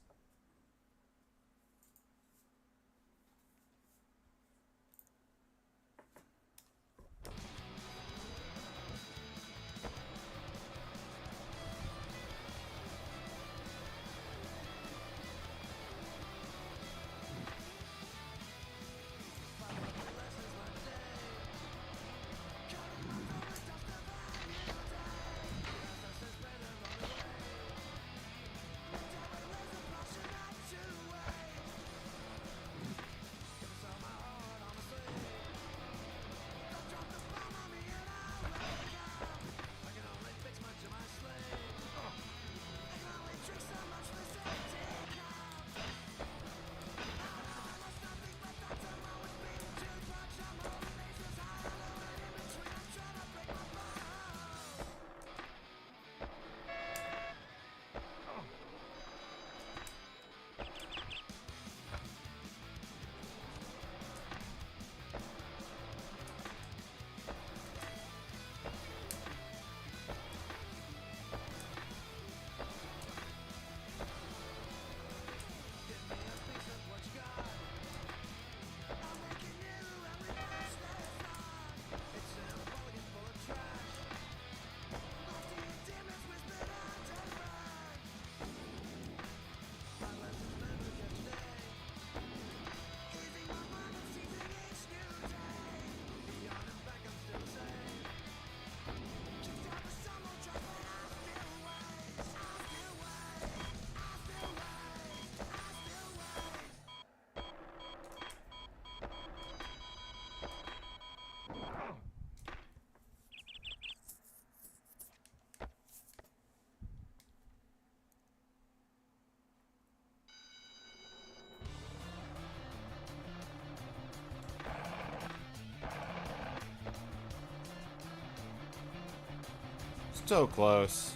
So close.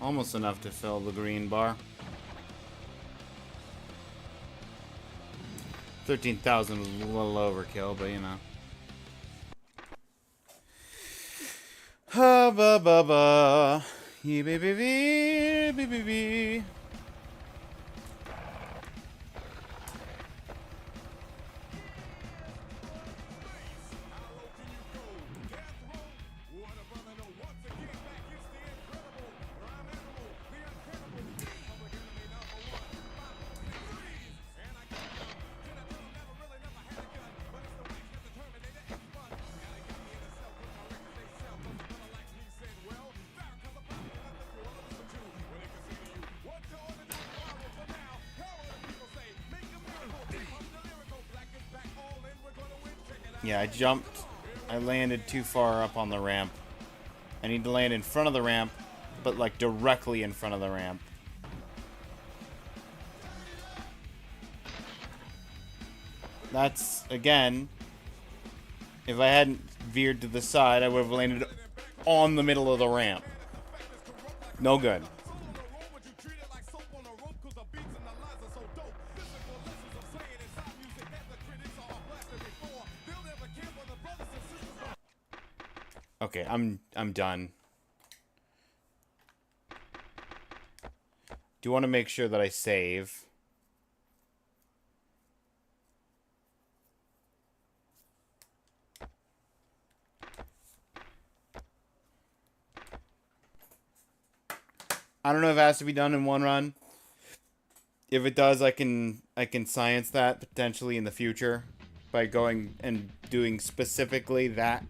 Almost enough to fill the green bar. 13,000 was a little overkill, but you know. Ha ba ba ba. Yee bee bee bee bee bee bee. Yeah, I landed too far up on the ramp. I need to land in front of the ramp, but like directly in front of the ramp. That's, again, if I hadn't veered to the side, I would have landed on the middle of the ramp. No good. Okay, I'm done. Do want to make sure that I save. I don't know if it has to be done in one run. If it does, I can science that potentially in the future by going and doing specifically that.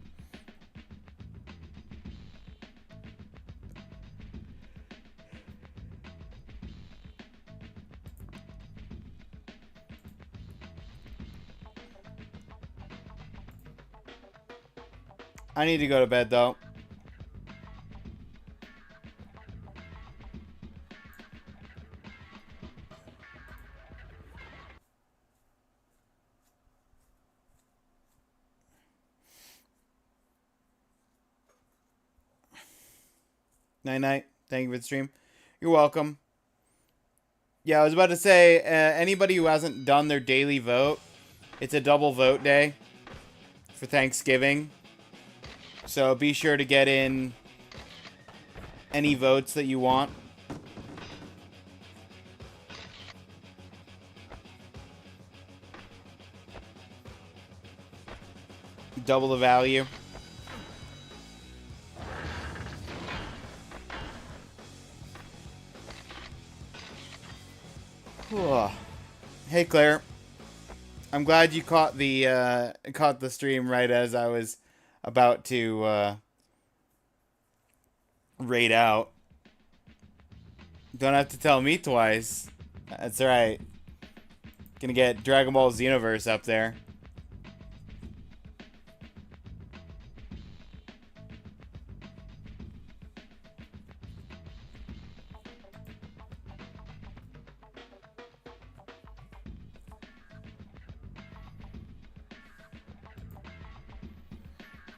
I need to go to bed though. Night-night. Thank you for the stream. You're welcome. Yeah, I was about to say, anybody who hasn't done their daily vote, it's a double vote day for Thanksgiving. So be sure to get in any votes that you want. Double the value. Hey Claire, I'm glad you caught the stream right as I was about to raid out. Don't have to tell me twice. That's right. Gonna get Dragon Ball Xenoverse up there.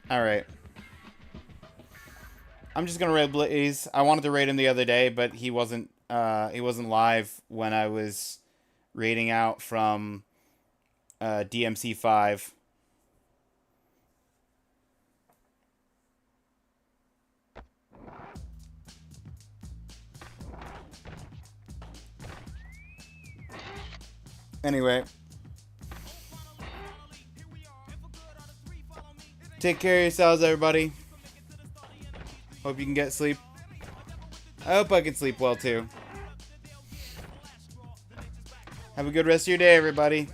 Alright. I'm just gonna raid Blaze. I wanted to raid him the other day, but he wasn't live when I was raiding out from DMC 5. Anyway. Take care of yourselves, everybody. Hope you can get sleep. I hope I can sleep well, too. Have a good rest of your day, everybody.